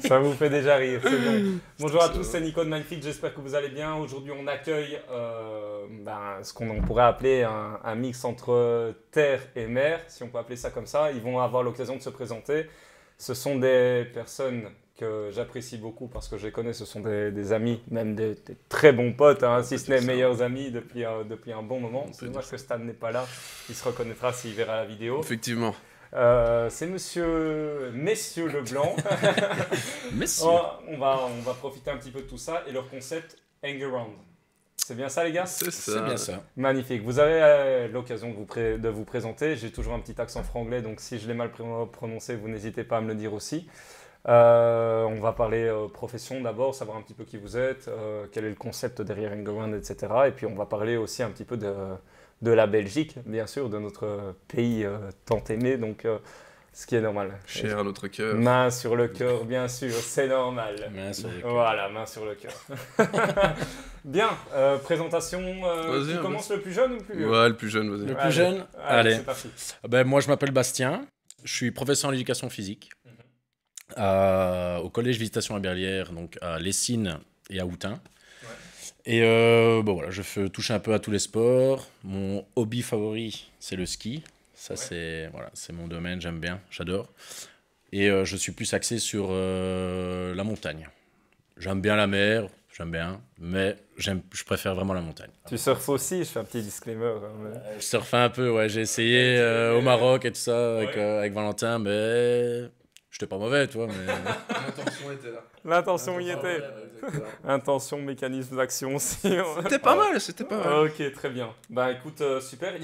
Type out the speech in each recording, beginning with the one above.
Ça vous fait déjà rire, c'est bon. Bonjour à tous, c'est Nico de Mindfit, j'espère que vous allez bien. Aujourd'hui, on accueille ce qu'on pourrait appeler un mix entre terre et mer, si on peut appeler ça comme ça. Ils vont avoir l'occasion de se présenter. Ce sont des personnes que j'apprécie beaucoup parce que je les connais, ce sont des amis, même des très bons potes, hein, si ce n'est meilleurs amis depuis un bon moment. C'est dommage que Stan n'est pas là, il se reconnaîtra s'il verra la vidéo. Effectivement. C'est Messieurs Leblanc. Messieurs. On va profiter un petit peu de tout ça et leur concept Hangaround. C'est bien ça les gars? C'est bien ça. Magnifique. Vous avez l'occasion de vous présenter. J'ai toujours un petit accent franglais, donc si je l'ai mal prononcé, vous n'hésitez pas à me le dire aussi. On va parler profession d'abord, savoir un petit peu qui vous êtes, quel est le concept derrière Hangaround, etc. Et puis on va parler aussi un petit peu de la Belgique, bien sûr, de notre pays tant aimé, donc ce qui est normal. Cher à notre cœur. Main sur le cœur, bien sûr, c'est normal. Main sur le cœur. Voilà, main sur le cœur. Bien, présentation, qui commence le plus jeune ou le plus vieux? Ouais, le plus jeune, vas-y. Le plus jeune? Allez. C'est parti. Ben, moi, je m'appelle Bastien, je suis professeur en éducation physique au collège Visitation à Berlière, donc à Lessines et à Houtin. Et bon, voilà, je touche un peu à tous les sports. Mon hobby favori, c'est le ski. Ça, c'est mon domaine, j'aime bien, j'adore. Et je suis plus axé sur la montagne. J'aime bien la mer, mais je préfère vraiment la montagne. Tu surfes aussi, je fais un petit disclaimer. Je surfe un peu, ouais. J'ai essayé au Maroc et tout ça avec Valentin, mais j'étais pas mauvais, tu vois. Mais... L'intention était là. L'intention y était. Intention, mécanisme d'action aussi. C'était pas mal, c'était pas mal. Ok, très bien. Bah écoute, super.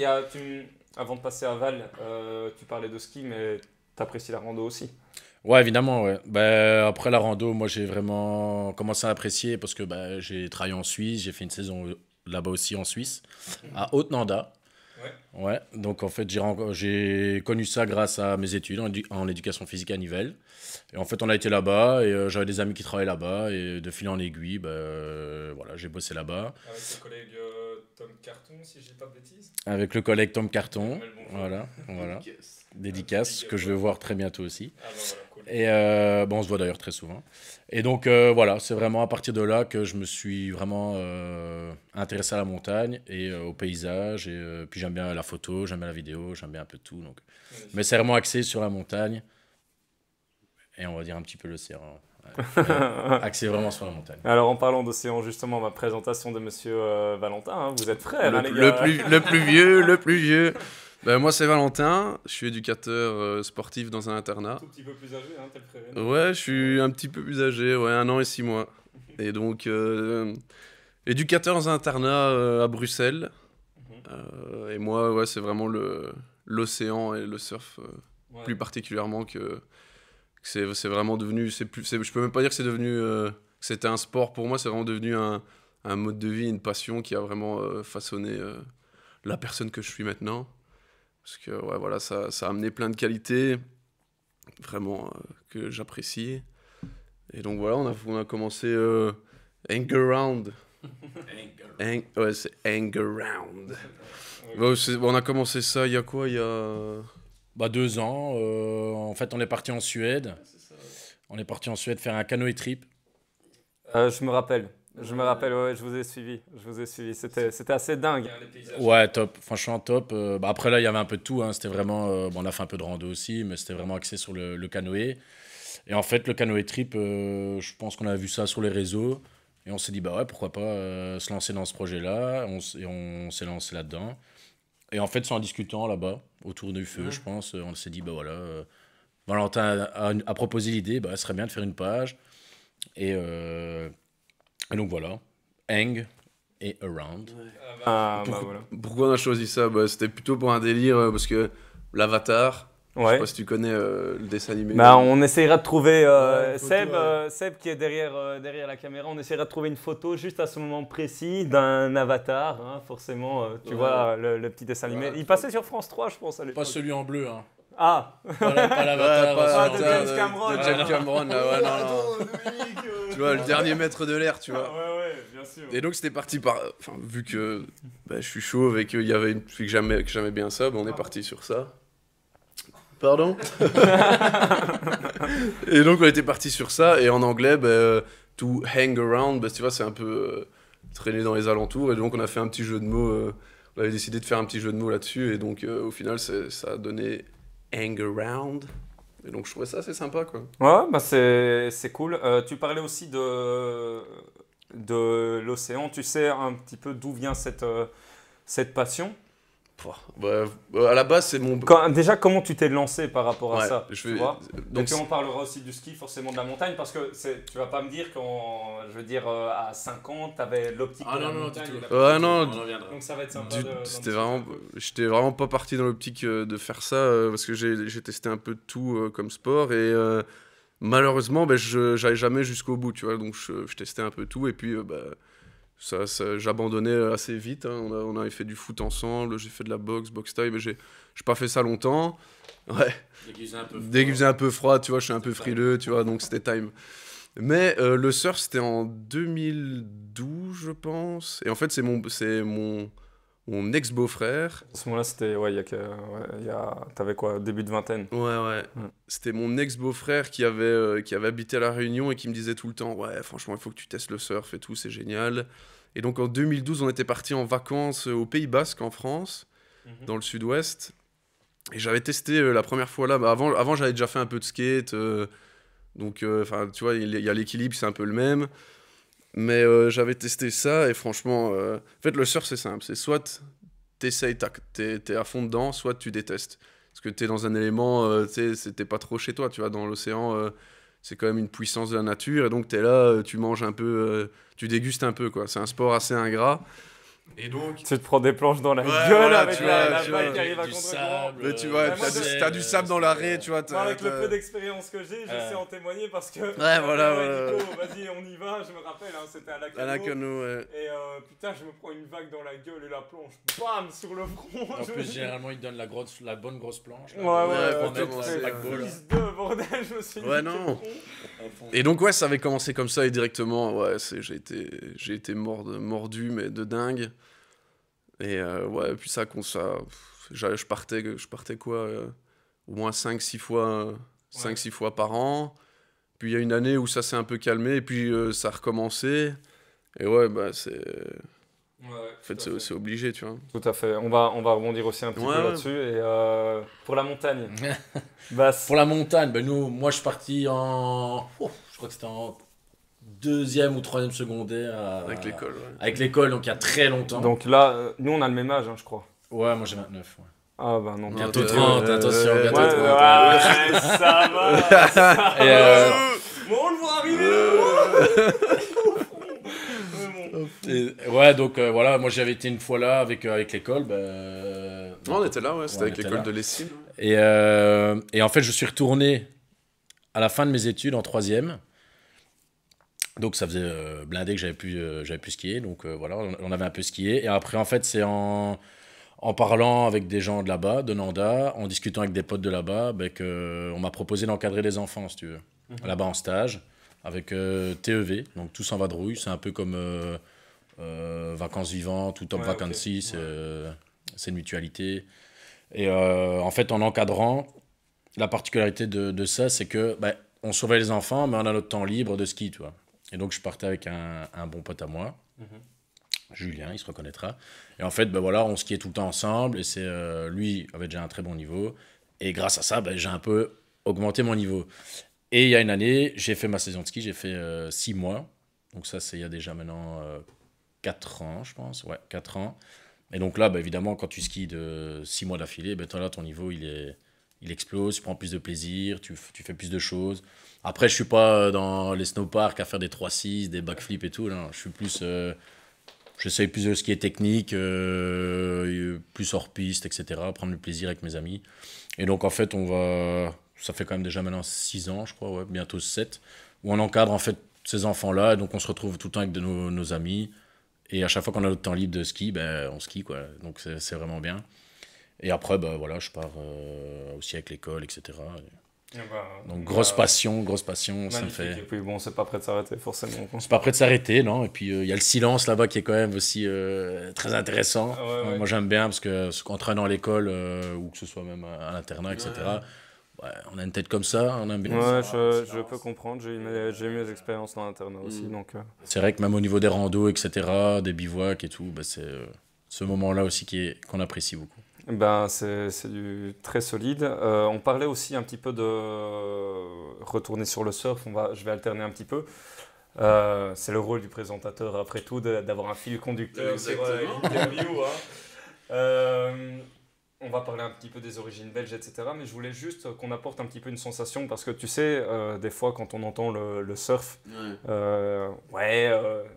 Avant de passer à Val, tu parlais de ski, mais t'apprécies la rando aussi. Ouais, évidemment, ouais. Ben, après la rando, moi j'ai vraiment commencé à apprécier parce que j'ai travaillé en Suisse, j'ai fait une saison là-bas aussi en Suisse, à Haute-Nanda. Ouais, donc en fait j'ai connu ça grâce à mes études en éducation physique à Nivelles. Et en fait on a été là-bas et j'avais des amis qui travaillaient là-bas et de fil en aiguille, voilà, j'ai bossé là-bas. Avec le collègue Tom Carton, si je dis pas de bêtises. Avec le collègue Tom Carton, Bonjour. voilà. Dédicace que je vais voir très bientôt aussi. Ah bah voilà, cool. Et on se voit d'ailleurs très souvent. Et donc voilà, c'est vraiment à partir de là que je me suis vraiment intéressé à la montagne et au paysage. Et puis j'aime bien la photo, j'aime bien la vidéo, j'aime bien un peu tout. Donc. Mais c'est vraiment axé sur la montagne et on va dire un petit peu l'océan. Axé vraiment sur la montagne. Alors en parlant d'océan, justement, ma présentation de Monsieur Valentin, hein, vous êtes frères, hein, les gars. Le plus vieux. Ben, moi, c'est Valentin, je suis éducateur sportif dans un internat. Un tout petit peu plus âgé, hein, tel frère. Ouais, je suis un petit peu plus âgé, 1 an et 6 mois. Et donc, éducateur dans un internat à Bruxelles. Et moi, ouais, c'est vraiment l'océan et le surf, plus particulièrement que c'est vraiment devenu... je peux même pas dire que c'est devenu... que c'était un sport pour moi, c'est vraiment devenu un mode de vie, une passion qui a vraiment façonné la personne que je suis maintenant. Parce que ouais, voilà, ça a amené plein de qualités, vraiment, que j'apprécie. Et donc voilà, on a commencé Hangaround. Ouais, c'est Hangaround. Ouais, on a commencé ça il y a quoi? Il y a... 2 ans. En fait, on est parti en Suède. On est parti en Suède faire un canoë trip. Je me rappelle, ouais, je vous ai suivi. C'était assez dingue. Ouais, top, franchement top. Après là, il y avait un peu de tout, hein. C'était vraiment, on a fait un peu de rando aussi, mais c'était vraiment axé sur le canoë. Et en fait, le canoë trip, je pense qu'on a vu ça sur les réseaux. Et on s'est dit, ouais, pourquoi pas se lancer dans ce projet-là. Et on s'est lancé là-dedans. Et en fait, c'est en discutant là-bas, autour du feu, je pense, on s'est dit, voilà, Valentin a proposé l'idée, ce serait bien de faire une page. Et donc voilà, Hang et Around. Voilà. Pourquoi on a choisi ça? C'était plutôt pour un délire, parce que l'Avatar, je sais pas si tu connais le dessin animé. On essaiera de trouver Seb qui est derrière la caméra, on essaiera de trouver une photo juste à ce moment précis d'un avatar, hein, forcément, tu vois le petit dessin animé. Il passait sur France 3, je pense, à l'époque. Pas celui en bleu, hein. Ah, pas l'avatar. de James Cameron. De James Cameron, là, ouais, non. Tu vois, le dernier maître de l'air, tu vois. Ouais, bien sûr. Et donc c'était parti par... Enfin, vu que je suis chauve et qu'il y avait une fille que j'aimais bien ça, on est parti sur ça. Pardon? Et donc on était parti sur ça, et en anglais, to hang around, tu vois, c'est un peu traîner dans les alentours, et donc on a fait un petit jeu de mots, on avait décidé de faire un petit jeu de mots là-dessus, et donc au final ça a donné hang around, et donc je trouvais ça assez sympa, quoi. Ouais, bah c'est cool. Tu parlais aussi de l'océan. Tu sais un petit peu d'où vient cette passion? À la base, c'est mon... Déjà, comment tu t'es lancé par rapport à Ouais, ça, tu vois? donc Et puis on parlera aussi du ski, forcément de la montagne, parce que tu vas pas me dire je veux dire, à 5 ans, tu avais l'optique de la montagne. non, Donc ça va être sympa j'étais vraiment pas parti dans l'optique de faire ça, parce que j'ai testé un peu de tout comme sport, et malheureusement, j'allais jamais jusqu'au bout, tu vois, donc je testais un peu tout, et puis j'abandonnais assez vite, hein. On avait fait du foot ensemble, j'ai fait de la boxe taille, mais j'ai pas fait ça longtemps. Ouais. Dès qu'il faisait un peu froid, tu vois, je suis un peu frileux, tu vois, donc c'était time. Mais le surf, c'était en 2012, je pense. Et en fait, c'est mon ex-beau-frère. À ce moment-là, c'était, t'avais quoi, début de vingtaine? Ouais. C'était mon ex-beau-frère qui avait habité à La Réunion et qui me disait tout le temps, ouais, franchement, il faut que tu testes le surf et tout, c'est génial. Et donc en 2012, on était parti en vacances au Pays Basque, en France, dans le sud-ouest. Et j'avais testé la première fois là. Avant, j'avais déjà fait un peu de skate. Donc, tu vois, il y a l'équilibre, c'est un peu le même. Mais j'avais testé ça et franchement, en fait, le surf, c'est simple. C'est soit t'essayes, t'es à fond dedans, soit tu détestes. Parce que t'es dans un élément, t'es pas trop chez toi, tu vois. Dans l'océan, c'est quand même une puissance de la nature. Et donc, t'es là, tu manges un peu, tu dégustes un peu, quoi. C'est un sport assez ingrat. Et donc... Tu te prends des planches dans la gueule voilà, avec la balle qui arrive à contre-courant. Mais tu vois, t'as du sable dans l'arrêt, tu vois. Moi, avec le peu d'expérience que j'ai, je sais en témoigner parce que... Ouais, voilà. Nico, vas-y, on y va. Je me rappelle, hein, c'était à Lacanau. Ouais. Et putain, je me prends une vague dans la gueule et la planche, bam, sur le front. En plus, généralement, ils donnent la bonne grosse planche. Fils de bordel, je me suis dit. Ouais, non. Et donc, ouais, ça avait commencé comme ça et directement, ouais, j'ai été mordu, mais de dingue. Et ouais, puis je partais quoi, au moins 5-6 fois par an. Puis il y a une année où ça s'est un peu calmé, et puis ça a recommencé. Et ouais, c'est... Ouais, en fait, c'est obligé, tu vois. Tout à fait. On va rebondir aussi un petit peu là-dessus. Et pour la montagne. Pour la montagne, moi je suis parti je crois que c'était en 2e ou 3e secondaire. Avec l'école, ouais. Avec l'école, donc il y a très longtemps. Donc là, nous on a le même âge, hein, je crois. Ouais, moi j'ai 29. Ouais. Ah bah non. Bientôt 30, attention, bientôt 30. Ouais, ça va. Bon, on le voit arriver. Ouais, donc voilà, moi j'avais été une fois là avec l'école. On était là, ouais, c'était avec l'école de Lessines. Et en fait, je suis retourné à la fin de mes études en 3e. Donc ça faisait blindé que j'avais pu skier. Donc voilà, on avait un peu skié. Et après, en fait, c'est en parlant avec des gens de là-bas, de Nanda, en discutant avec des potes de là-bas, on m'a proposé d'encadrer des enfants, si tu veux. Là-bas en stage, avec TEV, donc Tous en vadrouille. C'est un peu comme Vacances Vivantes ou Top Vacancy, c'est une mutualité. Et en fait, en encadrant, la particularité de ça, c'est que on surveille les enfants, mais on a notre temps libre de ski, tu vois. Et donc, je partais avec un bon pote à moi, Julien, il se reconnaîtra. Et en fait, voilà, on skiait tout le temps ensemble. Et lui avait déjà un très bon niveau. Et grâce à ça, j'ai un peu augmenté mon niveau. Et il y a une année, j'ai fait ma saison de ski, j'ai fait 6 mois. Donc ça, c'est il y a déjà maintenant 4 ans, je pense. Ouais, 4 ans. Et donc là, évidemment, quand tu skis de 6 mois d'affilée, là, ton niveau, il explose, tu prends plus de plaisir, tu fais plus de choses. Après, je suis pas dans les snowparks à faire des 3-6, des backflips et tout. Là. Je suis plus... j'essaye plus de skier technique, plus hors piste, etc. Prendre le plaisir avec mes amis. Et donc, en fait, ça fait quand même déjà maintenant 6 ans, je crois, ouais, bientôt 7, où on encadre, en fait, ces enfants-là. Et donc, on se retrouve tout le temps avec nos amis. Et à chaque fois qu'on a notre temps libre de ski, on skie, quoi. Donc, c'est vraiment bien. Et après, voilà, je pars aussi avec l'école, etc. Donc, grosse passion, ça me fait... Et puis bon, c'est pas prêt de s'arrêter, forcément. C'est pas prêt de s'arrêter, non. Et puis, il y a le silence là-bas qui est quand même aussi très intéressant. Ouais. Moi, j'aime bien parce qu'en traînant à l'école, ou que ce soit même à l'internat, etc., ouais, on a une tête comme ça, on aime bien Ouais, ça, je peux comprendre. J'ai eu mes expériences dans l'internat aussi. Donc, C'est vrai que même au niveau des randos, etc., des bivouacs et tout, bah, c'est ce moment-là aussi qu'on apprécie beaucoup. ben, c'est du très solide. On parlait aussi un petit peu de retourner sur le surf. Je vais alterner un petit peu. C'est le rôle du présentateur, après tout, d'avoir un fil conducteur sur l'interview. On va parler un petit peu des origines belges, etc. Mais je voulais juste qu'on apporte un petit peu une sensation, parce que tu sais, des fois, quand on entend le surf,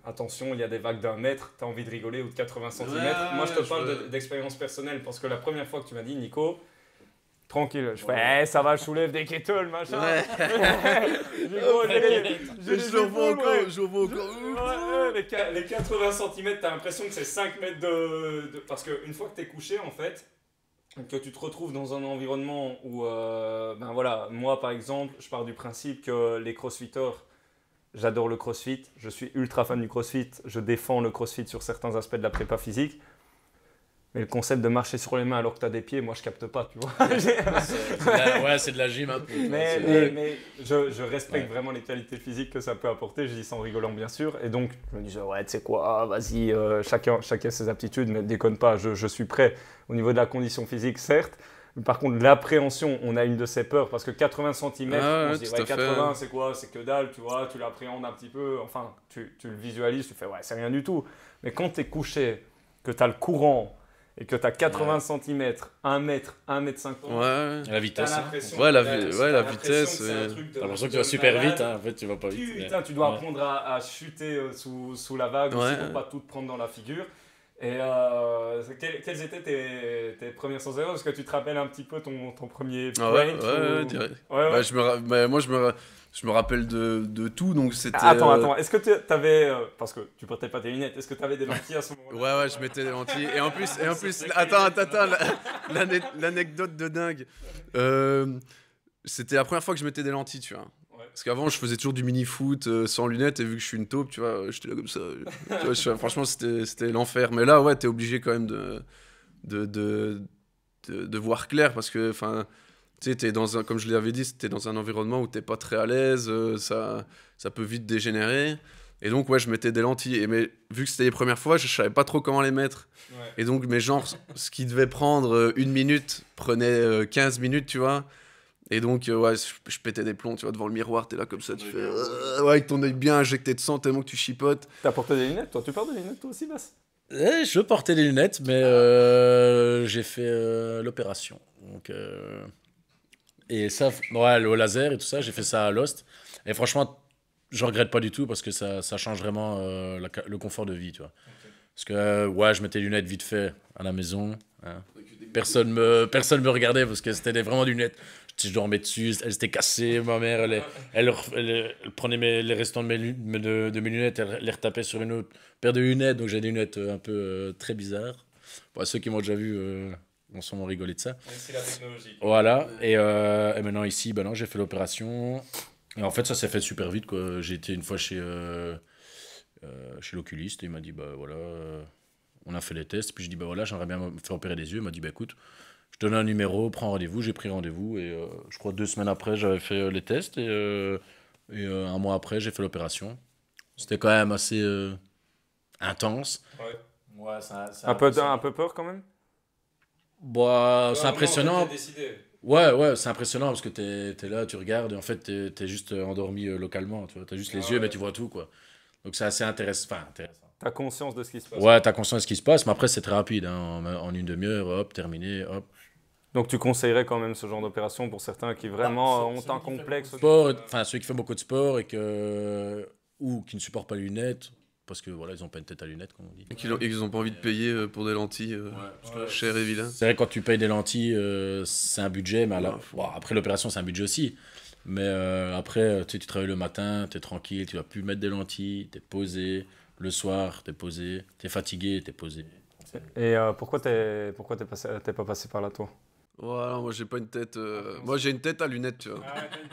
attention, il y a des vagues d'1 mètre, tu as envie de rigoler, ou de 80 cm. Moi, je te parle d'expérience personnelle, parce que la première fois que tu m'as dit, Nico, tranquille, je fais, ça va, je soulève des kettles, machin. Je le vois encore. Les 80 cm, tu as l'impression que c'est 5 mètres Parce qu'une fois que tu es couché, en fait, que tu te retrouves dans un environnement où, ben voilà, moi par exemple, je pars du principe que les crossfitters, j'adore le crossfit, je suis ultra fan du crossfit, je défends le crossfit sur certains aspects de la prépa physique, mais le concept de marcher sur les mains alors que tu as des pieds, moi je capte pas, tu vois. C'est de la gym un peu. Mais je respecte vraiment les qualités physiques que ça peut apporter, je dis ça en rigolant bien sûr, et donc je me disais, ouais, tu sais quoi, vas-y, chacun ses aptitudes, mais déconne pas, je suis prêt au niveau de la condition physique, certes. Mais par contre, l'appréhension, on a une de ces peurs, parce que 80 cm, on se dit, ouais, 80, c'est quoi, c'est que dalle, tu vois, tu l'appréhendes un petit peu, enfin, tu le visualises, tu fais, ouais, c'est rien du tout. Mais quand tu es couché, que tu as le courant, et que tu as 80 cm, 1 mètre, 1 mètre 50, la vitesse. La vitesse. T'as l'impression que tu vas super vite, hein. En fait, tu vas pas vite. Putain, tu dois apprendre à chuter sous la vague aussi pour pas tout te prendre dans la figure. Et quelles étaient tes premières sensations? Est-ce que tu te rappelles un petit peu ton premier prank direct. Moi, je me rappelle de tout, donc c'était... Attends, est-ce que tu avais... parce que tu portais pas tes lunettes, est-ce que tu avais des lentilles à ce moment-là? Ouais, je mettais des lentilles. Et en plus attends, l'anecdote de dingue. C'était la première fois que je mettais des lentilles, tu vois. Parce qu'avant, je faisais toujours du mini-foot sans lunettes, et vu que je suis une taupe, tu vois, j'étais là comme ça. Tu vois, franchement, c'était l'enfer. Mais là, ouais, t'es obligé quand même de voir clair, parce que, enfin, tu sais, t'es comme je l'avais dit, t'es dans un environnement où t'es pas très à l'aise, ça peut vite dégénérer. Et donc, ouais, je mettais des lentilles. Mais vu que c'était les premières fois, je savais pas trop comment les mettre. Ouais. Et donc, mais genre, ce qui devait prendre 1 minute prenait 15 minutes, tu vois. Et donc, ouais, je pétais des plombs, tu vois, devant le miroir, t'es là comme ça, tu fais... ouais, avec ton œil bien injecté de sang, tellement que tu chipotes. T'as porté des lunettes, toi? Tu portes des lunettes, toi aussi, Bass? Je portais des lunettes, mais j'ai fait l'opération. Donc, et ça, ouais, le laser et tout ça, j'ai fait ça à Lost. Et franchement, je regrette pas du tout, parce que ça change vraiment le confort de vie, tu vois. Okay. Parce que, ouais, je mettais des lunettes vite fait à la maison. Hein. Personne me regardait, parce que c'était vraiment des lunettes. Je dormais dessus, elles étaient cassées. Ma mère, elle prenait les restants de mes lunettes, elle les retapait sur une autre paire de lunettes. Donc j'ai des lunettes un peu très bizarres. Bon, ceux qui m'ont déjà vu ont sûrement rigolé de ça. C'est la technologie. Voilà. Et maintenant ici, ben non, j'ai fait l'opération. Et en fait, ça s'est fait super vite, quoi. J'ai été une fois chez l'oculiste, et il m'a dit, bah voilà, on a fait les tests. Puis je dis, bah voilà, j'aimerais bien me faire opérer des yeux. Il m'a dit, bah écoute, je te donne un numéro, prends rendez-vous. J'ai pris rendez-vous, et je crois 2 semaines après, j'avais fait les tests, et 1 mois après, j'ai fait l'opération. C'était quand même assez intense. Ouais, un peu peur quand même. Bah, c'est impressionnant. Ouais, c'est impressionnant, parce que t'es là, tu regardes, et en fait, t'es juste endormi localement. Tu vois, t'as juste les yeux, mais tu vois tout, quoi. Donc c'est assez intéressant. T'as conscience de ce qui se passe. Ouais, t'as conscience de ce qui se passe, mais après, c'est très rapide. Hein. En 1 demi-heure, hop, terminé, hop. Donc tu conseillerais quand même ce genre d'opération pour certains qui vraiment ont un complexe. Ceux qui font beaucoup de sport ou qui ne supportent pas les lunettes, parce que voilà, ils n'ont pas une tête à lunettes, comme on dit. Et qu'ils n'ont pas envie de payer pour des lentilles chères et vilaines. C'est vrai, quand tu payes des lentilles, c'est un budget, mais après l'opération, c'est un budget aussi. Mais après, tu travailles le matin, tu es tranquille, tu ne vas plus mettre des lentilles, tu es posé. Le soir, tu es posé, tu es fatigué, tu es posé. Et pourquoi t'es pas passé par là, toi? Voilà, moi j'ai pas une tête. Moi j'ai une tête à lunettes, tu vois.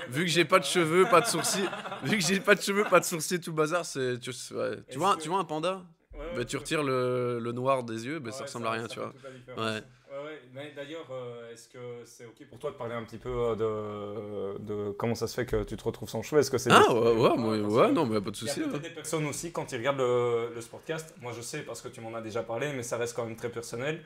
Vu que j'ai pas de cheveux, pas de sourcils. Vu que j'ai pas de cheveux, pas de sourcils, tout le bazar, c'est. Tu vois un panda? Tu retires le noir des yeux, ça ressemble à rien, tu vois. Ouais. mais d'ailleurs, est-ce que c'est OK pour toi de parler un petit peu de comment ça se fait que tu te retrouves sans cheveux? Est-ce que c'est Ah, destiné ou pas? non, mais pas de Il y a souci. peut-être des personnes aussi, quand ils regardent le Sportcast, moi je sais parce que tu m'en as déjà parlé, mais ça reste quand même très personnel,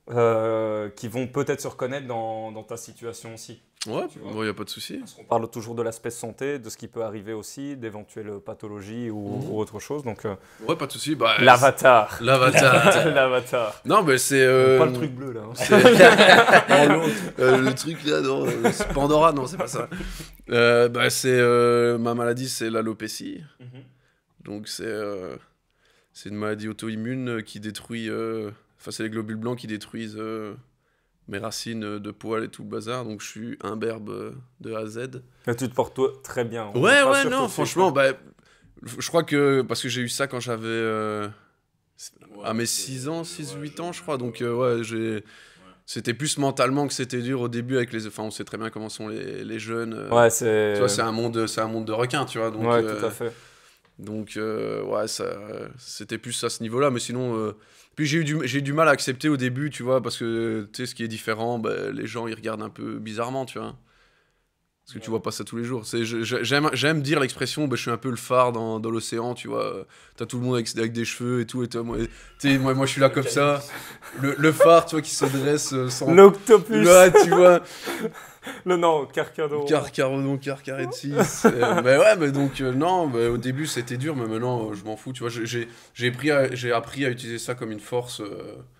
qui vont peut-être se reconnaître dans ta situation aussi. Ouais, Tu vois. bon, y a pas de souci. Parce qu'on parle toujours de l'aspect santé, de ce qui peut arriver aussi, d'éventuelles pathologies ou autre chose. Donc, Ouais, pas de souci. Bah, l'avatar. L'avatar. L'avatar. Non, mais c'est. Pas le truc bleu là. Hein. Le truc là, non. C'est Pandora, non, c'est pas ça. Bah, c'est. Ma maladie, c'est l'alopécie. Donc, c'est une maladie auto-immune qui détruit. Enfin, c'est les globules blancs qui détruisent mes racines de poils et tout le bazar. Donc, je suis imberbe de A à Z. Et tu te portes toi, très bien. On Ouais, est pas ouais, sûr non, que franchement, bah, je crois que. Parce que j'ai eu ça quand j'avais. À mes 6 ans, 6-8 ans, je crois. Donc, ouais, c'était plus mentalement que c'était dur au début avec les. Enfin, on sait très bien comment sont les jeunes. Ouais, c'est. Tu vois, c'est un monde de requins, tu vois. Donc, Ouais, tout à fait. Donc, ouais, c'était plus à ce niveau-là. Mais sinon. Puis j'ai eu du mal à accepter au début, tu vois, parce que tu sais, ce qui est différent, bah, les gens ils regardent un peu bizarrement, tu vois. Parce que tu vois pas ça tous les jours. J'aime dire l'expression, bah, je suis un peu le phare dans l'océan, tu vois. T'as tout le monde avec des cheveux et tout, et moi je suis là comme ça. Le phare, tu vois, qui se dresse sans. L'octopus. Ouais, tu vois. Non, Carcadon. Carcarodon, Carcaretis. Mais ouais, mais donc, non, bah, au début c'était dur, mais maintenant je m'en fous, tu vois. J'ai appris à utiliser ça comme une force.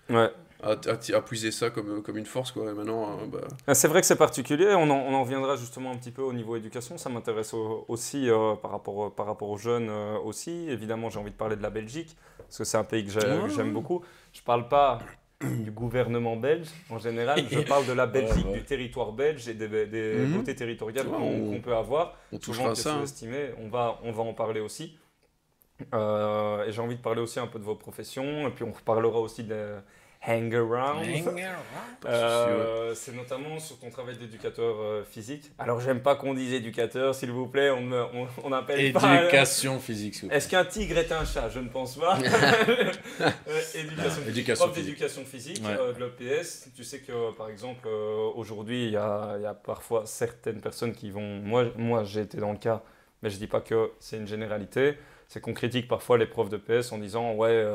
Ouais. À puiser ça comme une force, quoi. Et maintenant, bah. C'est vrai que c'est particulier, on en reviendra justement un petit peu au niveau éducation, ça m'intéresse aussi par rapport aux jeunes aussi. Évidemment, j'ai envie de parler de la Belgique, parce que c'est un pays que j'aime beaucoup. Je parle pas du gouvernement belge en général, je parle de la Belgique, du territoire belge et des beautés territoriales qu'on peut avoir. On souvent touchera à ça. sous-estimées. On va en parler aussi. Et j'ai envie de parler aussi un peu de vos professions, et puis on reparlera aussi de hang around. C'est notamment sur ton travail d'éducateur physique. Alors j'aime pas qu'on dise éducateur, s'il vous plaît, on appelle pas. Éducation physique. S'il vous plaît. Est-ce qu'un tigre est un chat? Je ne pense pas. Éducation prof d'éducation physique Ouais. de l'EPS. Tu sais que par exemple aujourd'hui il y a parfois certaines personnes qui vont. Moi j'ai été dans le cas, mais je dis pas que c'est une généralité. C'est qu'on critique parfois les profs d'EPS en disant ouais.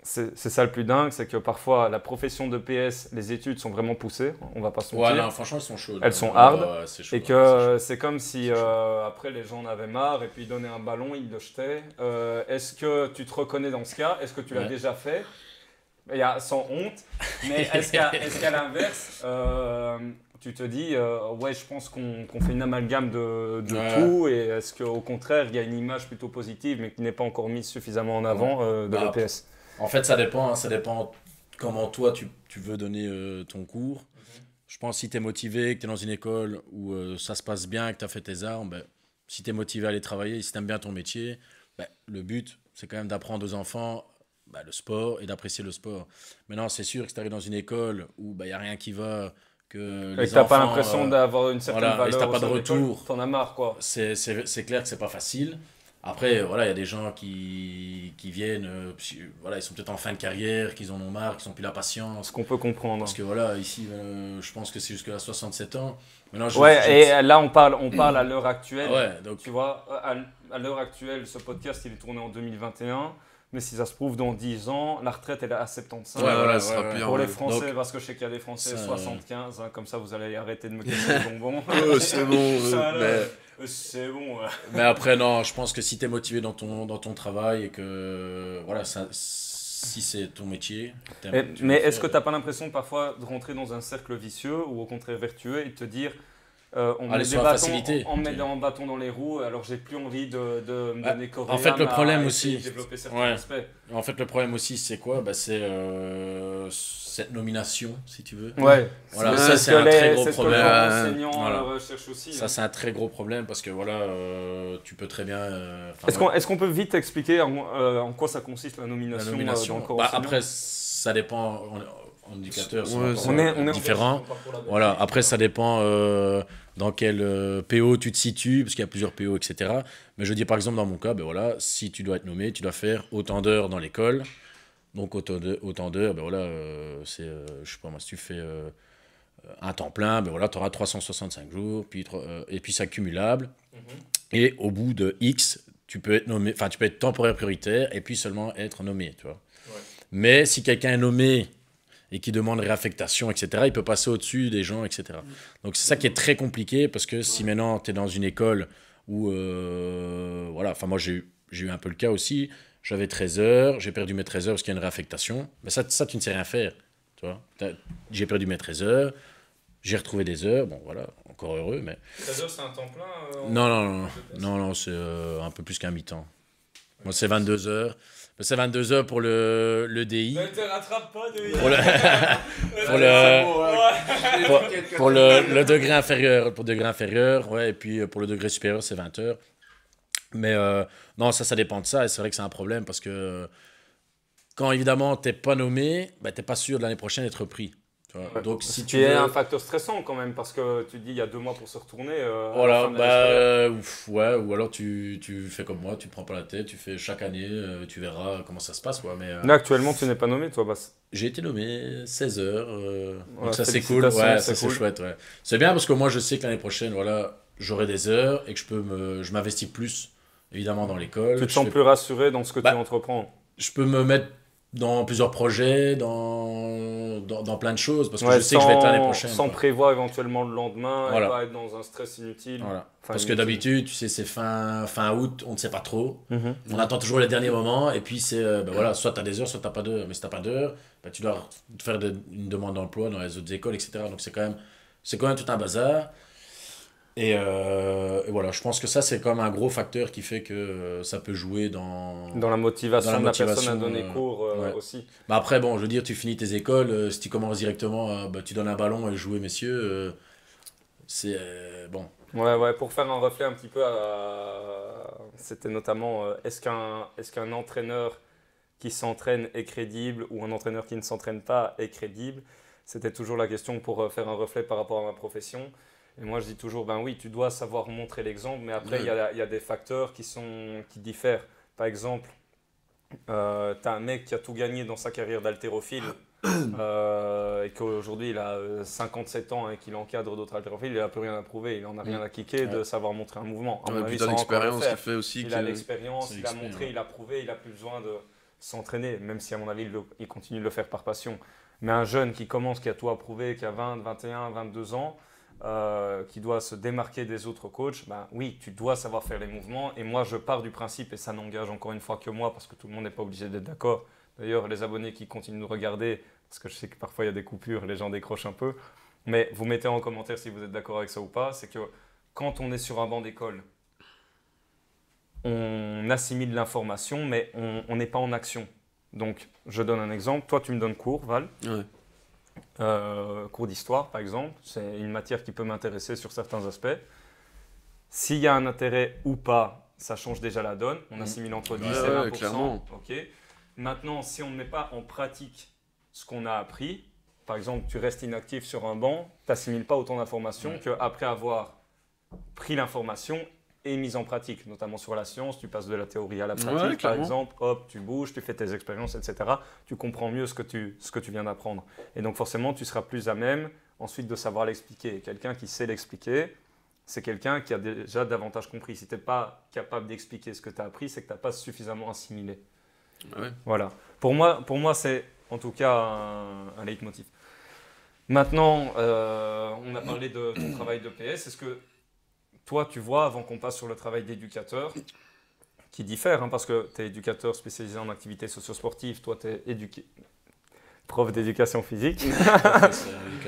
C'est ça le plus dingue, c'est que parfois la profession de PS, les études sont vraiment poussées, on va pas se mentir. Ouais, non, franchement, elles sont chaudes. Elles sont hard, c'est chaud, et que c'est comme si après les gens en avaient marre et puis ils donnaient un ballon, ils le jetaient. Est-ce que tu te reconnais dans ce cas? Est-ce que tu l'as déjà fait? Il y a sans honte, mais est-ce qu'à l'inverse, tu te dis ouais, je pense qu'on fait une amalgame de tout, et est-ce qu'au contraire il y a une image plutôt positive mais qui n'est pas encore mise suffisamment en avant de l'EPS? En fait, ça dépend comment toi tu veux donner ton cours. Je pense que si tu es motivé, que tu es dans une école où ça se passe bien, que tu as fait tes armes, ben, si tu es motivé à aller travailler, si tu aimes bien ton métier, ben, le but, c'est quand même d'apprendre aux enfants le sport et d'apprécier le sport. Maintenant, c'est sûr que si tu arrives dans une école où il n'y a rien qui va, que les et que tu n'as pas enfants, l'impression d'avoir une certaine valeur, et si tu n'as pas de retour, tu en as marre, quoi. c'est clair que c'est pas facile. Après, voilà, il y a des gens qui viennent, voilà, ils sont peut-être en fin de carrière, qu'ils en ont marre, qu'ils n'ont plus la patience. Ce qu'on peut comprendre. Parce que voilà, ici, je pense que c'est jusqu'à 67 ans. Maintenant, et là, on parle à l'heure actuelle. Ouais, donc, tu vois, à l'heure actuelle, ce podcast, il est tourné en 2021. Mais si ça se prouve, dans 10 ans, la retraite elle est à 75. Ouais, voilà, ça sera pire. Pour les Français, donc, parce que je sais qu'il y a des Français 75, comme ça vous allez arrêter de me casser les bonbons. C'est bon. C'est bon. Mais après, non, je pense que si tu es motivé dans ton travail et que, voilà, si c'est ton métier. Mais est-ce que tu n'as pas l'impression parfois de rentrer dans un cercle vicieux ou au contraire vertueux et de te dire on met des bâtons dans les roues, alors j'ai plus envie de me donner corps et âme. En fait, le problème aussi, développer certains aspects. En fait, le problème aussi, c'est quoi? C'est cette nomination, si tu veux. Ouais. Voilà, ça c'est un très gros problème. Aussi, ça c'est un très gros problème parce que voilà, tu peux très bien. Est-ce qu'on peut vite expliquer en quoi ça consiste la nomination, dans le corps enseignant? Après, ça dépend. En éducateur, on est différent. Voilà. Après, ça dépend dans quel PO tu te situes, parce qu'il y a plusieurs PO, etc. Mais je dis par exemple dans mon cas, ben voilà, si tu dois être nommé, tu dois faire autant d'heures dans l'école. Donc autant d'heures, ben voilà, c'est, je sais pas moi, si tu fais un temps plein, ben voilà, tu auras 365 jours, et puis c'est accumulable. Et au bout de X, tu peux être nommé, enfin tu peux être temporaire prioritaire et puis seulement être nommé, tu vois. Ouais. Mais si quelqu'un est nommé et qui demande réaffectation, etc., il peut passer au-dessus des gens, etc. Donc c'est ça qui est très compliqué parce que si maintenant tu es dans une école où, voilà, enfin moi j'ai eu un peu le cas aussi, j'avais 13 heures, j'ai perdu mes 13 heures parce qu'il y a une réaffectation, mais ça tu ne sais rien faire, tu vois. J'ai perdu mes 13 heures, j'ai retrouvé des heures, bon voilà, encore heureux, mais... 13 heures, c'est un temps plein Non, c'est un peu plus qu'un mi-temps. Moi, c'est 22 heures. C'est 22 heures pour le DI. Ne te rattrape pas, DI. Pour le degré inférieur. Pour le degré inférieur, ouais, et puis pour le degré supérieur, c'est 20 heures. Mais non, ça dépend de ça, et c'est vrai que c'est un problème, parce que quand, évidemment, t'es pas nommé, bah, t'es pas sûr de l'année prochaine d'être pris. Ouais. Donc, si tu es un facteur stressant quand même, parce que tu te dis il y a 2 mois pour se retourner. Voilà, ouais, ou alors tu fais comme moi, tu prends pas la tête, tu fais chaque année, tu verras comment ça se passe, quoi. Mais là, actuellement, tu n'es pas nommé, toi, Bass? J'ai été nommé 16 heures, donc ça c'est cool, ouais, ça c'est chouette, ouais. C'est bien parce que moi je sais que l'année prochaine, voilà, j'aurai des heures et que je m'investis plus, évidemment, dans l'école. Tu te sens plus rassuré dans ce que tu entreprends? Je peux me mettre dans plusieurs projets, dans plein de choses, parce que je sais que je vais être là l'année prochaine. Sans prévoir éventuellement le lendemain, et pas être dans un stress inutile. Voilà. Parce que d'habitude, tu sais, c'est fin août, on ne sait pas trop. On attend toujours les derniers moments, et puis c'est, voilà, soit tu as des heures, soit tu n'as pas d'heures. Mais si tu n'as pas d'heures, tu dois faire une demande d'emploi dans les autres écoles, etc. Donc c'est quand même tout un bazar. Et voilà, je pense que ça, c'est quand même un gros facteur qui fait que ça peut jouer dans la motivation de la personne à donner cours aussi. Bah après, bon, je veux dire, tu finis tes écoles, si tu commences directement, tu donnes un ballon et jouer, messieurs, c'est bon. Ouais, pour faire un reflet un petit peu, c'était notamment, est-ce qu'un entraîneur qui s'entraîne est crédible ou un entraîneur qui ne s'entraîne pas est crédible? C'était toujours la question pour faire un reflet par rapport à ma profession. Et moi, je dis toujours, ben oui, tu dois savoir montrer l'exemple, mais après, il y a des facteurs qui diffèrent. Par exemple, tu as un mec qui a tout gagné dans sa carrière d'haltérophile et qu'aujourd'hui, il a 57 ans et qu'il encadre d'autres haltérophiles, il n'a plus rien à prouver, il n'en a rien à kicker de savoir montrer un mouvement. Et puis, tu as l'expérience qui fait aussi il a l'expérience, il a montré, il a prouvé, il n'a plus besoin de s'entraîner, même si, à mon avis, il continue de le faire par passion. Mais un jeune qui commence, qui a tout à prouver, qui a 20, 21, 22 ans, qui doit se démarquer des autres coachs, ben oui, tu dois savoir faire les mouvements. Et moi, je pars du principe, et ça n'engage encore une fois que moi, parce que tout le monde n'est pas obligé d'être d'accord. D'ailleurs, les abonnés qui continuent de nous regarder, parce que je sais que parfois il y a des coupures, les gens décrochent un peu, mais vous mettez en commentaire si vous êtes d'accord avec ça ou pas, c'est que quand on est sur un banc d'école, on assimile l'information, mais on n'est pas en action. Donc, je donne un exemple. Toi, tu me donnes cours, Val. Ouais. Cours d'histoire par exemple, c'est une matière qui peut m'intéresser sur certains aspects. S'il y a un intérêt ou pas, ça change déjà la donne. On assimile entre 10 et 20%. Clairement. Okay. Maintenant, si on ne met pas en pratique ce qu'on a appris, par exemple, tu restes inactif sur un banc, tu n'assimiles pas autant d'informations qu'après avoir pris l'information et mise en pratique, notamment sur la science, tu passes de la théorie à la pratique, par exemple, hop, tu bouges, tu fais tes expériences, etc. Tu comprends mieux ce que tu viens d'apprendre. Et donc forcément, tu seras plus à même ensuite de savoir l'expliquer. Quelqu'un qui sait l'expliquer, c'est quelqu'un qui a déjà davantage compris. Si tu n'es pas capable d'expliquer ce que tu as appris, c'est que tu n'as pas suffisamment assimilé. Ouais. Voilà. Pour moi, c'est en tout cas un leitmotiv. Maintenant, on a parlé de ton travail de PS. Est-ce que toi, tu vois, avant qu'on passe sur le travail d'éducateur, qui diffère, parce que tu es éducateur spécialisé en activités socio-sportives, toi, tu es prof d'éducation physique.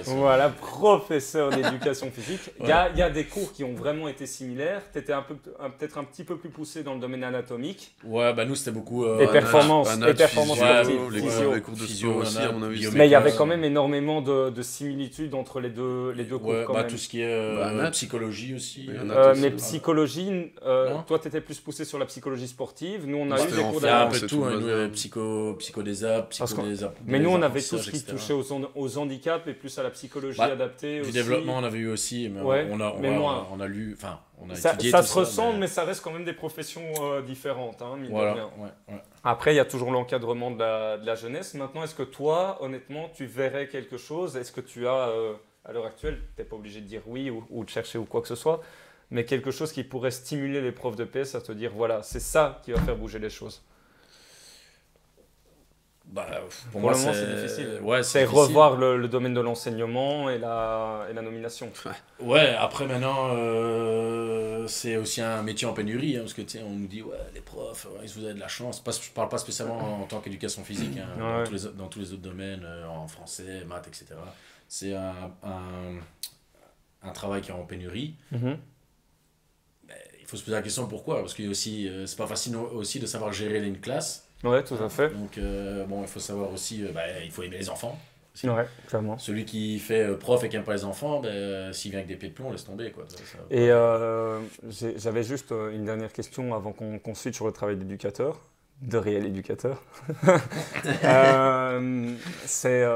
Voilà, professeur d'éducation physique. Il y a des cours qui ont vraiment été similaires. Tu étais peut-être un petit peu plus poussé dans le domaine anatomique. Ouais, nous, c'était beaucoup... et performance sportive. Les cours de physio aussi, à mon avis. Mais il y avait quand même énormément de similitudes entre les deux cours. Quand même. Tout ce qui est psychologie aussi. Mais psychologie, toi, tu étais plus poussé sur la psychologie sportive. Nous, on a eu des cours d'anatomie. Il y a un peu tout, psychodésap, mais nous, on avait tout ce qui touchait aux handicaps et plus à la psychologie adaptée. Du développement, on avait eu aussi, mais on a lu, enfin, on a Ça étudié se tout ça, ressemble, mais ça reste quand même des professions différentes, hein, mine de voilà. rien. Ouais. Après, il y a toujours l'encadrement de la jeunesse. Maintenant, est-ce que toi, honnêtement, tu verrais quelque chose? Est-ce que tu as, à l'heure actuelle, tu n'es pas obligé de dire oui ou de chercher ou quoi que ce soit, mais quelque chose qui pourrait stimuler les profs de PS à te dire, voilà, c'est ça qui va faire bouger les choses? Bah, Pour le moment, c'est difficile. Ouais, C'est difficile. revoir le domaine de l'enseignement et la nomination. Ouais, après maintenant, c'est aussi un métier en pénurie, hein, parce que tu sais, on nous dit, ouais, les profs, ouais, vous avez de la chance. Je parle pas spécialement en tant qu'éducation physique, hein, Ouais. dans tous les autres domaines, en français, maths, etc. C'est un travail qui est en pénurie. Mhm. Il faut se poser la question pourquoi, parce que aussi, c'est pas facile aussi de savoir gérer une classe. Ouais, tout à fait. Donc, bon, il faut savoir aussi, il faut aimer les enfants. aussi. Ouais, clairement. Celui qui fait prof et qui n'aime pas les enfants, s'il vient avec des pieds de plomb, laisse tomber. Quoi. Et j'avais juste une dernière question avant qu'on switch sur le travail d'éducateur, de réel éducateur. C'est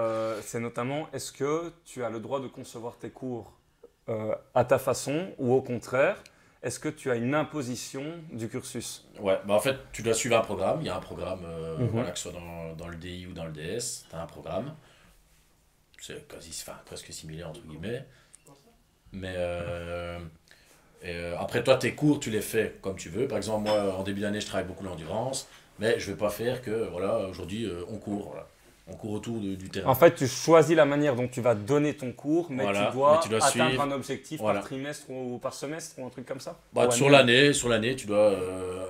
notamment, est-ce que tu as le droit de concevoir tes cours à ta façon ou au contraire, est-ce que tu as une imposition du cursus? Ouais, en fait, tu dois suivre un programme. Il y a un programme, Mhm. que ce soit dans le DI ou dans le DS, tu as un programme. C'est presque similaire, entre guillemets. Mais après, toi, tes cours, tu les fais comme tu veux. Par exemple, moi, en début d'année, je travaille beaucoup l'endurance. Mais je ne vais pas faire que, voilà, aujourd'hui, on court. Voilà. On court autour du terrain. En fait, tu choisis la manière dont tu vas donner ton cours, mais Voilà, tu dois mais tu dois atteindre suivre. un objectif Voilà. par trimestre ou par semestre ou un truc comme ça? Bah, Ou sur annuel. l'année, tu dois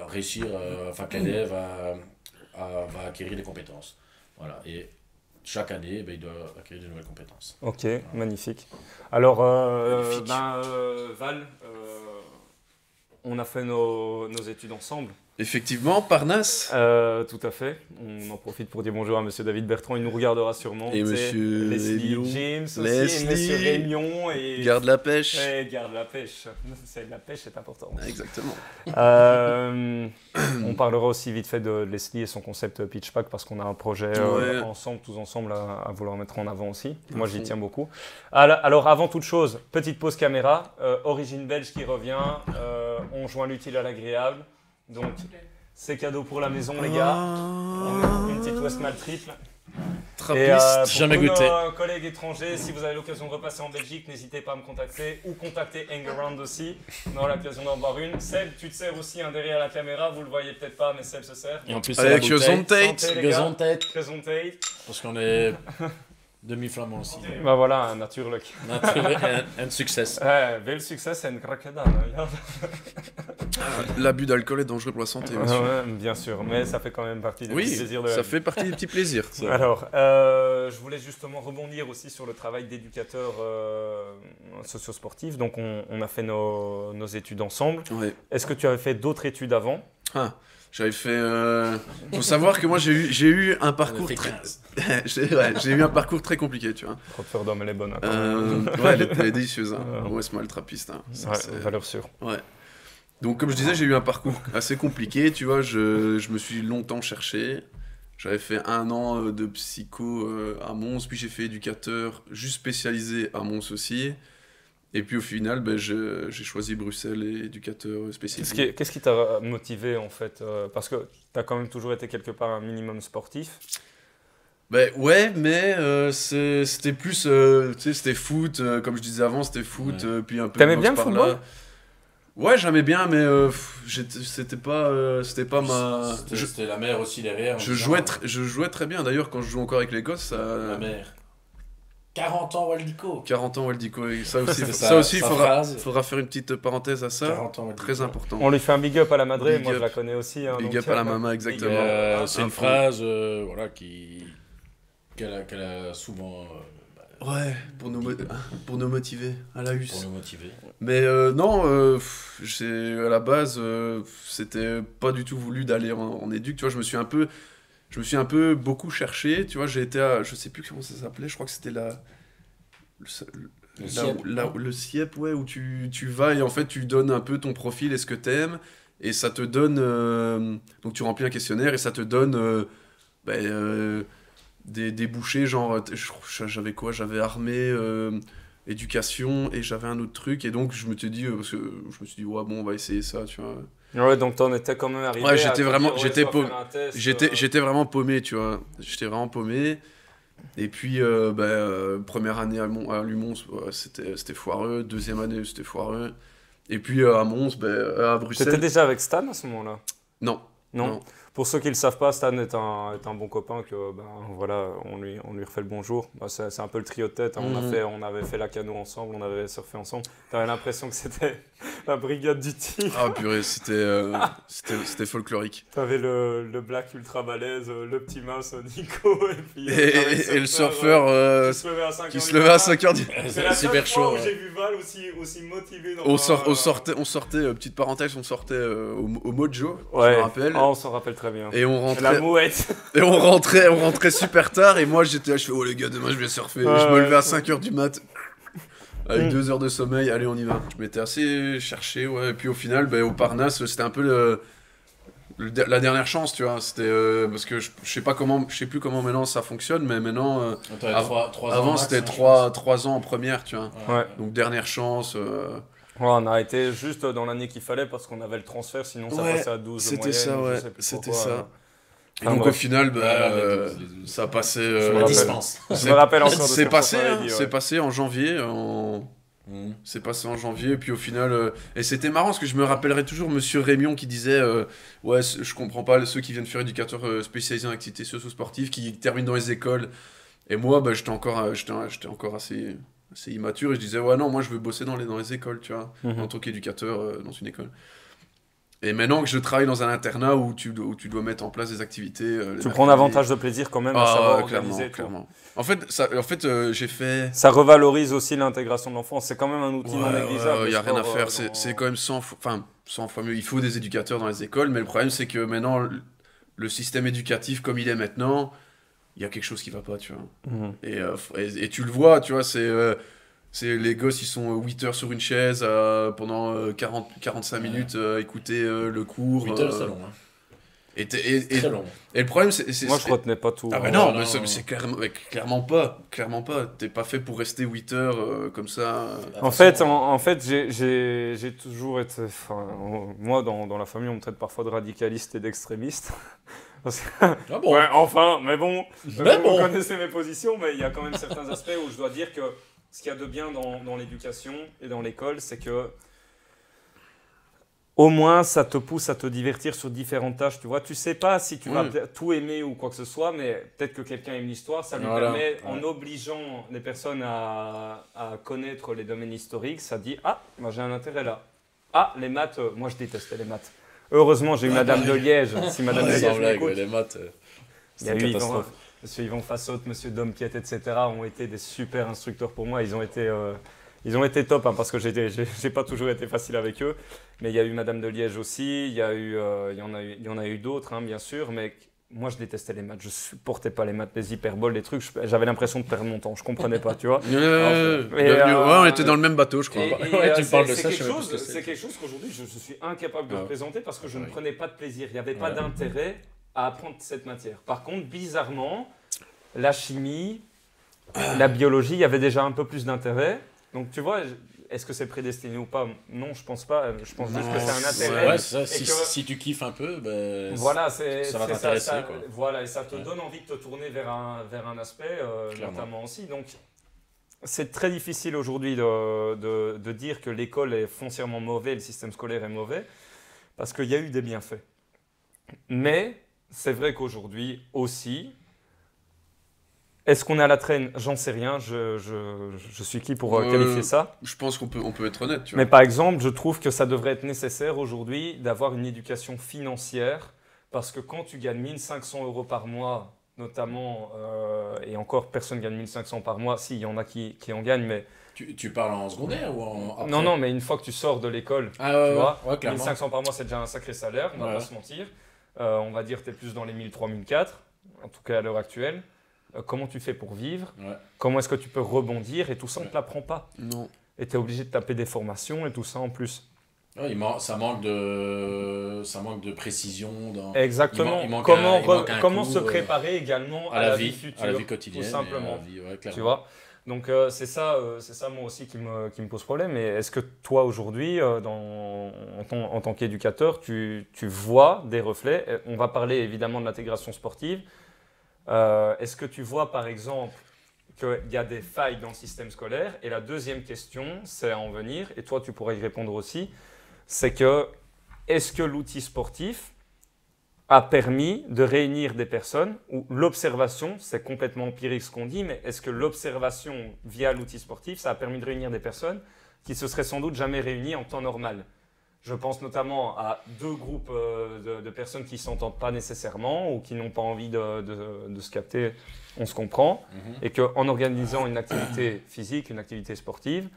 réussir, que l'élève va acquérir des compétences. Voilà. Et chaque année, il doit acquérir de nouvelles compétences. Ok, magnifique. Alors, Magnifique. Val, on a fait nos études ensemble. Effectivement, Parnasse. Tout à fait. On en profite pour dire bonjour à Monsieur David Bertrand. Il nous regardera sûrement. Et tu sais, Monsieur Leslie Rémion. James aussi. Leslie. Et Monsieur Rémion. Et... Garde la pêche. Ouais, garde la pêche. La pêche est importante. Exactement. On parlera aussi vite fait de Leslie et son concept Pitch Pack parce qu'on a un projet Ouais. ensemble, tous ensemble, à vouloir mettre en avant aussi. À Moi, j'y fond. tiens beaucoup. Alors, avant toute chose, petite pause caméra. Origine belge qui revient. On joint l'utile à l'agréable. Donc, c'est cadeau pour la maison, les gars. Une petite Westmalle triple. Et Trappiste. pour Jamais tous goûté. nos collègues étrangers, si vous avez l'occasion de repasser en Belgique, n'hésitez pas à me contacter ou contacter Hangaround aussi. On aura l'occasion d'en boire une. Seb, tu te sers aussi derrière la caméra, vous le voyez peut-être pas, mais Seb se sert. Et en plus, Avec c'est la bouteille. Gesundheit. Santé, les gars. Gesundheit. Gesundheit. Parce qu'on est demi-flamand aussi. Bah voilà, natuurlijk. Un succès. Veel succes en graag gedaan. Ja. L'abus d'alcool est dangereux pour la santé, monsieur. Ouais, bien sûr, mais ça fait quand même partie des Oui, petits plaisirs de la ça vie. fait partie des petits plaisirs. Alors, je voulais justement rebondir aussi sur le travail d'éducateur socio-sportif. Donc, on a fait nos études ensemble. Ouais. Est-ce que tu avais fait d'autres études avant? J'avais fait. Faut savoir que moi j'ai eu un parcours fait très. 15. j'ai eu un parcours très compliqué, tu vois. Rotterdam, elle est bonne. Hein, quand même. Ouais, elle est délicieuse. Hein. Ouais. Ouais, c'est mal trappiste. Hein. Ça, Ouais, c'est- valeur sûre. Ouais. Donc, comme je disais, j'ai eu un parcours assez compliqué, tu vois. Je me suis longtemps cherché. J'avais fait 1 an de psycho à Mons, puis j'ai fait éducateur juste spécialisé à Mons aussi. Et puis au final, j'ai choisi Bruxelles et éducateur spécialisé. Qu'est-ce qui t'a motivé en fait parce que tu as quand même toujours été quelque part un minimum sportif. Ben ouais, mais c'était plus, tu sais, c'était foot, comme je disais avant, c'était foot, Ouais. puis un peu T'aimais de bien boxe le par là. football? Ouais, j'aimais bien, mais c'était pas ma... C'était la mère aussi derrière. Je jouais très bien, d'ailleurs, quand je joue encore avec les gosses, La ça... mère. 40 ans, Waldico. 40 ans, Waldico, et ça aussi, C'est ça aussi, il sa faudra phrase. faire une petite parenthèse à ça, 40 ans, Waldico. très important. On lui fait un big up à la Madré, Big moi je up. la connais aussi. Hein, Big donc, up à la bah, maman, big exactement. up. C'est une fond. phrase voilà, qu'elle a souvent Ouais, pour nous motiver, à la pour husse. nous motiver. Mais non, à la base, c'était pas du tout voulu d'aller en éduc. Tu vois, je me suis un peu beaucoup cherché. Tu vois, j'ai été à, je sais plus comment ça s'appelait. Je crois que c'était Le CIEP. le CIEP, ouais, où tu vas et en fait tu donnes un peu ton profil et ce que t'aimes et ça te donne, donc tu remplis un questionnaire et ça te donne, des débouchés, genre j'avais quoi, j'avais armée, éducation, et j'avais un autre truc, et donc je me suis dit, parce que je me suis dit, ouais, bon, on va essayer ça, tu vois. Ouais, donc t'en étais quand même arrivé Ouais, à j'étais te dire, vraiment, ouais, j'étais je dois paumé, faire un test, j'étais vraiment paumé, tu vois. J'étais vraiment paumé. Et puis, première année à Lumons, ouais, c'était foireux. Deuxième année, c'était foireux. Et puis à Mons, à T'étais Bruxelles. déjà avec Stan à ce moment-là? Non. Non. Pour ceux qui ne le savent pas, Stan est un bon copain que voilà, on lui refait le bonjour. Bah, c'est un peu le trio de tête, hein. On avait fait la cano ensemble, on avait surfé ensemble. T'avais l'impression que c'était la brigade du tigre. Ah purée, c'était folklorique. T'avais le black ultra balèze, le petit mouse Nico, et puis Et le surfeur qui se levait à 5h du C'est la super seule fois chaud. où j'ai vu Val aussi motivé. On sortait, petite parenthèse, on sortait au Mojo, je Ouais. me rappelle. Ah, on s'en rappelle très bien. Et on La rentrait, mouette. et on rentrait super tard, et moi j'étais là, je fais, oh les gars, demain je vais surfer. Je me levais à 5h du mat, avec 2 heures de sommeil, allez on y va. Je m'étais assez cherché, ouais, et puis au final, au Parnasse, c'était un peu la dernière chance, tu vois. C'était parce que je sais plus comment maintenant ça fonctionne, mais maintenant, avant c'était 3 ans en première, tu vois. Ouais. Donc dernière chance. Ouais, on a été juste dans l'année qu'il fallait parce qu'on avait le transfert, sinon ça Ouais, passait à 12 de c'était moyenne. ça, ou je ouais, sais plus c'était pourquoi. ça. Et Enfin, donc bref. au final, les 12. ça a passé. Je me La rappelle. distance. Je me rappelle encore de ce C'est que passé, François hein, avait dit, ouais. c'est passé en janvier. C'est passé en janvier, et puis au final. Et c'était marrant parce que je me rappellerai toujours Monsieur Rémion qui disait ouais, je comprends pas ceux qui viennent faire éducateur spécialisé en activités socio-sportives, qui terminent dans les écoles. Et moi, j'étais encore assez immature, et je disais ouais, non, moi je veux bosser dans les écoles, tu vois, en tant qu'éducateur dans une école. Et maintenant que je travaille dans un internat où tu dois mettre en place des activités. Tu prends davantage de plaisir quand même à savoir organiser. Clairement. En fait, j'ai fait. Ça revalorise aussi l'intégration de l'enfant. C'est quand même un outil non négligeable. Il n'y a rien à faire. dans- C'est quand même 100 fois mieux. Il faut des éducateurs dans les écoles, mais le problème, c'est que maintenant, le système éducatif comme il est maintenant, il y a quelque chose qui ne va pas, tu vois. Et tu le vois, tu vois, c'est les gosses, ils sont 8 heures sur une chaise pendant 45 minutes à écouter le cours. 8 heures, c'est long. Hein. Et Très long. le problème, c'est. Moi, je retenais pas tout. Ah bah non, mais c'est clairement pas. T'es pas fait pour rester 8 heures comme ça. En fait, j'ai toujours été. Enfin, moi, dans la famille, on me traite parfois de radicaliste et d'extrémiste. Parce que- Ah bon. Ouais, enfin, mais bon, Mais vous bon. connaissez mes positions, mais il y a quand même certains aspects où je dois dire que ce qu'il y a de bien dans l'éducation et dans l'école, c'est que au moins ça te pousse à te divertir sur différentes tâches. Tu vois, tu sais pas si tu vas tout aimer ou quoi que ce soit, mais peut-être que quelqu'un aime l'histoire, ça lui permet, en obligeant les personnes à connaître les domaines historiques, ça dit ah, moi j'ai un intérêt là. Ah, les maths, moi je détestais les maths. Heureusement, j'ai eu Madame de Liège. Si Madame de Liège m'écoute, les maths, il y a c'est une eu catastrophe. Monsieur Yvan Fassot, Monsieur Dompiet, etc. ont été des super instructeurs pour moi. Ils ont été top, hein, parce que j'ai pas toujours été facile avec eux. Mais il y a eu Madame de Liège aussi. Il y en a eu d'autres, hein, bien sûr. Mais moi, je détestais les maths. Je supportais pas les maths, les hyperboles, les trucs. J'avais l'impression de perdre mon temps. Je comprenais pas, tu vois. On était dans le même bateau, je crois. Tu parles de ça, je sais pas ce que c'est quelque chose qu'aujourd'hui, je suis incapable de représenter parce que je ne Ouais. prenais pas de plaisir. Il n'y avait pas d'intérêt à apprendre cette matière. Par contre, bizarrement, la chimie, la biologie, il y avait déjà un peu plus d'intérêt. Donc, tu vois, est-ce que c'est prédestiné ou pas? Non, je pense pas. Je pense juste que c'est un intérêt. Ouais, c'est ça. Et Si tu kiffes un peu, ben, Voilà, ça va c'est t'intéresser, quoi. Voilà, et ça te donne envie de te tourner vers un aspect, notamment aussi. Donc, c'est très difficile aujourd'hui de dire que l'école est foncièrement mauvaise, le système scolaire est mauvais, parce qu'il y a eu des bienfaits. Mais c'est vrai qu'aujourd'hui aussi, est-ce qu'on est à la traîne? J'en sais rien, je suis qui pour qualifier ça? Je pense qu'on peut être honnête, tu vois. Mais par exemple, je trouve que ça devrait être nécessaire aujourd'hui d'avoir une éducation financière, parce que quand tu gagnes 1 500 € par mois, notamment, et encore personne ne gagne 1 500 par mois, si, il y en a qui en gagnent, mais... Tu parles en secondaire ou après? Non, mais une fois que tu sors de l'école, Ah, tu vois, ouais, 1 clairement. 500 par mois, c'est déjà un sacré salaire, on va Ouais. pas se mentir. On va dire que tu es plus dans les 1 300, 1 400, en tout cas à l'heure actuelle. Comment tu fais pour vivre? Ouais. Comment est-ce que tu peux rebondir? Et tout ça, on ne te l'apprend pas. Non. Et tu es obligé de taper des formations et tout ça en plus. Ouais, ça manque de précision dans... Exactement. il manque Comment un comment cours, se préparer également à la vie future, à la vie quotidienne, tout simplement. et à la vie, ouais, clairement. Tu vois? Donc c'est ça moi aussi qui me pose problème. Et est-ce que toi aujourd'hui, en tant qu'éducateur, tu vois des reflets? On va parler évidemment de l'intégration sportive. Est-ce que tu vois par exemple qu'il y a des failles dans le système scolaire? Et la deuxième question, c'est à en venir, et toi tu pourrais y répondre aussi, c'est que est-ce que l'outil sportif a permis de réunir des personnes, ou l'observation, c'est complètement empirique ce qu'on dit, mais est-ce que l'observation via l'outil sportif, ça a permis de réunir des personnes qui se seraient sans doute jamais réunies en temps normal? Je pense notamment à deux groupes de personnes qui ne s'entendent pas nécessairement ou qui n'ont pas envie de se capter, on se comprend, et qu'en organisant une activité physique, une activité sportive,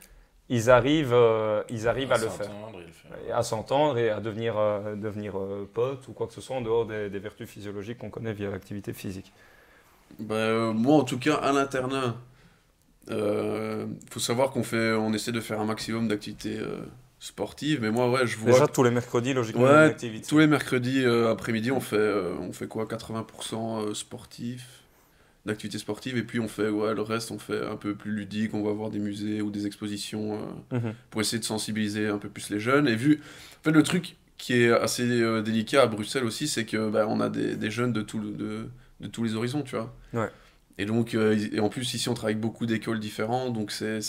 ils arrivent à le faire, et à s'entendre et à devenir potes ou quoi que ce soit en dehors des vertus physiologiques qu'on connaît via l'activité physique. Moi, en tout cas, à l'internat, faut savoir on essaie de faire un maximum d'activités sportives, mais moi, ouais, je vois... Déjà, tous les mercredis, logiquement, Ouais, il y a une activité. tous les mercredis après-midi, on fait quoi, 80% sportif, d'activités sportives, et puis le reste, on fait un peu plus ludique, on va voir des musées ou des expositions pour essayer de sensibiliser un peu plus les jeunes. En fait, le truc qui est assez délicat à Bruxelles aussi, c'est que on a des jeunes de tous les horizons, tu vois. Ouais. Et donc, et en plus, ici, on travaille avec beaucoup d'écoles différentes, donc c'est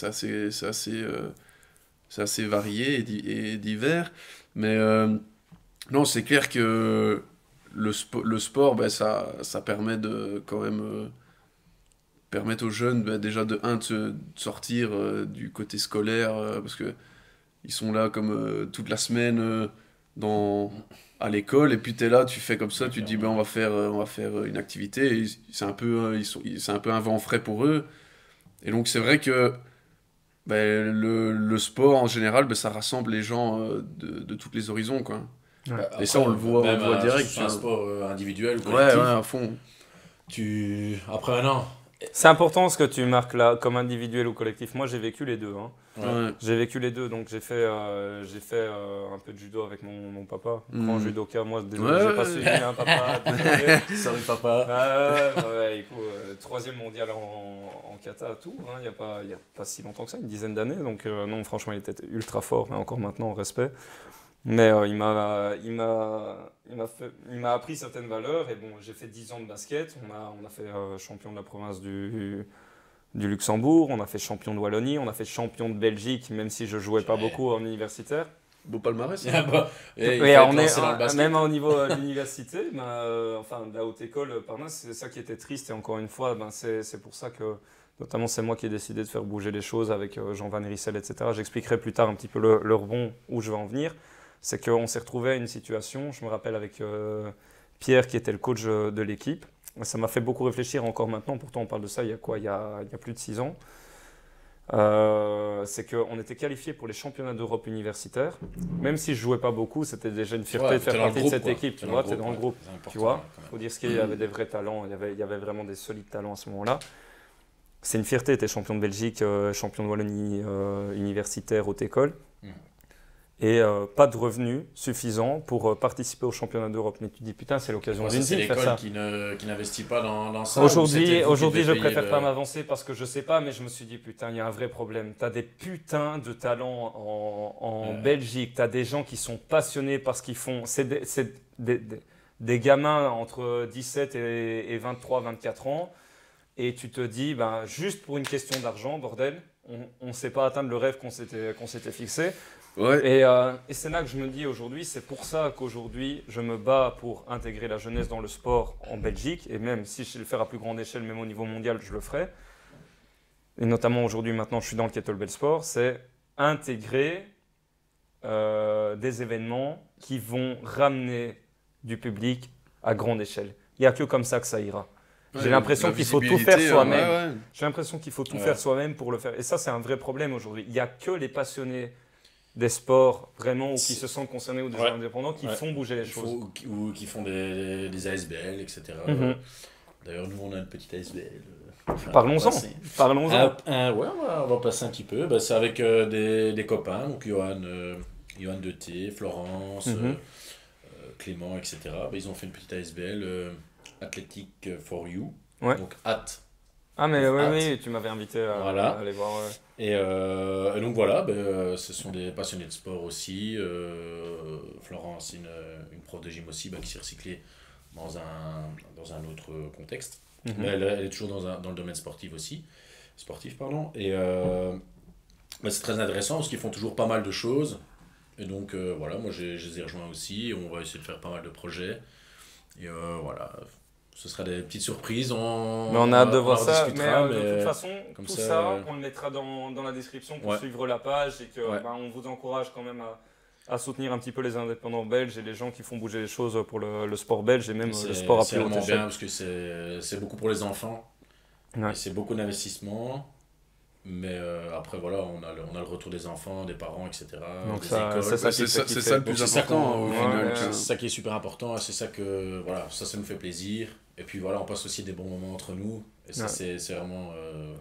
assez varié et divers. Mais non, c'est clair que le sport, ça permet de quand même permettre aux jeunes déjà de sortir du côté scolaire, parce que ils sont là comme toute la semaine à l'école, et puis tu es là, tu fais comme ça, tu te dis on va faire une activité, et c'est un peu c'est un peu un vent frais pour eux. Et donc c'est vrai que le sport en général, ça rassemble les gens de tous les horizons, quoi. Ouais. Après, et ça, on le voit direct. C'est un sport individuel ou Ouais, collectif. à fond. Après, maintenant, C'est important ce que tu marques là, comme individuel ou collectif. Moi, j'ai vécu les deux. Hein. Ouais. J'ai vécu les deux, donc j'ai fait un peu de judo avec mon papa. Grand judoka, moi, désolé, j'ai pas suivi, hein, papa. Désolé. sorry papa. Écoute, troisième mondial en kata, tout. Il n'y a pas si longtemps que ça, une dizaine d'années. Donc non, franchement, il était ultra fort, mais encore maintenant, respect. Mais il m'a appris certaines valeurs, et bon, j'ai fait 10 ans de basket. On a fait champion de la province du Luxembourg, on a fait champion de Wallonie, on a fait champion de Belgique, même si je jouais pas beaucoup en universitaire. Beau palmarès. Ah bah, Et on est même au niveau de l'université, enfin de la haute école, c'est ça qui était triste. Et encore une fois, c'est pour ça que notamment c'est moi qui ai décidé de faire bouger les choses avec Jean Van Rissel, etc. J'expliquerai plus tard un petit peu le rebond où je vais en venir. C'est qu'on s'est retrouvé à une situation, je me rappelle avec Pierre qui était le coach de l'équipe. Ça m'a fait beaucoup réfléchir encore maintenant, pourtant on parle de ça il y a plus de 6 ans. C'est qu'on était qualifié pour les championnats d'Europe universitaires. Même si je jouais pas beaucoup, c'était déjà une fierté de faire partie de cette équipe. Tu vois, tu es dans le groupe. Tu vois, faut dire ce qu'il y avait des vrais talents, il y avait vraiment des solides talents à ce moment-là. C'est une fierté, tu es champion de Belgique, champion de Wallonie universitaire, haute école. Et pas de revenus suffisants pour participer au championnat d'Europe. Mais tu te dis, putain, c'est l'occasion d'une vie de faire ça. C'est l'école qui n'investit pas dans ça. Aujourd'hui, je préfère pas m'avancer parce que je sais pas, mais je me suis dit, putain, il y a un vrai problème. Tu as des putains de talents en Belgique, tu as des gens qui sont passionnés par ce qu'ils font. C'est des gamins entre 17 et 23, 24 ans. Et tu te dis, juste pour une question d'argent, bordel, on ne sait pas atteindre le rêve qu'on s'était fixé. Ouais. Et c'est là que je me dis aujourd'hui, c'est pour ça qu'aujourd'hui, je me bats pour intégrer la jeunesse dans le sport en Belgique. Et même si je sais le faire à plus grande échelle, même au niveau mondial, je le ferai. Et notamment aujourd'hui, maintenant, je suis dans le kettlebell sport. C'est intégrer des événements qui vont ramener du public à grande échelle. Il n'y a que comme ça que ça ira. J'ai l'impression qu'il faut tout faire soi-même. J'ai l'impression qu'il faut tout faire soi-même pour le faire. Et ça, c'est un vrai problème aujourd'hui. Il n'y a que les passionnés des sports vraiment ou qui se sentent concernés ou des gens indépendants qui font bouger les choses. Ou qui font des ASBL, etc. D'ailleurs, nous, on a une petite ASBL. Parlons-en. On va passer un petit peu. C'est avec des copains, donc Johan Deté, Florence, Clément, etc. Ils ont fait une petite ASBL, Athletic for You. Donc Ah, mais oui, hâte. oui, tu m'avais invité Voilà. à aller voir. Et donc voilà, ce sont des passionnés de sport aussi. Florence, une prof de gym aussi, qui s'est recyclée dans un autre contexte. Mhm. Mais elle est toujours dans le domaine sportif aussi. Sportif, pardon. Et c'est très intéressant parce qu'ils font toujours pas mal de choses. Et donc voilà, moi je les ai rejoints aussi. On va essayer de faire pas mal de projets. Et voilà, ce sera des petites surprises. Mais on a hâte de voir en ça. Mais discutera, de toute façon, comme tout ça, ça, on le mettra dans la description pour Ouais. suivre la page et que Ouais. on vous encourage quand même à soutenir un petit peu les indépendants belges et les gens qui font bouger les choses pour le sport belge et même le sport à c'est plus haute vraiment échelle. bien parce que c'est beaucoup pour les enfants. Ouais. Et c'est beaucoup d'investissement. Mais après, voilà, on a le retour des enfants, des parents, etc. Donc des ça, écoles. c'est ça Ouais, qui c'est fait ça le Donc plus c'est ça important qu'on- au ouais, final. ouais, tu vois. C'est ça qui est super important. Et c'est ça que, voilà, ça nous fait plaisir. Et puis voilà, on passe aussi des bons moments entre nous. Et ça, Ouais. c'est vraiment.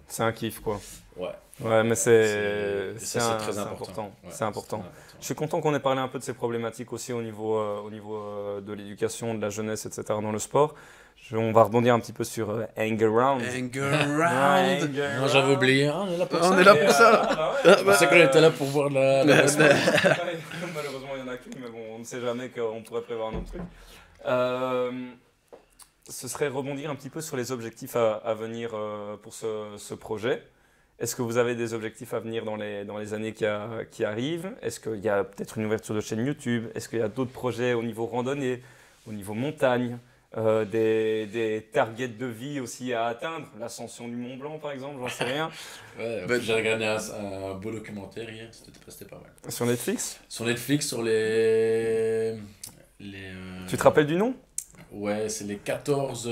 C'est un kiff, quoi. Ouais. Ouais, mais Et c'est ça, c'est très c'est important. Ouais, C'est important. très Je suis content qu'on ait parlé un peu de ces problématiques aussi au niveau de l'éducation, de la jeunesse, etc. dans le sport. On va rebondir un petit peu sur Hang Around. Hang Ouais, around. Hang Non, Around. j'avais oublié. Ah, on est là pour On ça. est là Et, pour ça. bah ouais, Ah, Je pensais qu'on était là pour voir la Malheureusement, il y en a qu'une, mais bon, on ne sait jamais qu'on pourrait prévoir un autre truc. Ce serait rebondir un petit peu sur les objectifs à venir pour ce projet. Est-ce que vous avez des objectifs à venir dans les années qui arrivent? Est-ce qu'il y a peut-être une ouverture de chaîne YouTube? Est-ce qu'il y a d'autres projets au niveau randonnée, au niveau montagne? Des targets de vie aussi à atteindre, l'ascension du Mont Blanc par exemple, j'en sais rien. Ouais, Bah, j'ai regardé un beau documentaire hier, c'était pas mal. Sur Netflix? Sur Netflix, sur les Tu te rappelles du nom? Ouais, c'est les 14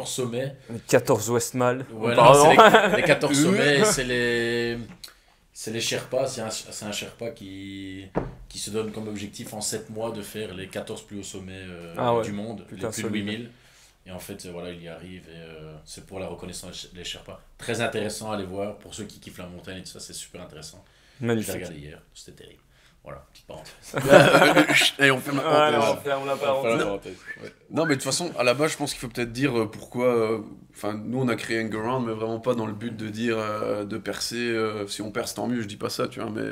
sommets. Les 14 Westmal. Ouais, non, Pardon. c'est les 14 sommets, c'est les Sherpas. C'est un Sherpa qui se donne comme objectif en 7 mois de faire les 14 plus hauts sommets Ah ouais. du monde, Putain, les plus de solide. 8000. Et en fait, voilà, il y arrive et c'est pour la reconnaissance des Sherpas. Très intéressant à aller voir pour ceux qui kiffent la montagne et tout ça, c'est super intéressant. Je l'ai Magnifique. regardé hier, c'était terrible. Voilà, petite parenthèse. Et on fait ma Ouais, parenthèse. non, on ferme la parenthèse. Non, mais de toute façon, à la base, je pense qu'il faut peut-être dire pourquoi. Enfin, nous, on a créé Hang Around, mais vraiment pas dans le but de dire de percer. Si on perce, tant mieux, je dis pas ça, tu vois. Mais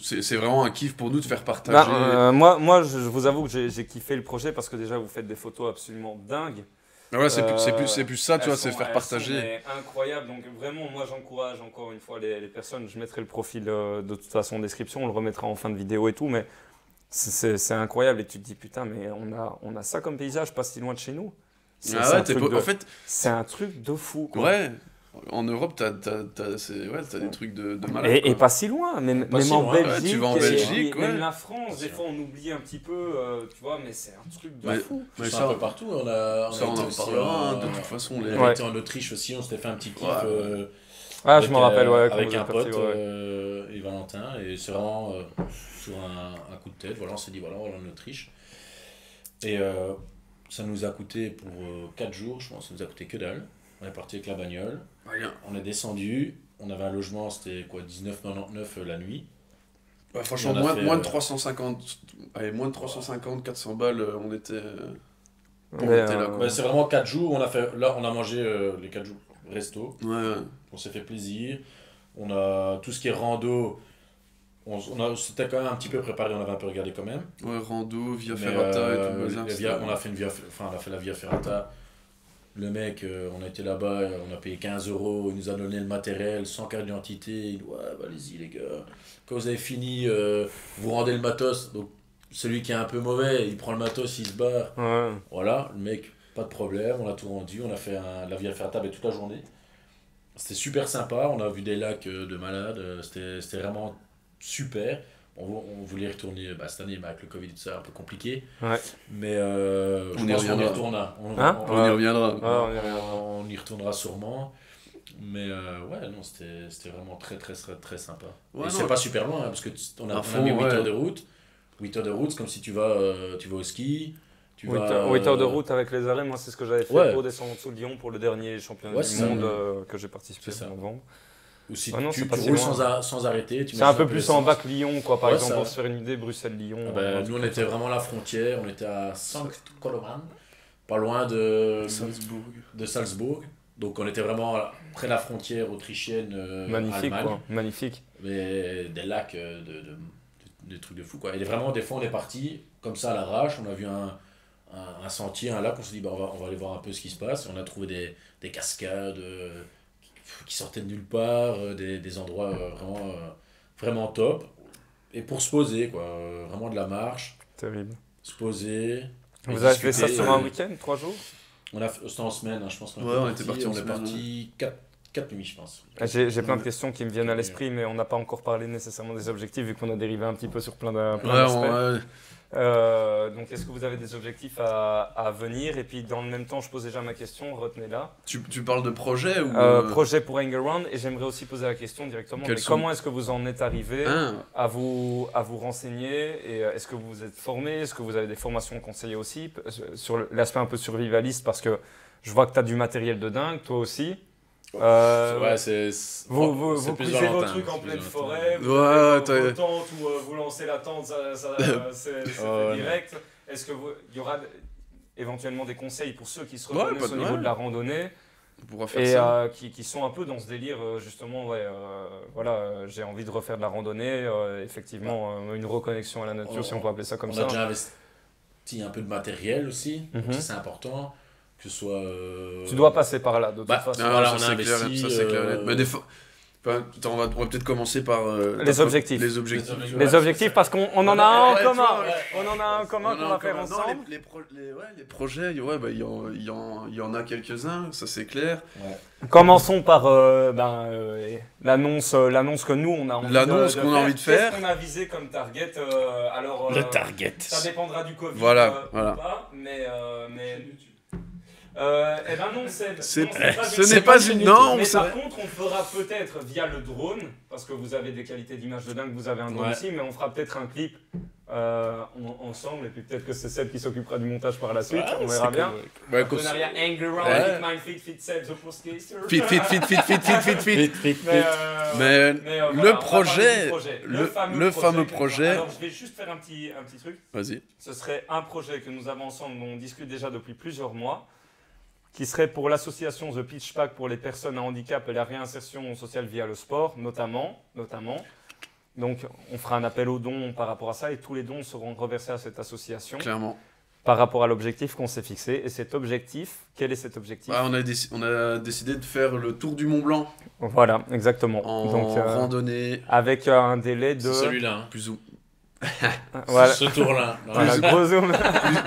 c'est vraiment un kiff pour nous de faire partager. Moi, je vous avoue que j'ai kiffé le projet parce que déjà vous faites des photos absolument dingues. Voilà, c'est plus ça, tu vois, c'est faire Elles partager. sont incroyables. Donc vraiment, moi j'encourage encore une fois les personnes. Je mettrai le profil de toute façon en description, on le remettra en fin de vidéo et tout. Mais c'est incroyable et tu te dis putain, mais on a ça comme paysage pas si loin de chez nous. C'est Ah un ouais, truc de- en fait, c'est un truc de fou, quoi. ouais, en Europe, t'as des trucs de malade. Et quoi. pas si loin, même si en loin, ouais, Belgique. tu vas en et- Belgique, et même ouais. la France, Pas des si fois on oublie un petit peu, tu vois, mais c'est un truc de Ouais. fou. Mais C'est ça, un peu partout. On a ça, on été en aussi parlera, de toute façon. On Les... avait Ouais. été en Autriche aussi, on s'était fait un petit kiff. Ouais. Ah, je me rappelle, ouais. quand Avec vous un êtes partis, pote ouais. et Valentin, et c'est vraiment sur un coup de tête. Voilà, on s'est dit, voilà, on va en Autriche. Et ça nous a coûté pour 4 jours, je pense, ça nous a coûté que dalle. On est parti avec la bagnole, Rien. on est descendu, on avait un logement, c'était quoi, 19,99 la nuit. Bah, franchement, Et on a fait, moins de 350, allez, moins de 350, 400 balles, on était. Pour Mais, monter là, quoi. Ouais, c'est vraiment 4 jours, là on a mangé les 4 jours resto. Ouais, On s'est fait plaisir. On a tout ce qui est rando. C'était quand même un petit peu préparé, on avait un peu regardé quand même. ouais, rando, via Mais, Ferrata et tout le bazar. on a fait la Via Ferrata. Le mec, on a été là-bas, on a payé 15 €, il nous a donné le matériel sans carte d'identité. Il dit, ouais, bah, allez-y les gars. Quand vous avez fini, vous rendez le matos. Donc celui qui est un peu mauvais, il prend le matos, il se barre. Ouais. Voilà, le mec, pas de problème, on a tout rendu, on a fait la Via Ferrata toute la journée. C'était super sympa, on a vu des lacs de malades, c'était vraiment super. On voulait y retourner cette année, mais avec le Covid et tout ça, un peu compliqué. Ouais. Mais On je y pense qu'on y reviendra. retournera. Hein On y reviendra. Ah, on y reviendra. On y retournera sûrement. Mais ouais, non, c'était vraiment très, très, très, très sympa. Ouais, et non, c'est pas super loin, hein, parce que on À a fond, mis 8 ouais. heures de route. 8 heures de route, c'est comme si tu vas au ski. 8 heures de route avec les arrêts, moi c'est ce que j'avais fait Ouais. pour descendre sous Lyon pour le dernier championnat Ouais, du c'est ça. monde que j'ai participé C'est ça. en novembre. Ou si Ah non, tu c'est pas si roules loin. sans arrêter. tu C'est mets un ça peu dans plus tous les en sens. bac Lyon, quoi, par Ouais, exemple, ça. pour se faire une idée, Bruxelles-Lyon. Ah ben, nous, on était vraiment à la frontière, on était à Sankt Koloman, pas loin de Salzbourg. Salzbourg. Donc on était vraiment près de la frontière autrichienne, Magnifique, Allemagne. quoi. Magnifique. Mais des lacs, des trucs de fou, quoi. Et vraiment, des fois, on est parti comme ça à l'arrache. On a vu un sentier, un lac. On s'est dit, bah, on va aller voir un peu ce qui se passe. Et on a trouvé des cascades qui sortaient de nulle part, des endroits vraiment top. Et pour se poser, quoi. Vraiment de la marche, Terrible. se poser. et Vous avez fait ça discuter. sur un week-end, 3 jours? C'était en semaine, hein, je pense qu'on Ouais, on était parti en on est semaine, parti 4 nuits, je pense. J'ai plein de questions qui me viennent à l'esprit, mais on n'a pas encore parlé nécessairement des objectifs, vu qu'on a dérivé un petit peu sur plein Ouais, d'aspects. ouais. Donc, est-ce que vous avez des objectifs à venir? Et puis, dans le même temps, je pose déjà ma question, retenez-la. Tu parles de projet ou Projet pour Hangaround, et j'aimerais aussi poser la question directement. Quels Mais sont- comment est-ce que vous en êtes arrivé Ah, à vous renseigner? Et est-ce que vous vous êtes formé? Est-ce que vous avez des formations conseillées aussi? Sur l'aspect un peu survivaliste, parce que je vois que tu as du matériel de dingue, toi aussi. Ouais, c'est Vous plus cuisez vos Valentin, trucs en c'est plus pleine Valentin. forêt, vous Ouais, avez t'as- vos tentes ou vous lancez la tente, c'est Oh, direct. Est-ce qu'il y aura éventuellement des conseils pour ceux qui se Ouais, reconnaissent pas au de- niveau ouais. de la randonnée on pourra faire et ça. qui sont un peu dans ce délire justement, ouais, voilà, j'ai envie de refaire de la randonnée, effectivement, une reconnexion à la nature, si on peut appeler ça comme on ça. a déjà investi un peu de matériel aussi, donc Mhm. ça, c'est important. Que ce soit. Tu dois passer par là, de toute Bah, façon. Ah, voilà, ça, on a c'est clair, investi, ça c'est clair. Mais enfin, attends, on va peut-être commencer par Les objectifs. Les objectifs. Les objectifs, parce qu'on en a un en Ouais, commun. tu vois, ouais. On en a un en commun qu'on va faire Non, ensemble. les projets, ouais, bah, il y en a quelques-uns, ça c'est clair. Commençons par l'annonce que nous on a envie L'annonce de qu'on a faire. envie de faire. Qu'est-ce qu'on a visé comme target alors, Le target. ça dépendra du Covid Voilà. ou pas, mais eh ben non, Ce ce n'est pas une. Non, mais c'est par vrai. contre, on fera peut-être via le drone, parce que vous avez des qualités d'image de dingue, vous avez un drone Ouais. aussi, mais on fera peut-être un clip ensemble, et puis peut-être que c'est Seb qui s'occupera du montage par la suite, on verra bien. Bah, écoute, Partenariat Hangaround Ouais. avec Mindfit, Fit Seb, The Postcaster. fit. Mais, Mais voilà, on le va parler projet, du projet. le fameux projet. Alors, je vais juste faire un petit truc. Vas-y. Ce serait un projet que nous avons ensemble, dont on discute déjà depuis plusieurs mois, qui serait pour l'association The Pitch Pack pour les personnes à handicap et la réinsertion sociale via le sport, notamment. Donc, on fera un appel aux dons par rapport à ça, et tous les dons seront reversés à cette association Clairement. par rapport à l'objectif qu'on s'est fixé. Et cet objectif, quel est cet objectif? Ah, on a décidé de faire le tour du Mont Blanc Voilà, exactement. en Donc, randonnée, avec un délai de... C'est celui-là. Hein. plus ou, Voilà, Ce tour-là. voilà, gros zoom,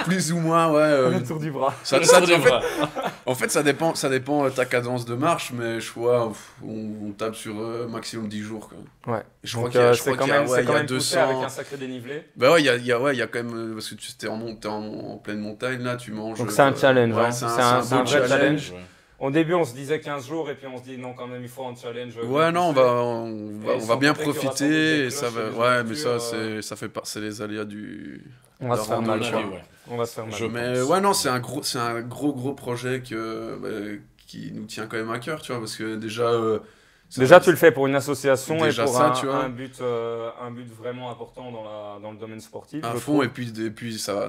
plus ou moins, ouais. le tour du bras. Ça, Ça, en fait, ça dépend ta cadence de marche, mais je crois, on tape sur maximum 10 jours. Quoi. Ouais. Je crois Donc, qu'il y a, c'est quand il y a même, c'est quand même 200. poussé avec un sacré dénivelé. Bah ouais, il y a quand même, parce que t'es en pleine montagne, là, tu manges. Donc c'est un challenge, ouais, hein. c'est C'est un un beau vrai challenge. Ouais. Au début, on se disait 15 jours, et puis on se dit non, quand même, il faut un challenge. Ouais, non, on va sans bien compter qu'il y aura sans doute profiter, des et ça cloches va, et des ouais, mais ça, voitures, ça fait c'est les aléas du. On va la se faire mal, randonnée, quoi. Ouais. On va se faire mal. Je- Mais pense. ouais, non, c'est un gros projet qui nous tient quand même à cœur, tu vois, parce que déjà. Déjà, tu le fais pour une association Déjà et pour ça, tu vois. un but vraiment important dans le domaine sportif. à je fond, trouve. et puis ça.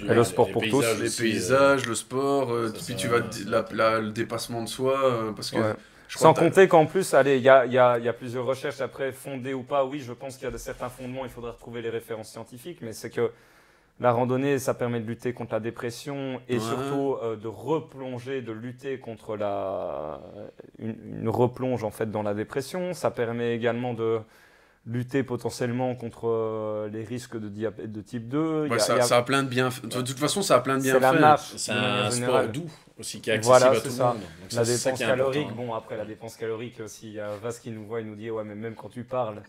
Et le sport pour tous. Les aussi, paysages, le sport, ça, puis ça tu va. vas le dépassement de soi, parce que. Ouais. Je crois Sans que t'as- compter qu'en plus, allez, il y a plusieurs recherches après, fondées ou pas. Oui, je pense qu'il y a certains fondements, il faudrait retrouver les références scientifiques, mais c'est que la randonnée, ça permet de lutter contre la dépression et Ouais. surtout de replonger, de lutter contre une replonge en fait dans la dépression. Ça permet également de lutter potentiellement contre les risques de diabète de type 2. Ouais, ça a plein de bienfaits. De toute façon, ça a plein de c'est la bienfaits. marche. C'est de manière un sport générale. doux aussi qui est accessible Voilà, à c'est tout le ça. monde. Donc La c'est ça dépense qui est calorique, important. bon après la dépense calorique, s'il y a Vas qui nous voit, il nous dit ouais mais même quand tu parles,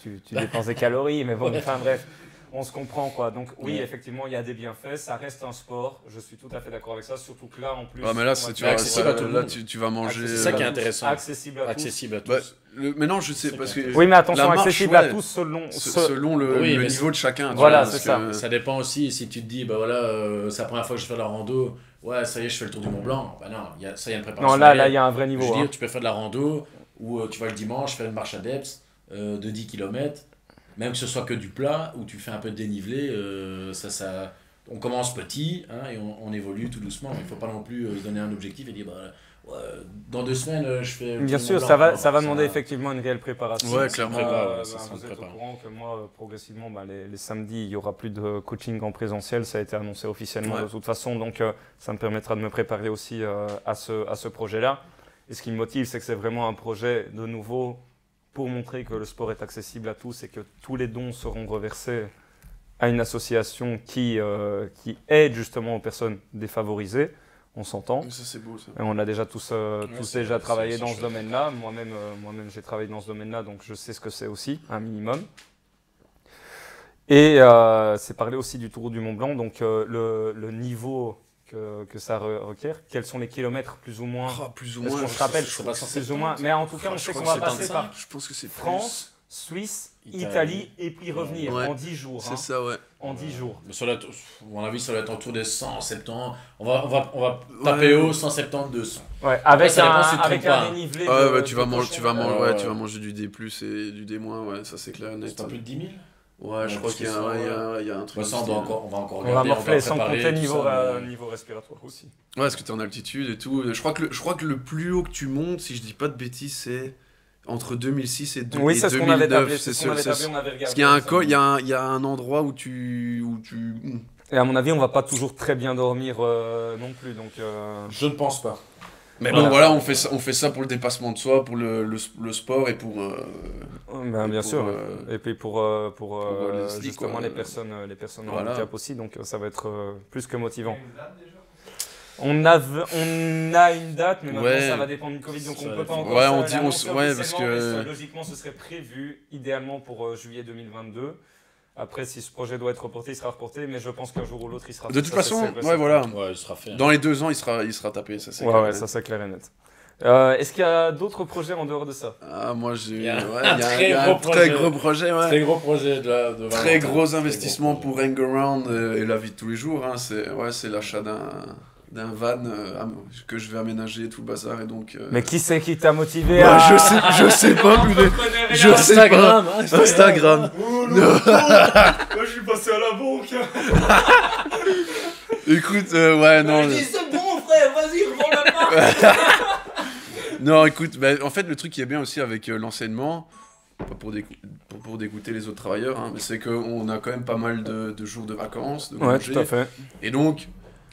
tu dépenses des calories, mais bon, enfin bref, on se comprend quoi. Donc oui, Ouais. effectivement, il y a des bienfaits, ça reste un sport, je suis tout à fait d'accord avec ça, surtout que là en plus... Ouais, mais là, on va c'est, tu faire vois, accessible à tout le là, monde. tu vas manger. C'est ça qui est à tous, intéressant. accessible à tous. Accessible à tous. Bah, mais non, je sais, C'est parce clair. que. Oui mais attention, La marche, accessible ouais. à tous selon... Selon le Oui, mais niveau de chacun. tu Voilà, vois, c'est parce ça. que- Ça dépend aussi si tu te dis, bah voilà, c'est la première fois que je fais de la rando, ouais, ça y est, je fais le tour du Mont Blanc. Bah non, il y a une préparation. Non là il derrière. y a un vrai Je niveau. veux dire, Hein. tu peux faire de la rando ou tu vas le dimanche faire une marche adepte de 10 km, même que ce soit que du plat ou tu fais un peu de dénivelé, on commence petit hein, et on évolue tout doucement. Il ne faut pas non plus se donner un objectif et dire bah, dans 2 semaines, je fais. Bien tout sûr, Mont ça Blanc, va, quoi. ça va demander effectivement une réelle préparation. Ouais, clairement. Ça Vous se êtes au prépare. courant que moi, progressivement, les samedis, il n'y aura plus de coaching en présentiel. Ça a été annoncé officiellement Ouais. de toute façon. Donc, ça me permettra de me préparer aussi à ce projet-là. Et ce qui me motive, c'est que c'est vraiment un projet de nouveau pour montrer que le sport est accessible à tous et que tous les dons seront reversés à une association qui aide justement aux personnes défavorisées. On s'entend. Ça, c'est beau, ça. Et on a déjà tous déjà travaillé dans ce chouette. domaine-là. Moi-même, j'ai travaillé dans ce domaine-là, donc je sais ce que c'est aussi, un minimum. Et c'est parler aussi du Tour du Mont Blanc, donc le niveau que ça requiert. Quels sont les kilomètres, plus ou moins? Plus ou Est-ce moins. qu'on se rappelle, c'est pas plus ou moins. Mais en tout cas, on Je sait crois qu'on que va c'est passer 25. par Je pense que c'est plus. France, Suisse, Italie. Italie, et puis revenir Ouais. en 10 jours. C'est hein. ça, ouais. En 10 jours. Mais à mon avis, ça va être autour des 170. On va taper haut 170, 200. Ouais, avec ça dépend si tu te avec trompes pas. dénivelé. Ah de- ouais, tu de vas manger, cochon. tu vas manger, Ouais. tu vas manger du D+ et du D-, ouais, ça c'est clair et net. C'est un peu de 10 000. Ouais, je Ouais, crois parce qu'il y a, que ça, il y a un truc. Bah, ça, on va encore On regarder. va morfler sans préparer compter tout niveau, ça, mais- niveau respiratoire aussi. Ouais, parce que t'es en altitude et tout. Je crois que le plus haut que tu montes, si je dis pas de bêtises, c'est entre 2006 et 2009. Oui, c'est ce qu'on avait tablé. C'est C'est ce qu'on avait tablé, on avait regardé. Parce qu'il y a un ça. col, il y a un endroit où tu. Et à mon avis, on va pas toujours très bien dormir non plus. Donc, Je ne pense pas. Mais Voilà. bon, voilà, on fait ça pour le dépassement de soi, pour le sport et pour. ben, bien pour, sûr. Et puis pour le slick, justement quoi. les personnes en Voilà. handicap aussi. Donc ça va être plus que motivant. On a une date, mais maintenant Ouais. ça va dépendre du Covid, donc Ça on va peut pas être- encore Ouais, ça on dit- l'annoncer ouais, parce officiellement, que- mais logiquement ce serait prévu idéalement pour juillet 2022. Après, si ce projet doit être reporté, il sera reporté, mais je pense qu'un jour ou l'autre il sera. De toute ça, façon, c'est ouais, certain. voilà. Ouais, il sera fait. Dans les 2 ans, il sera tapé, ça c'est Ouais, clair. ouais, ça c'est clair et net. Est-ce qu'il y a d'autres projets en dehors de ça? Ah, moi j'ai. Il y a Ouais, un il y a très il y a gros un très projet. gros projet, ouais. Très gros projet de Très Valentin. gros investissement Très gros pour Hangaround et la vie de tous les jours. Hein. C'est l'achat d'un van que je vais aménager, tout le bazar. Et donc, Mais qui c'est qui t'a motivé ouais, à... je sais pas, putain. Je sais Instagram, pas. Instagram. Moi, je suis passé à la banque. Écoute, ouais, non. C'est bon, frère, vas-y, revends la part. Non, écoute, bah, en fait, le truc qui est bien aussi avec l'enseignement, pas pour dégoûter les autres travailleurs, hein, mais c'est qu'on a quand même pas mal de jours de vacances, de Ouais, congés. tout à fait. Et donc,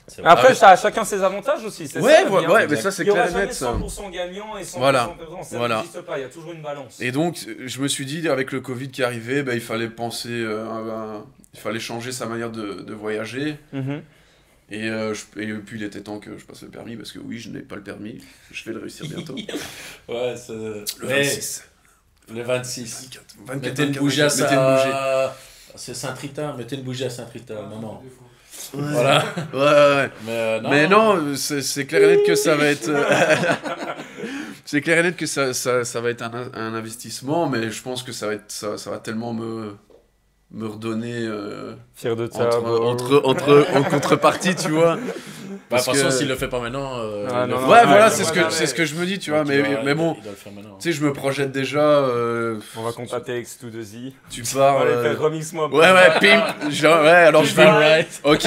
C'est vrai. Après, ça a chacun ses avantages aussi. C'est ouais, ça, le bien. mais ça c'est Il y aura clair et jamais net. Ça. 100% gagnant et 100% Voilà. perdant. Ça Voilà. n'existe pas, il y a toujours une balance. Et donc, je me suis dit, avec le Covid qui arrivait, bah, il fallait penser, il fallait changer sa manière de voyager. Mhm. Et puis, il était temps que je passe le permis, parce que oui, je n'ai pas le permis. Je vais le réussir bientôt. Ouais, c'est. Le Mais 26. Le 26. 24, Mettez une 24, bougie à mettez une bougie. ça. C'est Saint-Rita, mettez une bougie à Saint-Rita, maman. Ouais. Voilà. Ouais. Mais Non, c'est clair et net que ça va être. C'est clair et net que ça va être un investissement, mais je pense que ça va tellement me redonner Fier de toi. en contrepartie, tu vois. Bah, de toute Parce façon, que- s'il le fait pas maintenant. Ah, il le non, fait non, Ouais, ouais, voilà, ouais, c'est ce que je me dis, tu vois. Donc, Mais bon, il doit le faire maintenant. tu sais, je me projette déjà. On va contacter X2Z. Tu On pars. va aller faire remix-moi. Ouais, pimp. Genre, ouais, alors je vais. Right. Ok,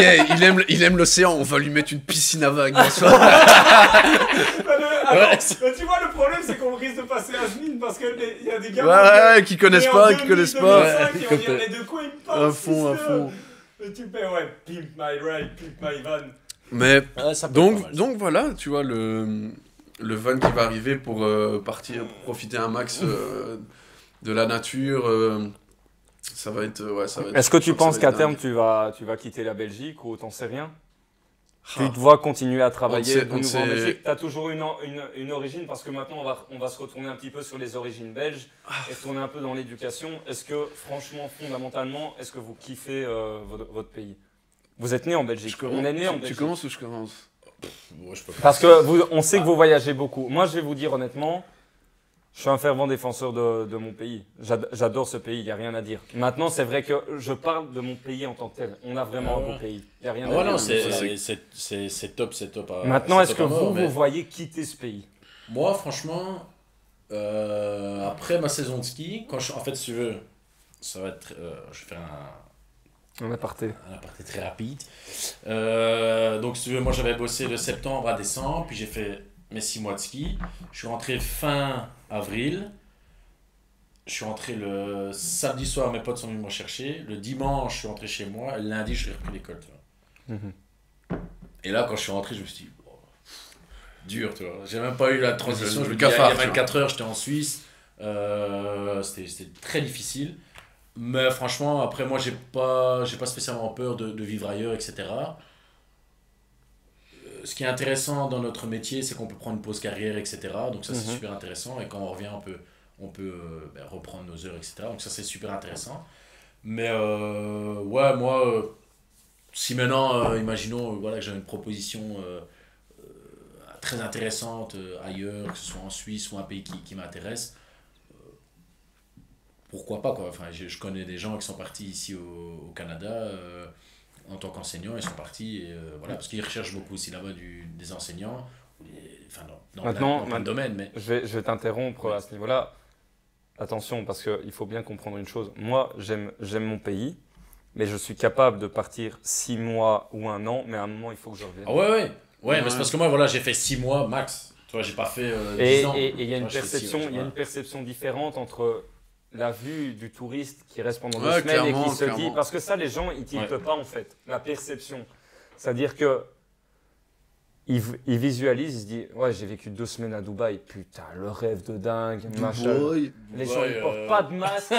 il aime l'océan, on va lui mettre une piscine à vagues. bonsoir. Tu vois, le problème, c'est qu'on risque de passer à Asmin parce qu'il y a des gars. Ouais, qui connaissent pas, qui connaissent pas. Qui vont dire, mais de quoi il parle? À fond, à fond. Et tu fais, ouais, pimp my ride, pimp my van. Mais Ouais, ça peut être pas mal. donc voilà, tu vois, le van qui va arriver pour partir, pour profiter un max de la nature. Ça va être. Ouais, ça va être. Est-ce que tu je crois penses ça qu'à va être terme, dingue. tu vas quitter la Belgique ou t'en sais rien? Ah. Tu te vois continuer à travailler sait- de on nouveau en sait- Belgique. Tu as toujours une origine parce que maintenant on va se retourner un petit peu sur les origines belges Ah. et retourner un peu dans l'éducation. Est-ce que franchement, fondamentalement, est-ce que vous kiffez votre pays? Vous êtes né en Belgique. On est né en Tu Belgique. commences ou je commence? Ouais, je peux pas. Parce que on sait que vous voyagez beaucoup. Moi, je vais vous dire honnêtement, je suis un fervent défenseur de mon pays. J'adore ce pays, il n'y a rien à dire. Maintenant, c'est vrai que je parle de mon pays en tant que tel. On a vraiment Ah un ouais. beau pays. Il n'y a rien Ah à ouais, dire. non, c'est- c'est top, c'est top. Maintenant, c'est est-ce top que à mort, vous mais voyez quitter ce pays? Moi, franchement, après ma saison de ski, en fait, si tu veux, ça va être. Je vais faire On est parti. un aparté très rapide. Donc, si tu veux, moi, j'avais bossé de septembre à décembre, puis j'ai fait mes 6 mois de ski. Je suis rentré fin avril. Je suis rentré le samedi soir, mes potes sont venus me rechercher. Le dimanche, je suis rentré chez moi. Le lundi, je suis repris l'école. Et là, quand je suis rentré, je me suis dit, oh, dur, tu vois. J'ai même pas eu la transition. Il y a 24 heures, j'étais en Suisse. C'était très difficile. Mais franchement, après, moi, j'ai pas spécialement peur de vivre ailleurs, etc. Ce qui est intéressant dans notre métier, c'est qu'on peut prendre une pause carrière, etc. Donc ça, c'est super intéressant. Et quand on revient, on peut reprendre nos heures, etc. Donc ça, c'est super intéressant. Mais ouais, moi, si maintenant, imaginons voilà, que j'ai une proposition très intéressante ailleurs, que ce soit en Suisse ou un pays qui m'intéresse, pourquoi pas quoi. Enfin, je connais des gens qui sont partis ici au Canada en tant qu'enseignants, ils sont partis voilà, parce qu'ils recherchent beaucoup aussi là-bas des enseignants, enfin, dans plein de domaines. Mais... Je vais t'interrompre à ce niveau-là. Attention, parce qu'il faut bien comprendre une chose. Moi, j'aime mon pays, mais je suis capable de partir 6 mois ou 1 an, mais à un moment, il faut que je revienne. Ah ouais, mais c'est parce que moi, voilà, j'ai fait 6 mois max. Tu vois, j'ai pas fait 10 ans. Et il y a une perception différente entre la vue du touriste qui reste pendant 2 semaines et qui se dit... Parce que ça, les gens, ils tiltent pas, en fait. La perception. C'est-à-dire que il visualise, il se dit ouais, j'ai vécu 2 semaines à Dubaï, putain, le rêve de dingue, machin. Les gens ils portent pas de masque.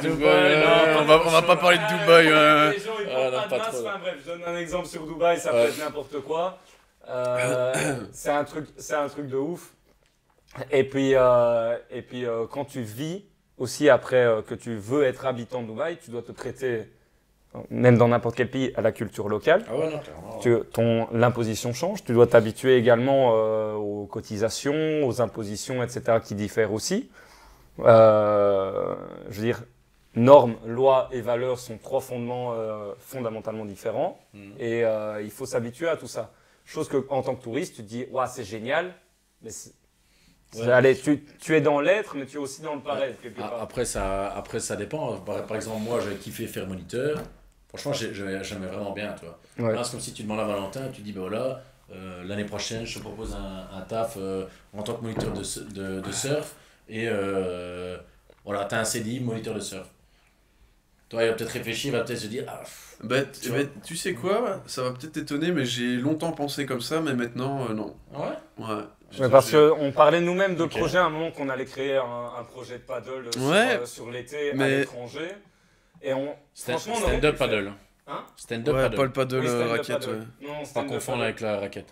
Dubaï, on va pas parler de Dubaï. Les gens ils portent pas de masque. Enfin bref, je donne un exemple sur Dubaï, ça peut être n'importe quoi. C'est un truc de ouf. Et puis quand tu vis aussi après que tu veux être habitant de Dubaï, tu dois te prêter, même dans n'importe quel pays, à la culture locale. Ah ouais, non, clairement. L'imposition change. Tu dois t'habituer également aux cotisations, aux impositions, etc. qui diffèrent aussi. Je veux dire, normes, lois et valeurs sont 3 fondements fondamentalement différents. Et il faut s'habituer à tout ça. Chose que en tant que touriste, tu te dis, ouais, c'est génial, mais allez, tu es dans l'être, mais tu es aussi dans le paraître quelque part. Après, ça dépend. Par exemple, moi, j'avais kiffé faire moniteur. Franchement, j'aimais vraiment bien, tu vois. Là, c'est comme si tu demandes à Valentin, tu dis, ben voilà, l'année prochaine, je te propose un taf en tant que moniteur de surf. Et voilà, tu as un CDI moniteur de surf. Toi, il va peut-être réfléchir, il va peut-être se dire, tu sais quoi, ça va peut-être t'étonner, mais j'ai longtemps pensé comme ça, mais maintenant, non. Ouais. Mais parce qu'on parlait nous-mêmes de projet à un moment qu'on allait créer un projet de paddle sur l'été à l'étranger. Et stand-up paddle. Hein? Stand-up paddle. Pas le paddle raquette. Paddle. Non, pas confondre avec la raquette.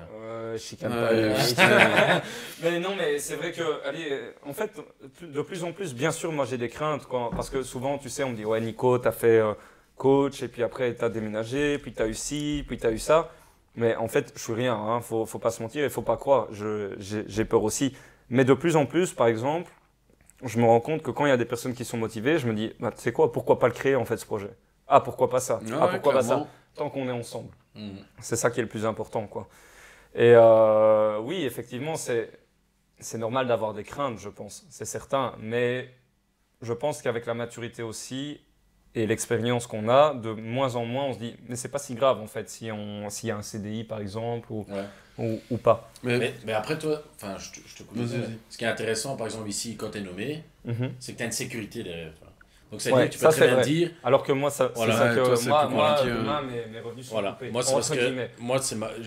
Chicane pas. Mais non, mais c'est vrai que, en fait, de plus en plus, bien sûr, moi j'ai des craintes. Parce que souvent, tu sais, on me dit, ouais, Nico, t'as fait coach, et puis après, t'as déménagé, puis t'as eu ci, puis t'as eu ça. Mais en fait, je suis rien, hein, faut pas se mentir et faut pas croire. J'ai peur aussi. Mais de plus en plus, par exemple, je me rends compte que quand il y a des personnes qui sont motivées, je me dis, tu sais quoi, pourquoi pas le créer en fait ce projet? Ah, pourquoi pas ça? Pourquoi pas ça? Tant qu'on est ensemble. C'est ça qui est le plus important, quoi. Et oui, effectivement, c'est normal d'avoir des craintes, je pense, c'est certain. Mais je pense qu'avec la maturité aussi et l'expérience qu'on a, de moins en moins, on se dit, mais c'est pas si grave en fait, s'il y a un CDI par exemple ou pas. Mais après toi, enfin, je te coupe. Ce qui est intéressant, par exemple ici, quand tu es nommé, c'est que tu as une sécurité derrière. Donc ça veut dire que tu peux très bien dire. Alors que moi, c'est ça que moi, demain, mes revenus sont coupés. Moi, c'est parce que moi,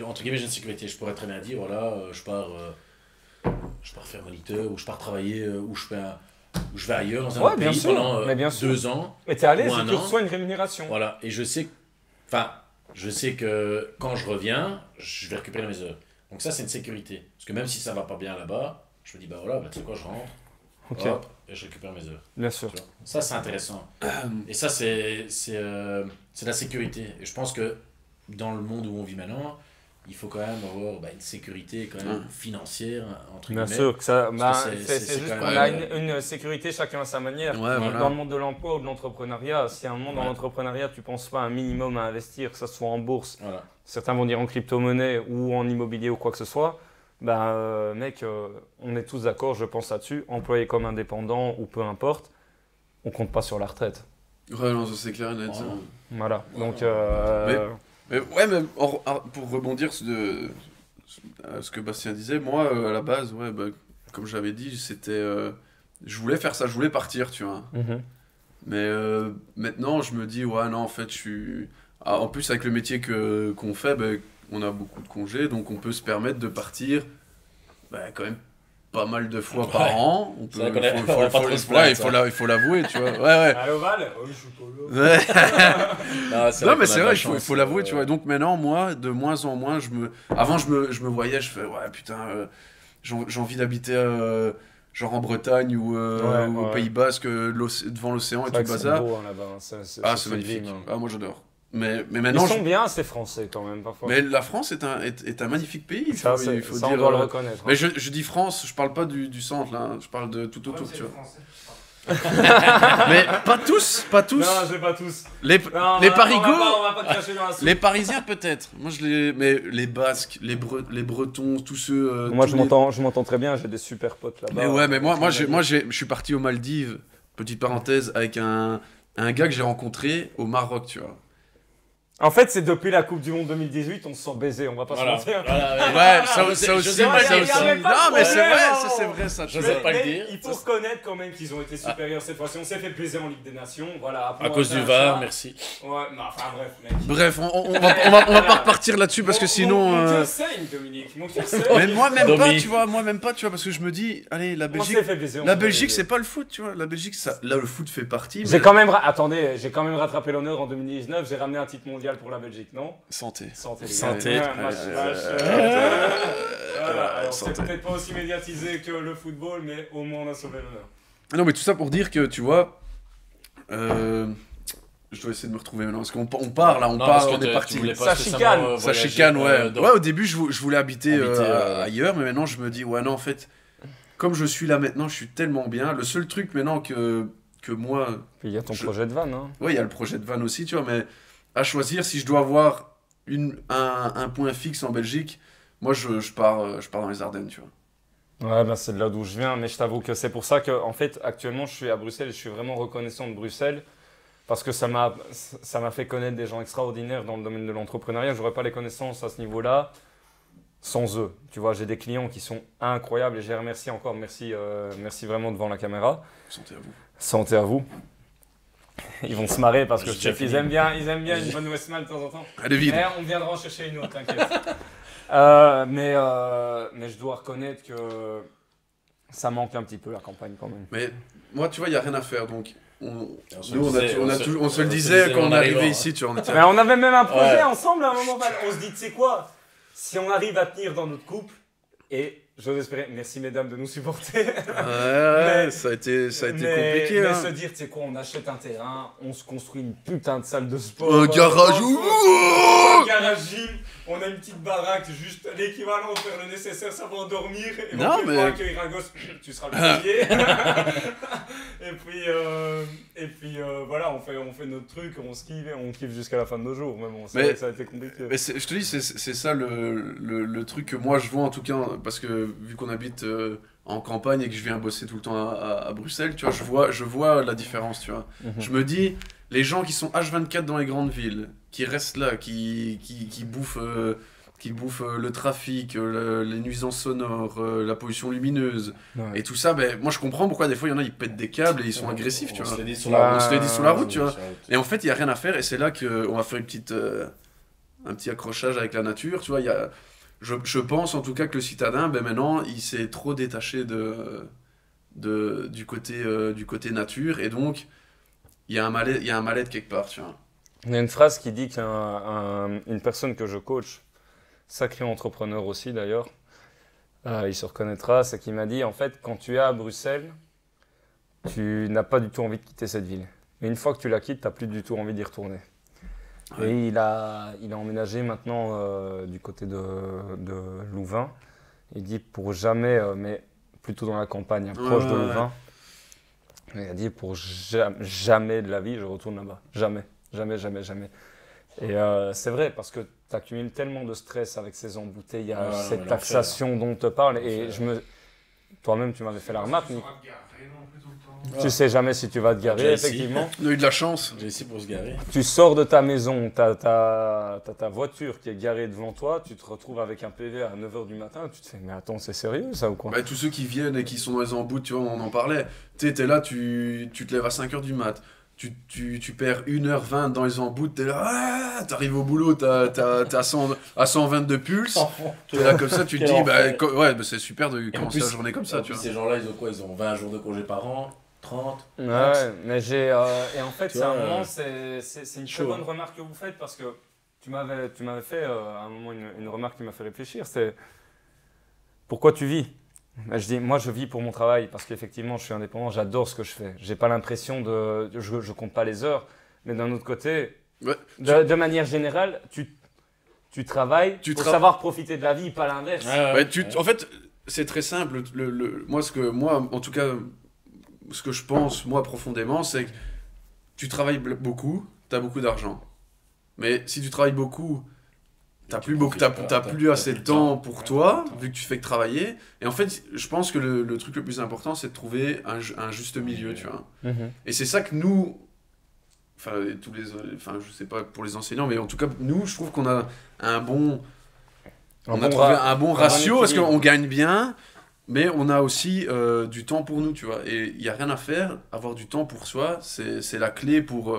entre guillemets, j'ai une sécurité. Je pourrais très bien dire, voilà, je pars faire moniteur, ou je pars travailler, ou je vais ailleurs dans un pays pendant 2 ans. Mais t'es allé, c'est que tu reçois une rémunération. Voilà, et je sais que quand je reviens, je vais récupérer mes heures. Donc ça, c'est une sécurité. Parce que même si ça va pas bien là-bas, je me dis, bah voilà, tu sais quoi, je rentre, hop, et je récupère mes heures. Bien sûr. Ça, c'est intéressant. Et ça, c'est la sécurité. Et je pense que dans le monde où on vit maintenant, il faut quand même avoir une sécurité quand même financière, entre guillemets. Bien sûr, que ça, c'est juste qu'on a une sécurité chacun à sa manière. Dans le monde de l'emploi ou de l'entrepreneuriat, si à un moment dans l'entrepreneuriat, tu ne penses pas un minimum à investir, que ce soit en bourse, certains vont dire en crypto-monnaie ou en immobilier ou quoi que ce soit, mec, on est tous d'accord, je pense là-dessus, employé comme indépendant ou peu importe, on ne compte pas sur la retraite. Ouais, non, ça c'est clair et net. Voilà, donc... Mais pour rebondir ce que Bastien disait, moi, à la base, ouais, bah, comme j'avais dit, c'était... je voulais faire ça, je voulais partir, tu vois. Mais maintenant, je me dis, ouais, non, en fait, je suis... Ah, en plus, avec le métier qu'on fait, ben, on a beaucoup de congés, donc on peut se permettre de partir quand même pas mal de fois par an. On peut, il faut l'avouer, tu vois. Ouais. À l'Oval? Oui, je suis pas là. Non, mais c'est vrai, il faut l'avouer, tu vois. Donc maintenant, moi, de moins en moins, avant, je me voyais, je fais, ouais, putain, j'ai envie d'habiter... genre en Bretagne ou au Pays Basque, devant l'océan et tout le bazar. C'est beau, hein, là-bas. C'est magnifique. Ah, moi j'adore. Mais ils maintenant, sont bien, ces Français, quand même, parfois. Mais la France est un magnifique pays. Ça, il faut ça dire, on doit le reconnaître. Mais je dis France, je parle pas du centre, là. Je parle de tout autour, tu vois. Mais pas tous. Non, c'est pas tous. Les Parigots, on va pas cracher dans la soupe. les Parisiens peut-être. Moi mais les Basques, les Bretons, tous ceux. Moi, je m'entends très bien. J'ai des super potes là-bas. Mais ouais, mais moi, je suis parti aux Maldives. Petite parenthèse avec un gars que j'ai rencontré au Maroc, tu vois. En fait, c'est depuis la Coupe du Monde 2018, on se sent baiser, on va pas se mentir. Ouais, ça aussi. Non, mais c'est vrai, ça c'est vrai, ça. Je sais pas le dire. Il faut reconnaître quand même qu'ils ont été supérieurs cette fois-ci. On s'est fait baiser en Ligue des Nations, voilà. À cause du VAR, merci. Ouais, non, enfin bref, mec. Bref, on va pas repartir là-dessus parce que sinon. Mon cœur saigne, Dominique. Mon cœur saigne. Mais moi même pas, tu vois, parce que je me dis, allez, la Belgique, c'est pas le foot, tu vois. La Belgique, là, le foot fait partie. J'ai quand même rattrapé l'honneur en 2019. J'ai ramené un titre mondial pour la Belgique, non? Santé. Santé. Alors, c'est peut-être pas aussi médiatisé que le football, mais au moins on a sauvé l'honneur. Non, mais tout ça pour dire que, tu vois, je dois essayer de me retrouver maintenant, parce qu'on part là, on est parti. Ça chicane. Ça chicane, ouais. Ouais, au début, je voulais habiter ailleurs, mais maintenant, je me dis, ouais, non, en fait, comme je suis là maintenant, je suis tellement bien. Le seul truc maintenant que moi... Puis il y a ton projet de van, hein. Ouais, il y a le projet de van aussi, tu vois, mais... à choisir, si je dois avoir un point fixe en Belgique, moi je pars dans les Ardennes, tu vois. Ouais, ben c'est de là d'où je viens, mais je t'avoue que c'est pour ça que, en fait, actuellement je suis à Bruxelles et je suis vraiment reconnaissant de Bruxelles parce que ça m'a fait connaître des gens extraordinaires dans le domaine de l'entrepreneuriat. J'aurais pas les connaissances à ce niveau-là sans eux. Tu vois, j'ai des clients qui sont incroyables et je les remercie encore. Merci vraiment devant la caméra. Santé à vous. Santé à vous. Ils vont se marrer parce que je sais qu'ils aiment bien une bonne Westman de temps en temps. Elle est vide. Mais on viendra en chercher une autre, t'inquiète. Mais je dois reconnaître que ça manque un petit peu la campagne quand même. Mais moi, tu vois, il n'y a rien à faire. Donc, on se le disait quand on arrivait ici. Tu vois, mais on avait même un projet ensemble à un moment. On se dit, tu sais quoi, si on arrive à tenir dans notre couple, et j'ose espérer, merci mesdames de nous supporter. Ça a été compliqué. Mais se dire, tu sais quoi, on achète un terrain, on se construit une putain de salle de sport. Un garage. Un garage gym, on a une petite baraque, juste l'équivalent, faire le nécessaire, ça va endormir. Et non, mais... accueillir un gosse, tu seras le premier. et puis voilà, on fait notre truc, on se kiffe, on kiffe jusqu'à la fin de nos jours. Mais bon, c'est vrai que ça a été compliqué. Mais je te dis, c'est ça le truc que moi je vois en tout cas, parce que vu qu'on habite en campagne et que je viens bosser tout le temps à Bruxelles, tu vois, je vois la différence, tu vois. Je me dis, les gens qui sont H24 dans les grandes villes, qui restent là, qui bouffent le trafic, les nuisances sonores, la pollution lumineuse, et tout ça, moi je comprends pourquoi des fois il y en a, ils pètent des câbles et ils sont agressifs, tu vois. On se les dit sur la route, tu vois. Et en fait, il n'y a rien à faire, et c'est là qu'on va faire un petit accrochage avec la nature, tu vois. Je pense en tout cas que le citadin, maintenant, il s'est trop détaché du côté nature, et donc il y a un mal-être quelque part, tu vois. Il y a une phrase qui dit qu'une personne que je coach, sacré entrepreneur aussi d'ailleurs, il se reconnaîtra, c'est qu'il m'a dit, en fait, quand tu es à Bruxelles, tu n'as pas du tout envie de quitter cette ville. Mais une fois que tu la quittes, tu n'as plus du tout envie d'y retourner. Ouais. Et il a emménagé maintenant du côté de Louvain. Il dit pour jamais, mais plutôt dans la campagne, proche de Louvain. Il a dit pour jamais de la vie, je retourne là-bas. Jamais. Et c'est vrai, parce que tu accumules tellement de stress avec ces embouteillages, cette taxation dont on te parle. Et toi-même, tu m'avais fait la remarque. Tu sais jamais si tu vas te garer, Jesse. effectivement. On a eu de la chance. J'ai ici pour se garer. Tu sors de ta maison, t'as ta voiture qui est garée devant toi, tu te retrouves avec un PV à 9h du matin, tu te fais, mais attends, c'est sérieux ça ou quoi? Bah, tous ceux qui viennent et qui sont dans les embouts, tu vois, on en parlait. Tu sais, t'es là, tu te lèves à 5h du mat. Tu perds 1h20 dans les embouts, t'es là, ah, t'arrives au boulot, t'as à 122 pulse. T'es là comme ça, tu te dis, ouais, bah, c'est super de commencer la journée comme ça, tu vois. Ces gens-là, ils ont quoi? Ils ont 20 jours de congé par an, 30. Ouais, mais j'ai. Et en fait, Tu c'est un vois, moment, c'est une très chaud, bonne hein. remarque que vous faites parce que tu m'avais fait à un moment une remarque qui m'a fait réfléchir, c'est pourquoi tu vis? Je dis, moi je vis pour mon travail parce qu'effectivement je suis indépendant, j'adore ce que je fais. J'ai pas l'impression de. Je compte pas les heures, mais d'un autre côté, Ouais, de manière générale, tu travailles pour savoir profiter de la vie, pas l'inverse. En fait, c'est très simple. Moi, en tout cas, ce que je pense, moi, profondément, c'est que tu travailles beaucoup, t'as beaucoup d'argent. Mais si tu travailles beaucoup, t'as plus assez de temps pour toi, vu que tu fais que travailler. Et en fait, je pense que le truc le plus important, c'est de trouver un juste milieu, tu vois. Et c'est ça que nous, je sais pas pour les enseignants, mais en tout cas, nous, je trouve qu'on a trouvé un bon ratio, parce qu'on gagne bien, mais on a aussi du temps pour nous, tu vois. Et il n'y a rien à faire, avoir du temps pour soi, c'est la clé pour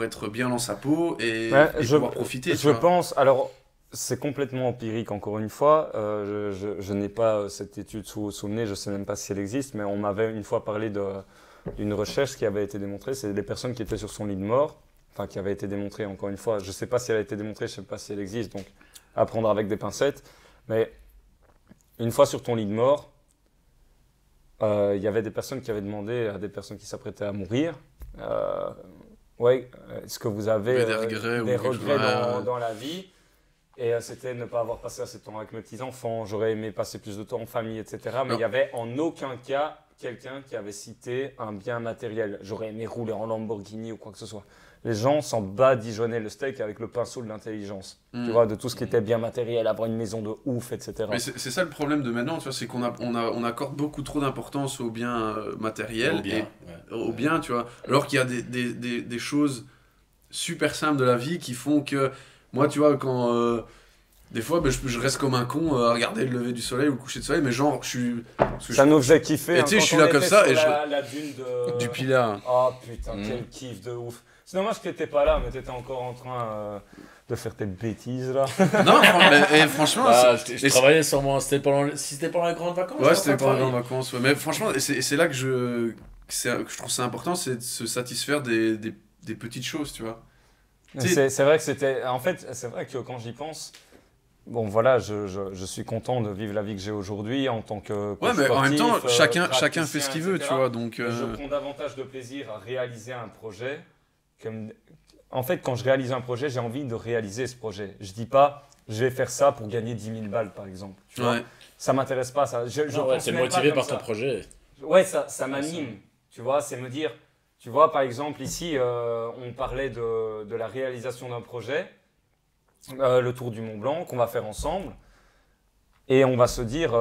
être bien dans sa peau et pouvoir profiter. Je pense, alors c'est complètement empirique encore une fois, je n'ai pas cette étude sous le nez, je ne sais même pas si elle existe, mais on m'avait une fois parlé d'une recherche qui avait été démontrée, c'est des personnes qui étaient sur son lit de mort, enfin qui avait été démontrée encore une fois, je ne sais pas si elle a été démontrée, je ne sais pas si elle existe, donc à prendre avec des pincettes, mais une fois sur ton lit de mort, il y avait des personnes qui avaient demandé à des personnes qui s'apprêtaient à mourir, est-ce que vous avez des regrets dans la vie? Et c'était ne pas avoir passé assez de temps avec mes petits-enfants, j'aurais aimé passer plus de temps en famille, etc. Mais il n'y avait en aucun cas quelqu'un qui avait cité un bien matériel. J'aurais aimé rouler en Lamborghini ou quoi que ce soit. Les gens s'en badigeonnaient le steak avec le pinceau de l'intelligence. Tu vois, de tout ce qui était bien matériel, avoir une maison de ouf, etc. Mais c'est ça le problème de maintenant, tu vois, c'est on accorde beaucoup trop d'importance aux biens matériels aux biens, tu vois. Alors qu'il y a des choses super simples de la vie qui font que, moi, tu vois, quand des fois, je reste comme un con à regarder le lever du soleil ou le coucher du soleil, mais genre, ça nous faisait kiffer. Et tu sais, je suis là comme ça et la dune du Pilat. Oh putain, quel kiff de ouf. C'est dommage que t'étais pas là, mais t'étais encore en train de faire tes bêtises là. Non, mais franchement, je travaillais sûrement. Si c'était pendant les grandes vacances. Ouais, c'était pendant les grandes vacances. Ouais. Mais franchement, c'est là que je trouve ça important, c'est de se satisfaire des petites choses, tu vois. C'est vrai que c'était. En fait, c'est vrai que quand j'y pense. Bon voilà, je suis content de vivre la vie que j'ai aujourd'hui en tant que coach mais sportif, en même temps, chacun fait ce qu'il veut, etc. tu vois. Donc, je prends davantage de plaisir à réaliser un projet. En fait, quand je réalise un projet, j'ai envie de réaliser ce projet. Je dis pas, je vais faire ça pour gagner 10 000 balles, par exemple. Tu vois, ça m'intéresse pas. Ça. T'es motivé par ton projet. Ouais, ça m'anime. Tu vois, c'est me dire, tu vois, par exemple, ici, on parlait de la réalisation d'un projet. Le Tour du Mont Blanc qu'on va faire ensemble et on va se dire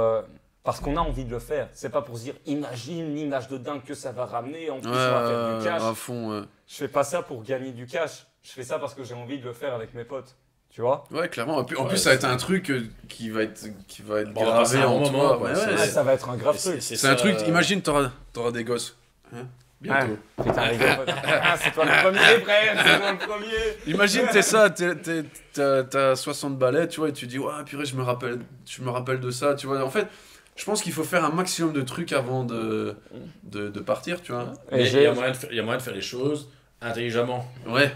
parce qu'on a envie de le faire, c'est pas pour se dire imagine l'image de dingue que ça va ramener, en plus on va faire du cash. À fond, je fais pas ça pour gagner du cash, je fais ça parce que j'ai envie de le faire avec mes potes, tu vois. Ouais, clairement. En plus ça va être un truc qui va être gravé en toi. Ça va être un grave truc. C'est un truc, imagine t'auras des gosses. Bientôt. Putain, c'est toi le premier, frère, c'est toi le premier. Imagine, t'as 60 balais, tu vois, et tu dis, ouais, purée, je me rappelle de ça, tu vois. En fait, je pense qu'il faut faire un maximum de trucs avant de partir, tu vois. Il y a moyen de faire les choses intelligemment. Ouais.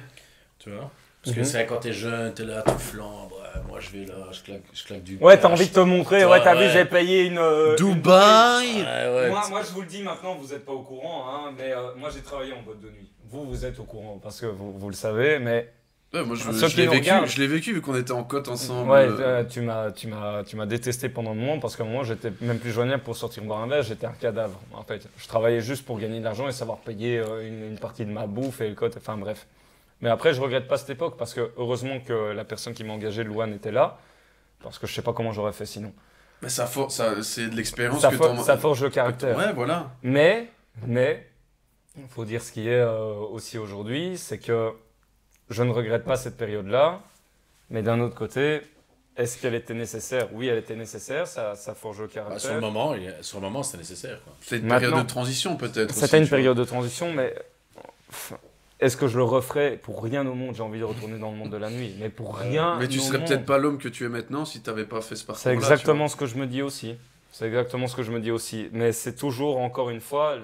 Tu vois. Parce que c'est quand t'es jeune, t'es là, tu flambes. Moi, je vais là, je claque du. Ouais, t'as envie de te montrer. T'as vu, j'ai payé une. Dubaï. Moi, je vous le dis maintenant, vous n'êtes pas au courant, hein, mais moi, j'ai travaillé en boîte de nuit. Vous êtes au courant parce que vous le savez, mais. Ouais, moi, je l'ai vécu vu qu'on était en côte ensemble. Ouais, tu m'as détesté pendant un moment parce qu'à un moment, j'étais même plus joignable pour sortir boire un verre, j'étais un cadavre. En fait, je travaillais juste pour gagner de l'argent et savoir payer une partie de ma bouffe et le cote, enfin bref. Mais après, je regrette pas cette époque parce que heureusement que la personne qui m'a engagé, Louane, était là. Parce que je sais pas comment j'aurais fait sinon. Mais c'est de l'expérience ça forge le caractère. Ouais, voilà. Mais Mais il faut dire ce qui est aussi aujourd'hui, c'est que je ne regrette pas cette période-là, mais d'un autre côté, est-ce qu'elle était nécessaire? Oui, elle était nécessaire, ça forge le caractère. Sur le moment, c'était nécessaire. Quoi. C'était une période de transition peut-être. C'était une période de transition, mais est-ce que je le referais? Pour rien au monde, j'ai envie de retourner dans le monde de la nuit, mais pour rien. Mais tu serais peut-être pas l'homme que tu es maintenant si tu n'avais pas fait ce parcours. C'est exactement ce que je me dis aussi. C'est exactement ce que je me dis aussi. Mais c'est toujours, encore une fois,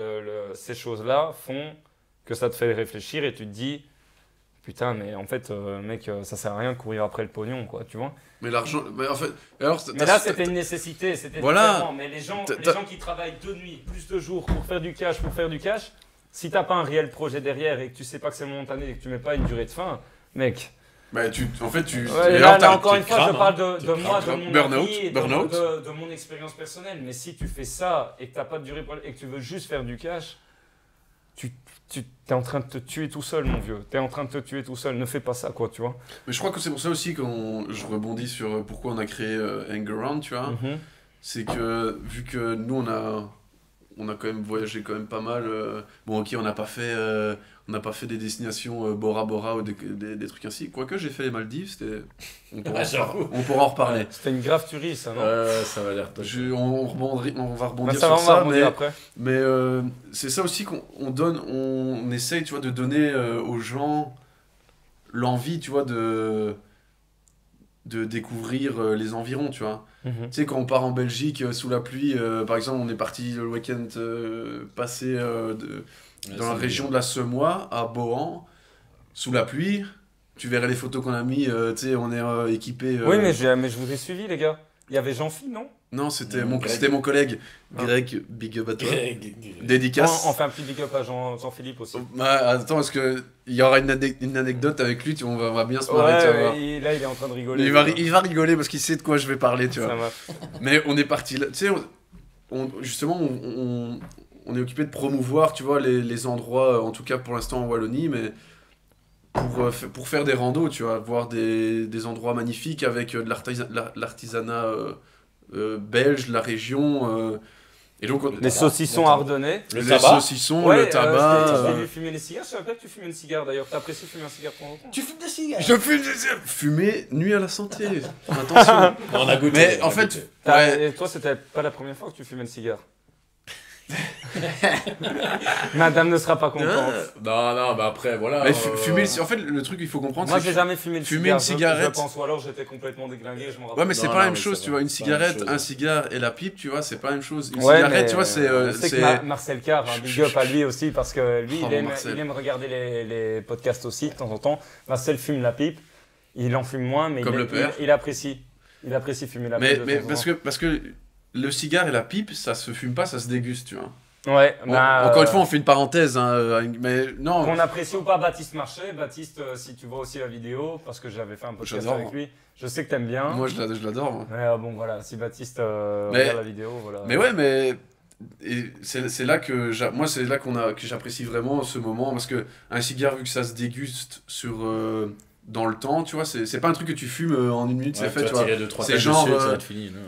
ces choses-là font que ça te fait réfléchir et tu te dis, putain, mais en fait, mec, ça sert à rien de courir après le pognon, quoi, tu vois. Mais l'argent, mais en fait, alors, mais là, c'était une nécessité, c'était différent. Mais les gens qui travaillent de nuit, plus de jours pour faire du cash, si t'as pas un réel projet derrière et que tu sais pas que c'est momentané et que tu mets pas une durée de fin, mec. Bah, en fait, Ouais, là, encore une fois, je parle de moi, de mon burn-out, avis et de mon expérience personnelle. Mais si tu fais ça et que t'as pas de durée et que tu veux juste faire du cash, tu es en train de te tuer tout seul, mon vieux. Tu es en train de te tuer tout seul. Ne fais pas ça, quoi, tu vois. Mais je crois que c'est pour ça aussi que je rebondis sur pourquoi on a créé Hangaround, tu vois. C'est que, vu que nous, on a quand même voyagé quand même pas mal. Bon, ok, on n'a pas fait des destinations Bora Bora ou des trucs ainsi. Quoique, j'ai fait les Maldives, on pourra en reparler. C'était une grave tuerie, ça, non? Ça va l'air top. On va rebondir ça, sur ça, après. Mais c'est ça aussi on essaye, tu vois, de donner aux gens l'envie, tu vois, de découvrir les environs, tu vois. Tu sais, quand on part en Belgique sous la pluie, par exemple, on est parti le week-end passé dans la région de la Semois, à Bohan, sous la pluie. Tu verrais les photos qu'on a mis, tu sais, on est équipé. Oui, mais je vous ai suivi, les gars. Il y avait Jean-Phi, non? Non, c'était mon collègue, Greg, big up à toi. Dédicace. On fait un petit big up à Jean-Philippe aussi. Attends, parce qu'il y aura une anecdote avec lui, on va bien se marrer, tu vas voir. Là, il est en train de rigoler. Il va rigoler parce qu'il sait de quoi je vais parler, tu vois. Ça marche. Mais on est parti là, tu sais, justement, on est occupé de promouvoir, tu vois, les endroits, en tout cas pour l'instant en Wallonie, mais pour faire des randos, tu vois, voir des endroits magnifiques avec de l'artisanat belge, la région. Et donc, les saucissons ardennais. Le tabac. J'ai vu fumer les cigares. Je savais pas que tu fumais une cigare d'ailleurs. T'apprécies fumer un cigare pendant longtemps? Tu fumes des cigares? Je fume des cigares. Fumer nuit à la santé. Attention. On a goûté. Mais en fait, et toi, c'était pas la première fois que tu fumais une cigare. Madame ne sera pas contente. Non, bah après, voilà. Mais fumer, en fait, le truc qu'il faut comprendre, moi, j'ai jamais fumé une cigarette. Je pense, ou alors j'étais complètement déglingué. Je me rappelle. Ouais, mais c'est pas la même chose, tu vois. Une cigarette, un cigare et la pipe, tu vois, c'est pas la même chose. Une cigarette, tu vois, c'est. Que Marcel Carr, big up à lui aussi, parce que lui, il aime regarder les podcasts aussi de temps en temps. Marcel fume la pipe, il en fume moins, mais il apprécie. Il apprécie fumer la pipe. Mais parce que le cigare et la pipe, ça se fume pas, ça se déguste, tu vois. Ouais, encore une fois, on fait une parenthèse, hein, mais non. Qu'on apprécie ou pas Baptiste Marchais. Baptiste, si tu vois aussi la vidéo, parce que j'avais fait un podcast avec lui, je sais que t'aimes bien. Moi, je l'adore. Moi. Ouais, bon, voilà, si Baptiste regarde la vidéo, voilà. Mais ouais, mais c'est là que j'apprécie vraiment ce moment, parce que un cigare, vu que ça se déguste dans le temps, tu vois, c'est pas un truc que tu fumes en une minute, c'est fait, tu vois. C'est genre,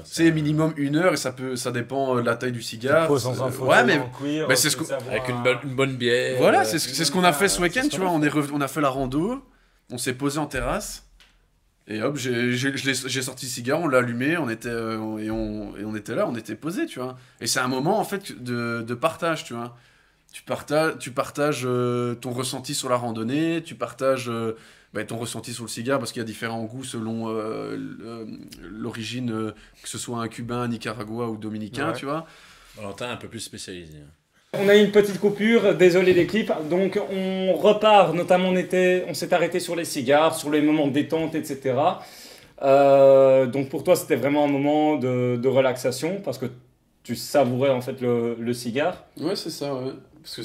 c'est minimum 1 heure et ça dépend de la taille du cigare. Ouais, mais c'est ce avec une bonne bière. Voilà, c'est ce qu'on a fait ce week-end, tu vois. On a fait la rando, on s'est posé en terrasse et hop, j'ai sorti le cigare, on l'a allumé, on était là, on était posé, tu vois. Et c'est un moment en fait de partage, tu vois. Tu partages ton ressenti sur la randonnée, tu partages ton ressenti sur le cigare, parce qu'il y a différents goûts selon l'origine, que ce soit un cubain, un nicaragua ou dominicain, tu vois. Valentin un peu plus spécialisé. On a eu une petite coupure, désolé l'équipe, donc on repart, notamment on s'est arrêté sur les cigares, sur les moments de détente, etc. Donc pour toi c'était vraiment un moment de relaxation, parce que tu savourais en fait le cigare. Ouais, c'est ça, ouais. Parce que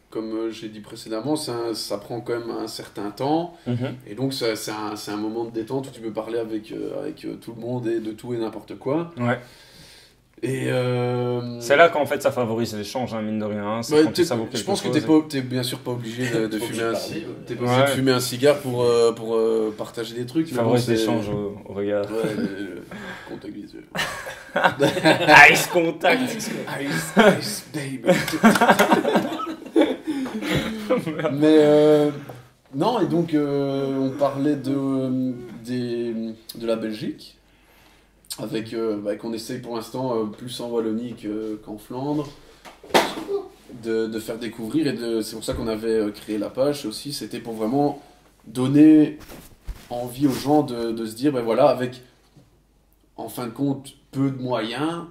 comme j'ai dit précédemment, ça prend quand même un certain temps. Et donc c'est un moment de détente où tu peux parler avec tout le monde et de tout et n'importe quoi. Ouais. Et C'est là qu'en fait ça favorise l'échange, hein, mine de rien. Hein. C'est ouais, quand tu savoures je quelque pense que chose. t'es bien sûr pas obligé de fumer un cigare. T'es pas Ouais. obligé de fumer un cigare pour partager des trucs. Ça mais bon, favorise c'est- l'échange au regard. Ouais, contact les yeux. Ice contact. Ice, baby. Mais non, et donc on parlait de la Belgique, avec qu'on essaye pour l'instant plus en Wallonie qu'en Flandre, de faire découvrir, et c'est pour ça qu'on avait créé la page aussi, c'était pour vraiment donner envie aux gens de se dire, ben voilà, avec en fin de compte peu de moyens,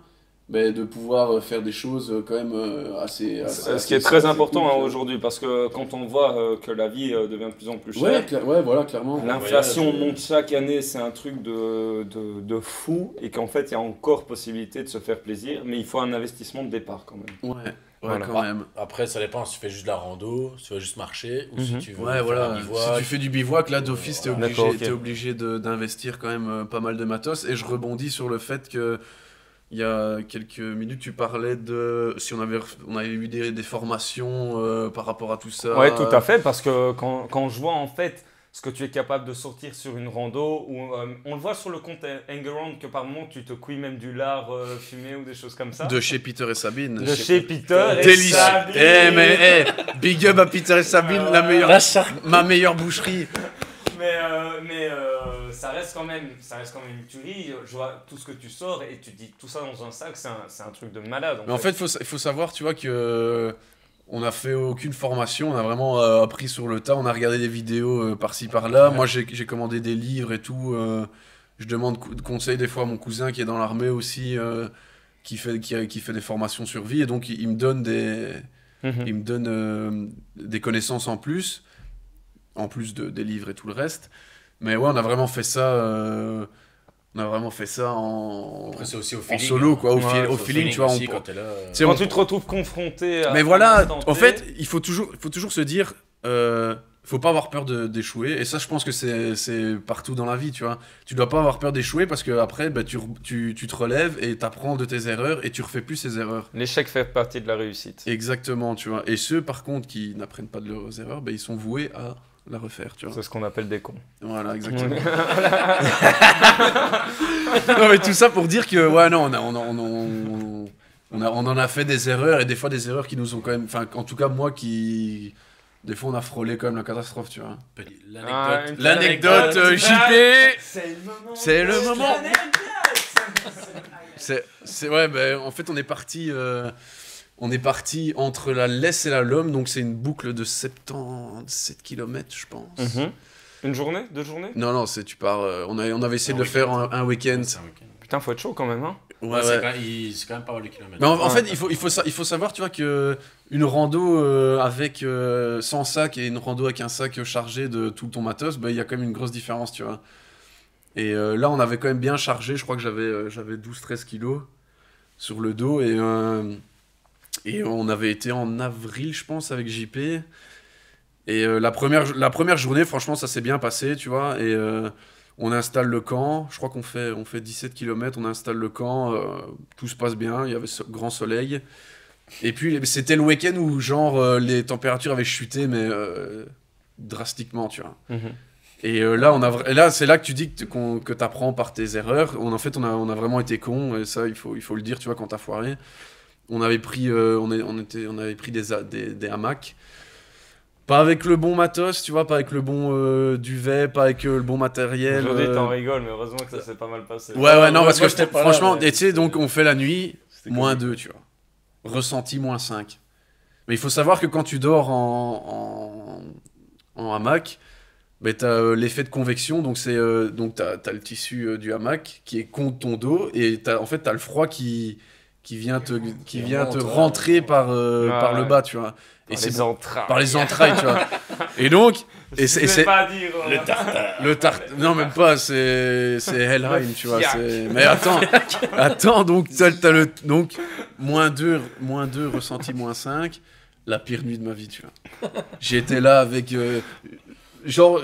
mais de pouvoir faire des choses quand même assez Ce qui est très important hein, aujourd'hui, parce que quand on voit que la vie devient de plus en plus chère, Ouais, voilà, clairement. l'inflation voyage, monte chaque année, c'est un truc de fou, et qu'en fait il y a encore possibilité de se faire plaisir, mais il faut un investissement de départ quand même. Ouais, Voilà. quand même. Après, ça dépend si tu fais juste de la rando, si tu vas juste marcher, ou si Mhm. tu veux Ouais, faire voilà. un Si bivouac. tu fais du bivouac, là, d'office, t'es obligé, D'accord, ok. t'es obligé d'investir quand même pas mal de matos. Et je rebondis sur le fait que il y a quelques minutes, tu parlais de si on avait eu des formations par rapport à tout ça. Ouais, tout à fait, parce que quand je vois en fait ce que tu es capable de sortir sur une rando, ou on le voit sur le compte Hangaround que par moment tu te couilles même du lard fumé ou des choses comme ça. De chez Peter et Sabine. De chez Peter et Délicieux. Sabine. Big up à Peter et Sabine, ma meilleure boucherie. Mais ça reste quand même une tuerie. Je vois tout ce que tu sors et tu te dis tout ça dans un sac, c'est un truc de malade. Mais en fait, il faut savoir, tu vois, que on n'a fait aucune formation, on a vraiment appris sur le tas, on a regardé des vidéos par-ci par-là. Ouais. Moi, j'ai commandé des livres et tout. Je demande conseil des fois à mon cousin qui est dans l'armée aussi, qui fait des formations survie, et donc il me donne il me donne des connaissances en plus des livres et tout le reste. Mais ouais, on a vraiment fait ça. On a vraiment fait ça Après, c'est aussi au en feeling. solo, quoi, Ouais, au feeling, tu vois. aussi, on- quand t'es là. tu sais, Quand on- tu te retrouves confronté à Mais voilà, l'instant en T, fait, il faut toujours se dire, faut pas avoir peur d'échouer. Et ça, je pense que c'est partout dans la vie, tu vois. Tu dois pas avoir peur d'échouer parce que après, bah, tu te relèves et t'apprends de tes erreurs et tu refais plus ces erreurs. l'échec fait partie de la réussite. Exactement, tu vois. Et ceux, par contre, qui n'apprennent pas de leurs erreurs, bah, ils sont voués à la refaire, tu vois. C'est ce qu'on appelle des cons. Voilà, exactement. Non, mais tout ça pour dire que, ouais, non, on en a fait des erreurs, et des fois des erreurs qui nous ont quand même, enfin, en tout cas moi des fois on a frôlé quand même la catastrophe, tu vois. L'anecdote. L'anecdote JP, c'est le moment. Ouais, ben en fait on est parti entre la Lesse et la Lomme, donc c'est une boucle de 77 km, je pense. Mhm. Une journée? 2 journées? Non, tu pars. On avait essayé de le faire un week-end. C'est un week-end. Putain, faut être chaud quand même, hein. Ouais, C'est ouais. quand même pas mal de kilomètres. Mais en Ouais. fait, il faut savoir, tu vois, que une rando avec sans sac et une rando avec un sac chargé de tout ton matos, bah, il y a quand même une grosse différence, tu vois. Et là, on avait quand même bien chargé. Je crois que j'avais 12-13 kilos sur le dos, et on avait été en avril, je pense, avec JP. Et la première journée, franchement, ça s'est bien passé, tu vois. Et on installe le camp. Je crois qu'on fait 17 km. On installe le camp. Tout se passe bien. Il y avait grand soleil. Et puis, c'était le week-end où, genre, les températures avaient chuté, mais drastiquement, tu vois. Mhm. Et là, c'est là que tu dis que t'apprends par tes erreurs. En fait, on a vraiment été cons. Et ça, il faut le dire, tu vois, quand t'as foiré. On avait pris, on avait pris des hamacs. Pas avec le bon matos, tu vois, pas avec le bon duvet, pas avec le bon matériel. Aujourd'hui, t'en rigoles, mais heureusement que ça s'est pas mal passé. Ouais, non, parce moi, que j'étais pas là, franchement, mais et tu sais, donc on fait la nuit, C'était moins cool. 2, tu vois. Ressenti moins 5. Mais il faut savoir que quand tu dors en hamac, ben, t'as l'effet de convection, donc t'as le tissu du hamac qui est contre ton dos, et en fait, t'as le froid qui vient te remonte, rentrer par le ouais. bas, tu vois. Et les entrailles. Par les entrailles, tu vois. Et donc, Je sais pas dire. Le tartare. non, même pas, c'est Helheim, tu vois. Mais attends, donc t'as donc moins 2 ressenti moins 5, la pire nuit de ma vie, tu vois. J'étais là avec genre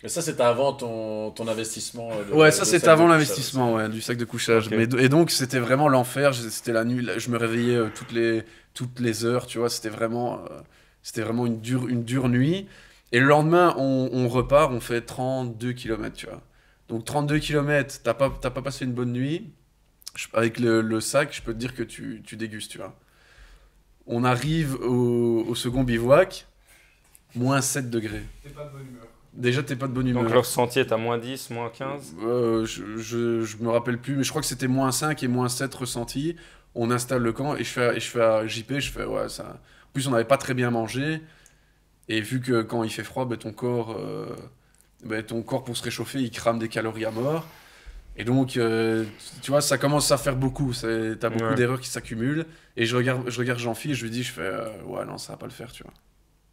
Et ça, c'était avant ton investissement Ouais, ça de c'était sac avant de l'investissement, ouais, du sac de couchage. Ok. Et donc c'était vraiment l'enfer, c'était la nuit, je me réveillais toutes les heures, tu vois, c'était vraiment une dure nuit. Et le lendemain, on repart, on fait 32 kilomètres, tu vois. Donc 32 kilomètres, t'as pas passé une bonne nuit, avec le sac, je peux te dire que tu dégustes, tu vois. On arrive au second bivouac, moins 7 degrés. T'es pas de bonne humeur. Déjà, t'es pas de bonne humeur. Donc le ressenti est à moins 10, moins 15. Je me rappelle plus, mais je crois que c'était moins 5 et moins 7 ressentis. On installe le camp et je fais à JP, je fais ouais, ça. En plus, on n'avait pas très bien mangé. Et vu que quand il fait froid, ton corps pour se réchauffer, il crame des calories à mort. Et donc, tu vois, ça commence à faire beaucoup. T'as beaucoup Ouais. d'erreurs qui s'accumulent. Et je regarde Jean-Phil et je lui dis, ouais, non, ça va pas le faire, tu vois.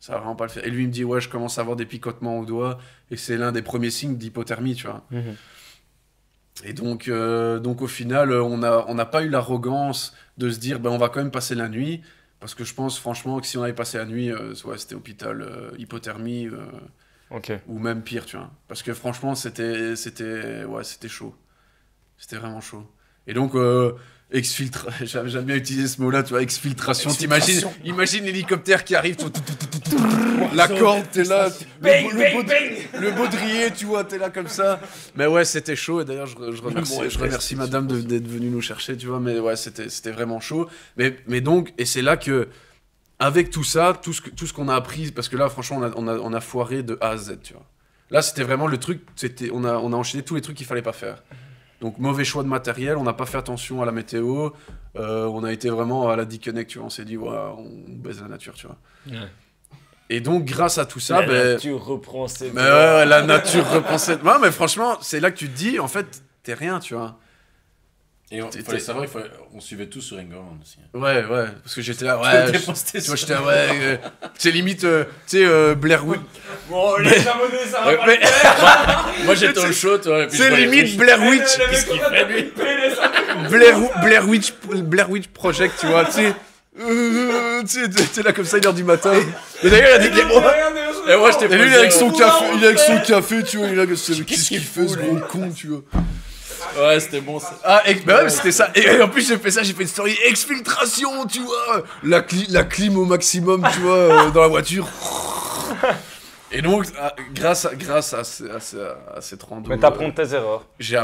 Ça va vraiment pas le faire. Et lui, il me dit, ouais, je commence à avoir des picotements au doigt. Et c'est l'un des premiers signes d'hypothermie, tu vois. Et donc, au final, on n'a pas eu l'arrogance de se dire, ben, on va quand même passer la nuit. Parce que je pense franchement que si on avait passé la nuit, ouais, c'était hôpital, hypothermie, Ok. ou même pire, tu vois. Parce que franchement, ouais, c'était chaud. C'était vraiment chaud. Et donc, j'aime bien utiliser ce mot-là, tu vois, exfiltration. Imagine l'hélicoptère qui arrive, la corde, t'es là, le baudrier, tu vois, t'es là comme ça. Mais ouais, c'était chaud, et d'ailleurs, je remercie madame d'être venue nous chercher, tu vois, mais ouais, c'était vraiment chaud. Mais donc, et c'est là que, avec tout ça, tout ce qu'on a appris, parce que là, franchement, on a foiré de A à Z, tu vois. Là, c'était vraiment le truc, on a enchaîné tous les trucs qu'il fallait pas faire. Donc, mauvais choix de matériel, on n'a pas fait attention à la météo, on a été vraiment à la disconnect, tu vois, on s'est dit, ouais, on baise la nature, tu vois. Ouais. Et donc, grâce à tout ça, La nature reprend ses mais droits. ouais, la nature reprend cette... Ouais, mais franchement, c'est là que tu te dis, en fait, t'es rien, tu vois. Et il fallait savoir, on suivait tous sur Engerland aussi. Ouais, parce que j'étais là, ouais, tu vois, j'étais là, ouais, c'est limite, tu sais, Blair Witch... Bon, les abonnés, ça va Ouais, pas mais- le faire. Moi j'étais au chaud, toi. et puis je C'est voyais limite Fish. Blair Witch, Qu'est-ce qu'il fait, lui Blair Witch Project, tu vois, tu sais. T'es là comme ça, 1h du matin. Mais d'ailleurs, il y a des Et moi j'étais Et lui, il est avec son posé, café, tu vois, il est là, qu'est-ce qu'il fait, ce fout, gros lui con, tu vois. Ouais, c'était bon ça. Ah, bah ouais, c'était ça. Et en plus, j'ai fait une story exfiltration, tu vois. La clim au maximum, tu vois, dans la voiture. Et donc, grâce à ces 32... Mais t'apprends de tes erreurs. J'ai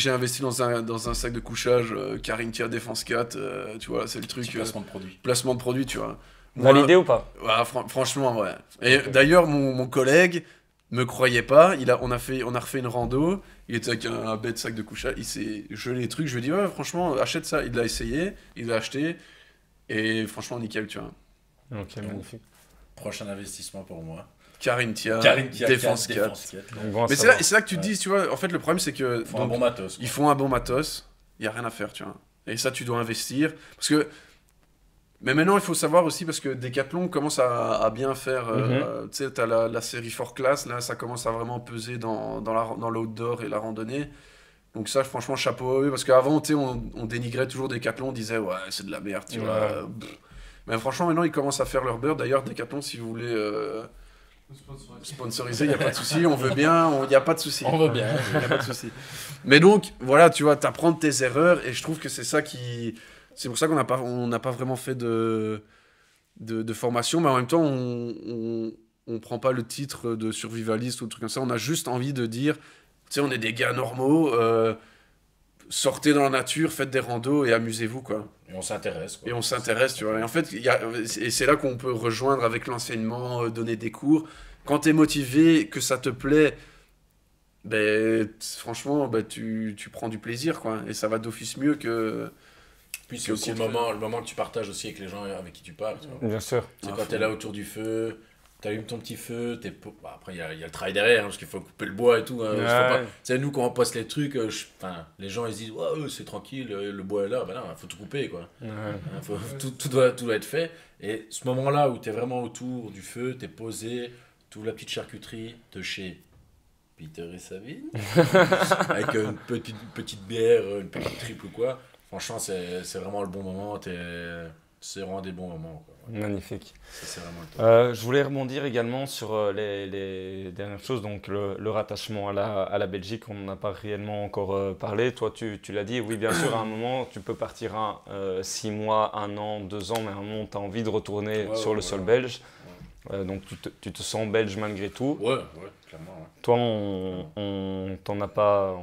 investi dans un sac de couchage Carinthia Défense 4, tu vois, c'est le truc... Placement de produit. placement de produit, tu vois. Moi, Validé ou pas? ouais, franchement, ouais. Et d'ailleurs, mon collègue me croyait pas, on a refait une rando, il était avec un bête sac de couchage, il s'est gelé les trucs, je lui ai dit, ouais, franchement, achète ça. Il l'a essayé, il l'a acheté, et franchement, nickel, tu vois. Ok, magnifique. Prochain investissement pour moi. Carinthia, Carinthia Défense 4. Défense 4. Donc, bon à Mais savoir. c'est là que tu te dis, tu vois, en fait, le problème, c'est que... Faut un donc, bon matos. ils font un bon matos, il n'y a rien à faire, tu vois. Et ça, tu dois investir. Parce que... Mais maintenant, il faut savoir aussi, parce que Decathlon commence à bien faire... Tu sais, t'as la série 4 Class, là, ça commence à vraiment peser dans l'outdoor et la randonnée. Donc ça, franchement, chapeau à eux. Parce qu'avant, tu sais, on dénigrait toujours Decathlon, on disait, ouais, c'est de la merde, tu vois. Pff. Mais franchement, maintenant, ils commencent à faire leur beurre. D'ailleurs, Decathlon, si vous voulez... sponsoriser, il n'y a pas de souci, on veut bien, il n'y a pas de souci. On veut bien. Il n'y a pas de souci. Mais donc, voilà, tu vois, t'apprends de tes erreurs, et je trouve que c'est ça qui... C'est pour ça qu'on n'a pas vraiment fait de formation, mais en même temps, on prend pas le titre de survivaliste ou de truc comme ça, on a juste envie de dire, tu sais, on est des gars normaux, sortez dans la nature, faites des randos et amusez-vous, quoi. Et on s'intéresse. Et on s'intéresse, tu vois. Et en fait, et c'est là qu'on peut rejoindre avec l'enseignement, donner des cours. Quand tu es motivé, que ça te plaît, ben, franchement, ben, tu prends du plaisir, quoi. Et ça va d'office mieux que... Puis c'est aussi le moment que tu partages aussi avec les gens avec qui tu parles. Tu vois. Bien sûr. C'est quand t'es là autour du feu, t'allumes ton petit feu, après il y a le travail derrière, hein, parce qu'il faut couper le bois et tout. Hein, Ouais. tu sais, nous quand on poste les trucs, les gens ils se disent ouais, c'est tranquille, le bois est là, ben non, il faut tout couper quoi. Ouais. Hein, tout doit être fait. Et ce moment-là où t'es vraiment autour du feu, t'es posé, t'ouvres la petite charcuterie de chez Peter et Sabine, avec une petite bière, une petite triple ou quoi. Franchement, c'est vraiment le bon moment. c'est vraiment des bons moments, quoi. Ouais. Magnifique. Ça, c'est vraiment le top. Je voulais rebondir également sur les dernières choses, donc le rattachement à la Belgique, on n'en a pas réellement encore parlé. Toi, tu l'as dit, oui, bien sûr, à un moment, tu peux partir 6 mois, 1 an, 2 ans, mais à un moment, tu as envie de retourner sur le sol belge. Donc, tu te sens belge malgré tout. Ouais, clairement. Ouais. Toi, on n'a pas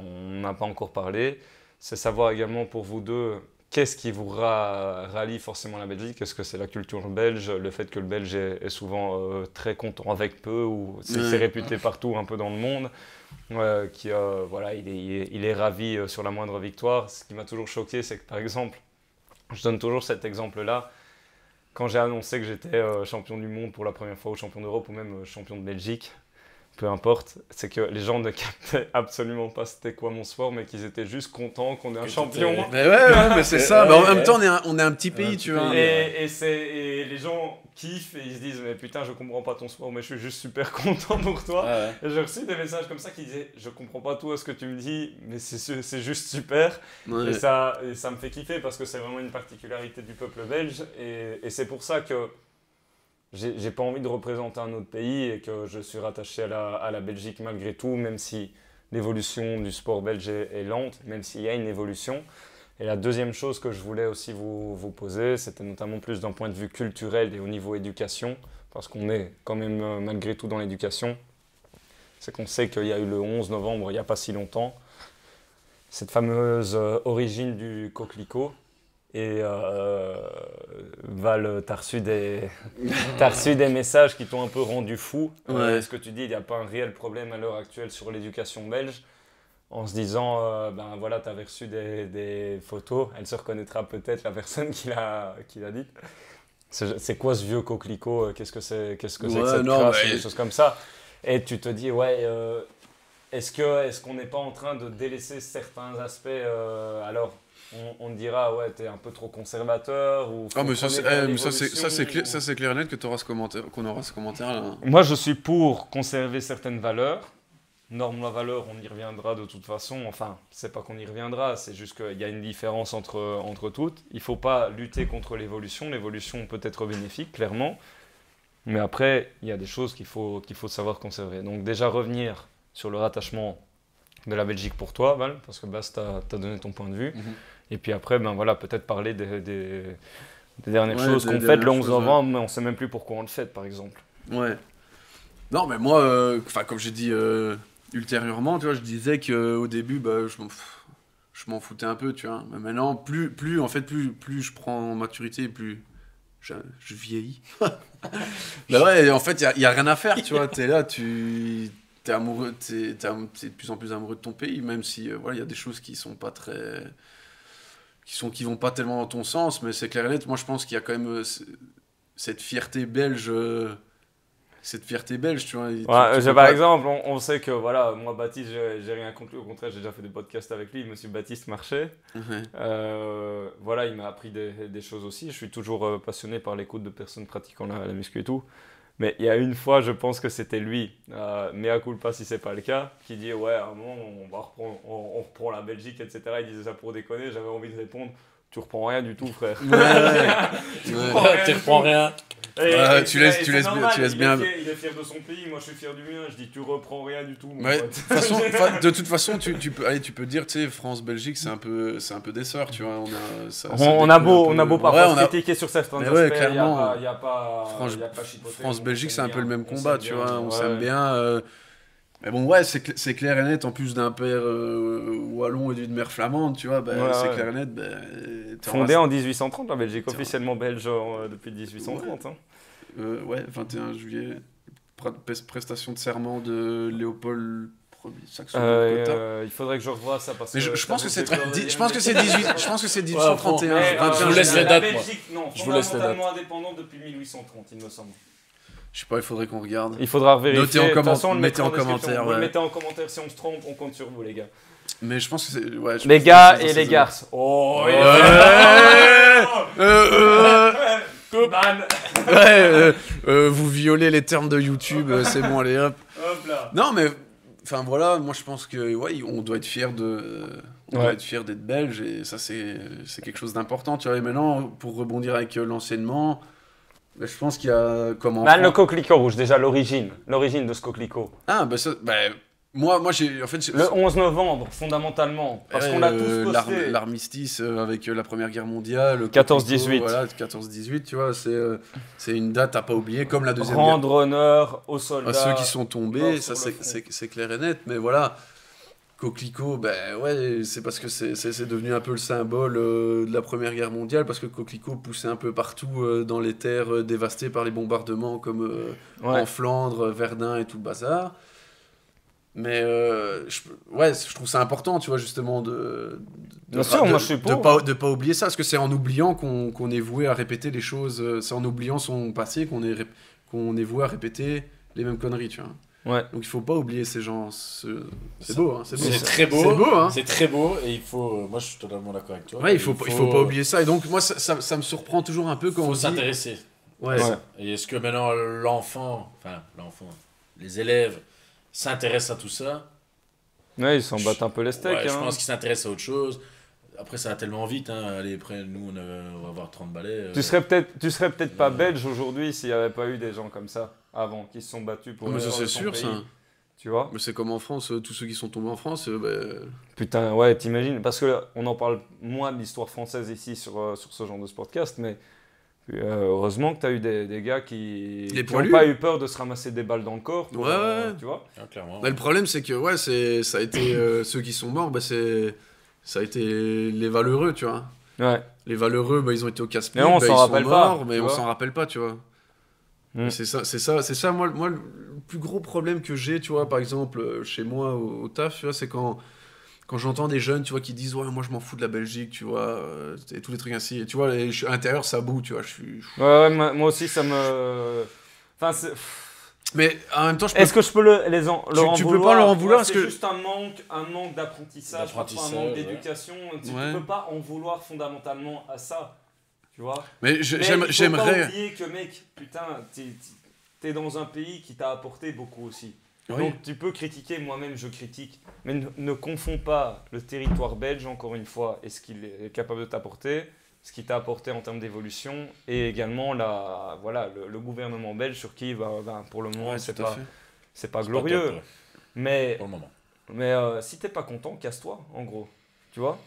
encore parlé. C'est savoir également pour vous deux, qu'est-ce qui vous rallie forcément à la Belgique? Est-ce que c'est la culture belge, le fait que le Belge est souvent très content avec peu, ou c'est réputé partout un peu dans le monde, voilà, il est ravi sur la moindre victoire. Ce qui m'a toujours choqué, c'est que par exemple, je donne toujours cet exemple-là, quand j'ai annoncé que j'étais champion du monde pour la première fois, ou champion d'Europe, ou même champion de Belgique, peu importe, c'est que les gens ne captaient absolument pas c'était quoi mon sport, mais qu'ils étaient juste contents qu'on ait un champion. Mais mais c'est ça. Mais en même temps, on est un petit pays, tu vois. Et les gens kiffent et ils se disent mais putain, je comprends pas ton sport, mais je suis juste super content pour toi. Et j'ai reçu des messages comme ça qui disaient je comprends pas tout à ce que tu me dis, mais c'est juste super. Et ça me fait kiffer parce que c'est vraiment une particularité du peuple belge, et c'est pour ça que j'ai pas envie de représenter un autre pays et que je suis rattaché à la Belgique malgré tout, même si l'évolution du sport belge est lente, même s'il y a une évolution. Et la deuxième chose que je voulais aussi vous poser, c'était notamment plus d'un point de vue culturel et au niveau éducation, parce qu'on est quand même malgré tout dans l'éducation. C'est qu'on sait qu'il y a eu le 11 novembre, il n'y a pas si longtemps, cette fameuse origine du coquelicot. Et Val, t'as reçu des messages qui t'ont un peu rendu fou. Est-ce que tu dis il n'y a pas un réel problème à l'heure actuelle sur l'éducation belge, en se disant ben voilà, t'avais reçu des photos, elle se reconnaîtra peut-être, la personne qui l'a dit. C'est quoi ce vieux coquelicot? Qu'est-ce que c'est que cette crasse, des choses comme ça. Et tu te dis est-ce qu'on n'est pas en train de délaisser certains aspects alors on te dira ouais, t'es un peu trop conservateur, ou mais ça c'est clair et net que qu'on aura ce commentaire là. Moi je suis pour conserver certaines valeurs. Normes la valeur, on y reviendra de toute façon. Enfin, c'est pas qu'on y reviendra, c'est juste qu'il y a une différence entre toutes. Il faut pas lutter contre l'évolution. L'évolution peut être bénéfique, clairement. Mais après, il y a des choses qu'il faut savoir conserver. Donc déjà revenir sur le rattachement de la Belgique pour toi, Val, parce que Bas, t'as donné ton point de vue. Et puis après, ben voilà, peut-être parler des dernières choses qu'on fête le 11 novembre, mais on ne sait même plus pourquoi on le fête, par exemple. Ouais. Non, mais moi, comme j'ai dit ultérieurement, tu vois, je disais qu'au début, bah, je m'en foutais un peu, tu vois. Mais maintenant, plus je prends maturité, plus je vieillis. Bah ouais, en fait, il y a rien à faire, tu vois. T'es là, t'es amoureux, t'es de plus en plus amoureux de ton pays, même si voilà, il y a des choses qui sont pas très... qui vont pas tellement dans ton sens, mais c'est clair et net. Moi, je pense qu'il y a quand même cette fierté belge, tu vois. Par exemple, on sait que, voilà, moi, Baptiste, j'ai rien contre lui. Au contraire, j'ai déjà fait des podcasts avec lui, monsieur Baptiste Marchais. Voilà, il m'a appris des choses aussi. Je suis toujours passionné par l'écoute de personnes pratiquant la muscu et tout. Mais il y a une fois, je pense que c'était lui, mea culpa si c'est pas le cas, qui dit ouais, à un moment on reprend la Belgique, etc. Il disait ça pour déconner. J'avais envie de répondre, tu reprends rien du tout, frère. Tu reprends rien. Tu laisses bien. Il est fier de son pays, moi je suis fier du mien. Je dis tu reprends rien du tout. De toute façon, tu peux dire, tu sais, France-Belgique, c'est un peu des sœurs, tu vois. On a beau parfois critiquer sur certains aspects, clairement. Il n'y a pas chipoté. France-Belgique, c'est un peu le même combat, tu vois. On s'aime bien. Mais bon, ouais, c'est clair et net, en plus d'un père wallon et d'une mère flamande, tu vois, c'est clair et net. Fondé en 1830, la Belgique, officiellement belge depuis 1830. Ouais, 21 juillet, prestation de serment de Léopold Ier. Il faudrait que je revoie ça parce que... je pense que c'est 1831. Je vous laisse les dates, moi. Non, fondamentalement indépendant depuis 1830, il me semble. Je sais pas, il faudrait qu'on regarde. Il faudra vérifier. Mettez en commentaire. Ouais. Mettez en commentaire si on se trompe, on compte sur vous, les gars. Mais je pense que c'est... Ouais, les gars et les garces. Oh, vous violez les termes de YouTube, c'est bon, allez hop. Hop là. Non, mais enfin voilà, moi je pense que ouais, on doit être fier doit être fier d'être belge et ça c'est quelque chose d'important, tu vois. Et maintenant, pour rebondir avec l'enseignement, ben, je pense qu'il y a comment. Bah, le coquelicot rouge, déjà l'origine de ce coquelicot. Ah bah ça, moi j'ai en fait Le 11 novembre, fondamentalement, parce qu'on l'a tous posté. L'armistice avec la Première Guerre mondiale, 14-18. Voilà, 14-18, tu vois, c'est une date à pas oublier, comme la deuxième Rendre honneur aux soldats. à ceux qui sont tombés, morts ça sur le front. c'est clair et net, mais voilà, coquelicot, ben ouais, c'est parce que c'est devenu un peu le symbole de la Première Guerre mondiale, parce que coquelicot poussait un peu partout dans les terres dévastées par les bombardements, comme en Flandre, Verdun et tout le bazar. Mais je trouve ça important, tu vois, justement, Bien sûr, moi je suis pour. de pas oublier ça, parce que c'est en oubliant qu'on est voué à répéter les choses, c'est en oubliant son passé qu'on est voué à répéter les mêmes conneries, tu vois. Ouais. Donc il faut pas oublier ces gens, c'est beau, hein, c'est beau. C'est très beau, c'est beau, hein. C'est très beau, et il faut, moi je suis totalement d'accord avec toi. Ouais, il faut pas oublier ça, et donc moi ça me surprend toujours un peu quand on faut dit... s'intéresser. Ouais. Et est-ce que maintenant l'enfant, les élèves s'intéressent à tout ça? Ouais, ils s'en battent un peu les steaks. Ouais, hein. je pense qu'ils s'intéressent à autre chose. Après, ça va tellement vite. Hein. Allez, après, nous, on va avoir 30 balais. Tu serais peut-être pas belge aujourd'hui s'il n'y avait pas eu des gens comme ça avant, qui se sont battus pour Mais ça l'honneur c'est de ton sûr, pays. ça. Tu vois? Mais c'est comme en France, tous ceux qui sont tombés en France, Putain, ouais, t'imagines? Parce que là, on en parle moins de l'histoire française ici sur ce genre de podcast, mais heureusement que t'as eu des gars qui n'ont pas eu peur de se ramasser des balles dans le corps. Pour, tu vois? Ah, clairement. Mais le problème, c'est que ça a été ceux qui sont morts, ça a été les valeureux, tu vois. Ouais. Les valeureux, ils ont été au casse-pied, Mais on ils s'en sont rappelle morts, pas, mais on s'en rappelle pas, tu vois. C'est ça. Moi, le plus gros problème que j'ai, tu vois, par exemple, chez moi au taf, tu vois, c'est quand j'entends des jeunes, tu vois, qui disent ouais, moi je m'en fous de la Belgique, tu vois, et tous les trucs ainsi. Et tu vois, à l'intérieur, ça boue, tu vois. Ouais, moi aussi, ça me. Enfin, mais en même temps, est-ce que je peux leur en tu vouloir? peux pas leur en vouloir parce c'est que juste un manque d'apprentissage, parfois un manque d'éducation. Tu peux pas en vouloir fondamentalement à ça, tu vois. Mais j'aimerais. j'aimerais. Pas oublier que mec, putain, t'es dans un pays qui t'a apporté beaucoup aussi. Oui. Donc tu peux critiquer, moi-même je critique, mais ne confonds pas le territoire belge encore une fois et ce qu'il est capable de t'apporter, ce qu'il t'a apporté en termes d'évolution et également le gouvernement belge sur qui pour le moment c'est pas glorieux. Top, mais pour le moment. Mais si t'es pas content, casse-toi en gros, tu vois.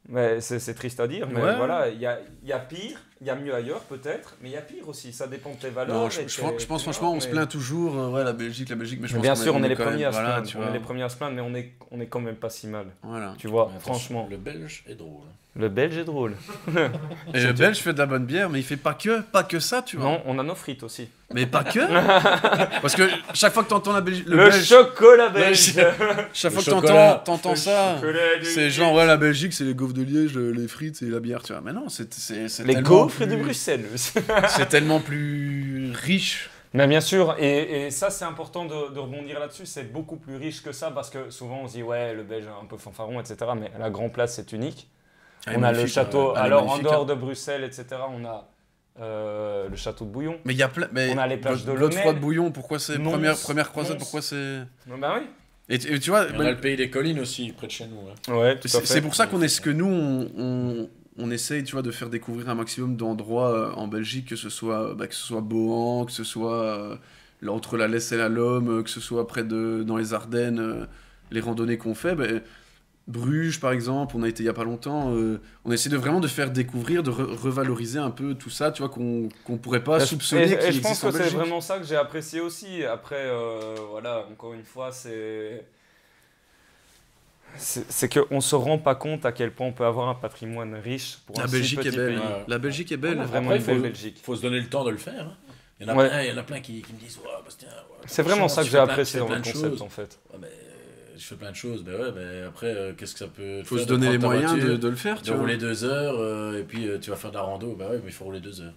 Mais c'est triste à dire, mais voilà, il y a pire, il y a mieux ailleurs peut-être, mais il y a pire aussi, ça dépend de tes valeurs. Non, je pense franchement, on se plaint toujours, la Belgique, mais je pense bien sûr, on est les quand premiers même, à se plaindre, tu vois. on est les premiers à se plaindre, mais on est quand même pas si mal. Voilà. Tu vois, Mais franchement. Le Belge est drôle. Le Belge est drôle. Et le Belge fait de la bonne bière, mais il fait pas que ça, tu vois. Non, on a nos frites aussi. Mais pas que. Parce que chaque fois que t'entends la Belgique, le Belge, chocolat belge. Chaque fois que t'entends ça, c'est genre la Belgique, c'est les gaufres de Liège, les frites et la bière, tu vois. Mais non, c'est les gaufres de Bruxelles. C'est tellement plus riche. Mais bien sûr, et ça c'est important de rebondir là-dessus, c'est beaucoup plus riche que ça parce que souvent on se dit ouais le Belge est un peu fanfaron, etc. Mais la Grand Place c'est unique. On a le château, alors en dehors de Bruxelles, etc. On a le château de Bouillon. Mais il y a plein. On a les plages de Godefroy de Bouillon, pourquoi c'est première croisade, Mons. pourquoi c'est. Bah oui. Et tu vois, on a le pays des collines aussi, près de chez nous. Hein. Ouais, tout à fait. C'est pour ça que nous on essaye, tu vois, de faire découvrir un maximum d'endroits en Belgique, que ce soit Bohan, que ce soit entre la Lesse et la Lomme, que ce soit dans les Ardennes, les randonnées qu'on fait. Bruges, par exemple, on a été il y a pas longtemps. On essaie vraiment de faire découvrir, de revaloriser un peu tout ça, tu vois, qu'on pourrait pas soupçonner qu'il existe en Belgique. Et je pense que c'est vraiment ça que j'ai apprécié aussi. Après, encore une fois, c'est qu'on se rend pas compte à quel point on peut avoir un patrimoine riche pour un si petit pays. La Belgique est belle. Vraiment une belle Belgique. Il faut se donner le temps de le faire. Hein. Il y en a plein qui me disent Bastien, c'est vraiment ça que j'ai apprécié dans le concept en fait. Je fais plein de choses, mais après, qu'est-ce que ça peut. Il faut se donner les moyens de le faire, tu vois. Rouler 2 heures, et puis tu vas faire de la rando, mais il faut rouler 2 heures.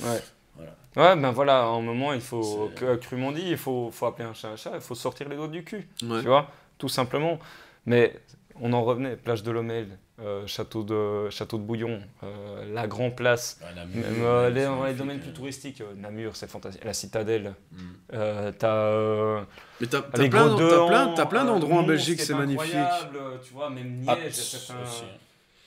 Ouais. Voilà. Ouais, à un moment, il faut, crûment dit, il faut appeler un chat un chat, il faut sortir les doigts du cul, tu vois, tout simplement. Mais on en revenait, plage de Lommel, château de Bouillon, la Grand Place, Bah, Namur, même c'est les magnifique, domaines plus hein. touristiques, Namur, c'est fantastique, la Citadelle, Mm. t'as Mais t'as les plein, Gaudeans, t'as plein d'endroits en Mons, Belgique, qui est c'est magnifique. incroyable, tu vois, même Hâte Liège, certains... aussi.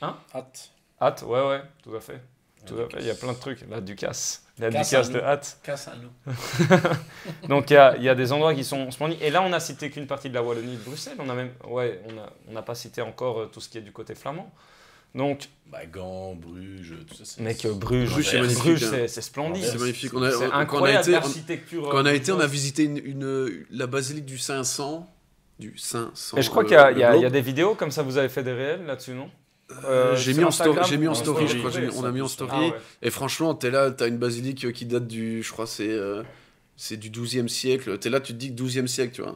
Hein Hâte. Hâte, ouais, tout à fait. Tout à fait, il y a plein de trucs, la Ducasse, la Ducasse de Hâte. Casse à nous. Donc il y a des endroits qui sont splendides. Et là, on a cité qu'une partie de la Wallonie de Bruxelles. On n'a pas cité encore tout ce qui est du côté flamand. Donc, Bah, Gand, Bruges, tout ça. c'est- mec, Bruges, Bruges, c'est Bruges, magnifique, hein. c'est splendide. C'est magnifique. C'est Quand incroyable, l'architecture. on a été, on a visité la basilique du Saint-Sang. Du Saint-Sang. Et je crois qu'il le y a globe. des vidéos comme ça, vous avez fait des réels là-dessus, non J'ai sur mis en story, Instagram, j'ai mis en ou story, je story, crois, ouais, on a mis en story. Ah ouais. Et franchement, t'es là, t'as une basilique qui date du, je crois, c'est du 12e siècle. T'es là, tu te dis que 12e siècle, tu vois.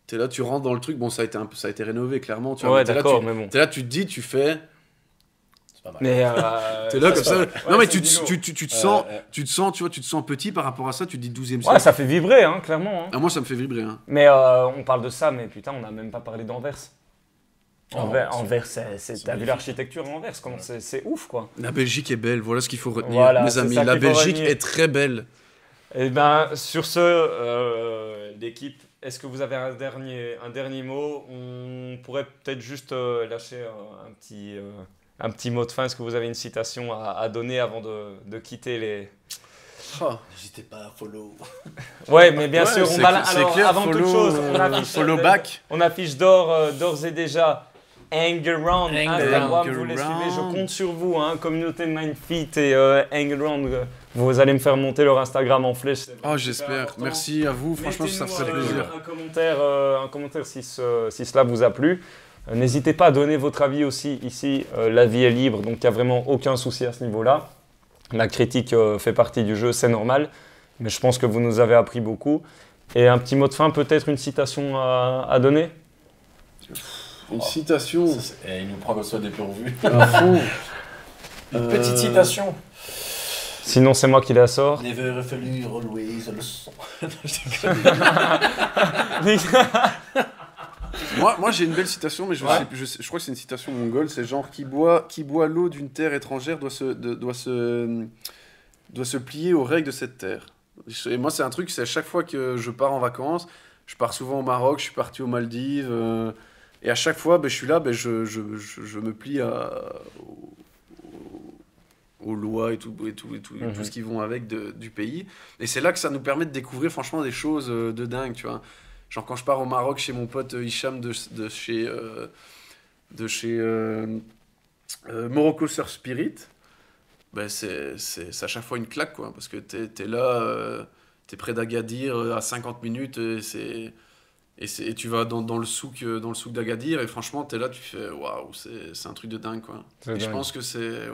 T'es là, tu rentres dans le truc. Bon, ça a été rénové, clairement, tu vois. Ouais, mais t'es là, d'accord, mais bon. T'es là, tu te dis, tu fais. C'est pas mal. Mais T'es là comme ça. Ouais, Non, mais c'est tu du lourd. te sens, tu te sens petit par rapport à ça. Tu te dis 12e Ouais, siècle. ça fait vibrer, hein, clairement. Hein. Ah, moi, ça me fait vibrer. Hein. Mais on parle de ça, mais putain, on n'a même pas parlé d'Anvers. Anvers, t'as vu magnifique. l'architecture à Anvers, comment c'est ouf, quoi. La Belgique est belle. Voilà ce qu'il faut retenir, Voilà, mes c'est amis. ça La qu'il faut Belgique retenir. est très belle. Et ben, sur ce, l'équipe, est-ce que vous avez un dernier mot? On pourrait peut-être juste lâcher un petit mot de fin. Est-ce que vous avez une citation à donner avant de quitter les... Oh. N'hésitez pas à follow. Ouais, mais bien Ouais, sûr, c'est alors, clair, avant toute chose, follow back. on affiche d'ores et déjà Hangaround, Instagram, Hangaround. vous les suivez, je compte sur vous, hein, communauté Mindfit et Hangaround, vous allez me faire monter leur Instagram en flèche. c'est Oh, super j'espère. important. Merci à vous. Franchement, ça Mettez-nous, ferait plaisir. un commentaire si cela vous a plu. N'hésitez pas à donner votre avis aussi ici, l'avis est libre, donc il n'y a vraiment aucun souci à ce niveau-là. La critique fait partie du jeu, c'est normal, mais je pense que vous nous avez appris beaucoup. Et un petit mot de fin, peut-être une citation à donner? Une citation. Il nous prend comme ça dépourvu. À fond. Une petite citation. Sinon, c'est moi qui la sors. Never failure, always a lesson. Moi j'ai une belle citation, mais je crois que c'est une citation mongole. C'est genre qui boit l'eau d'une terre étrangère doit se plier aux règles de cette terre. Et moi, c'est un truc, c'est à chaque fois que je pars en vacances, je pars souvent au Maroc, je suis parti aux Maldives, et à chaque fois, je suis là, je me plie aux lois et tout ce qui vont avec du pays. Et c'est là que ça nous permet de découvrir franchement des choses de dingue, tu vois. Genre quand je pars au Maroc chez mon pote Hicham de chez Morocco Surf Spirit, c'est à chaque fois une claque, quoi, parce que t'es là, t'es près d'Agadir à 50 minutes, et tu vas dans le souk d'Agadir, et franchement t'es là, tu fais waouh, c'est un truc de dingue, quoi. C'est Et je dingue. pense que c'est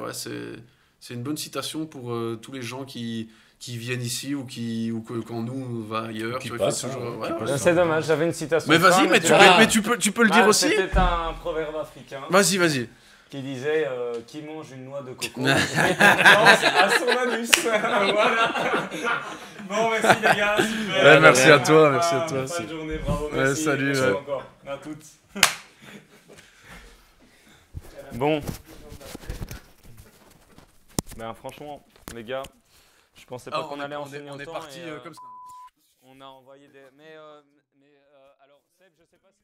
une bonne citation pour tous les gens qui viennent ici ou quand nous on va ailleurs. Qui tu vois, passent, il faut toujours- hein, ouais, qui ouais. passent. C'est dommage, j'avais une citation. Mais vas-y, fin, mais tu peux le dire aussi. C'était un proverbe africain Vas-y. qui disait qui mange une noix de coco. Non, c'est à son anus. Voilà. Bon, merci les gars. Super. Ouais, merci à toi, merci à toi. Bonne journée, bravo. Ouais, Merci. salut, Merci ouais. encore. À toutes. Bon. Ben franchement, les gars, je pensais pas qu'on allait enseigner autant. parti et, comme ça. on a envoyé des. Mais alors, Seb, je sais pas si.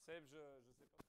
Seb, je sais pas.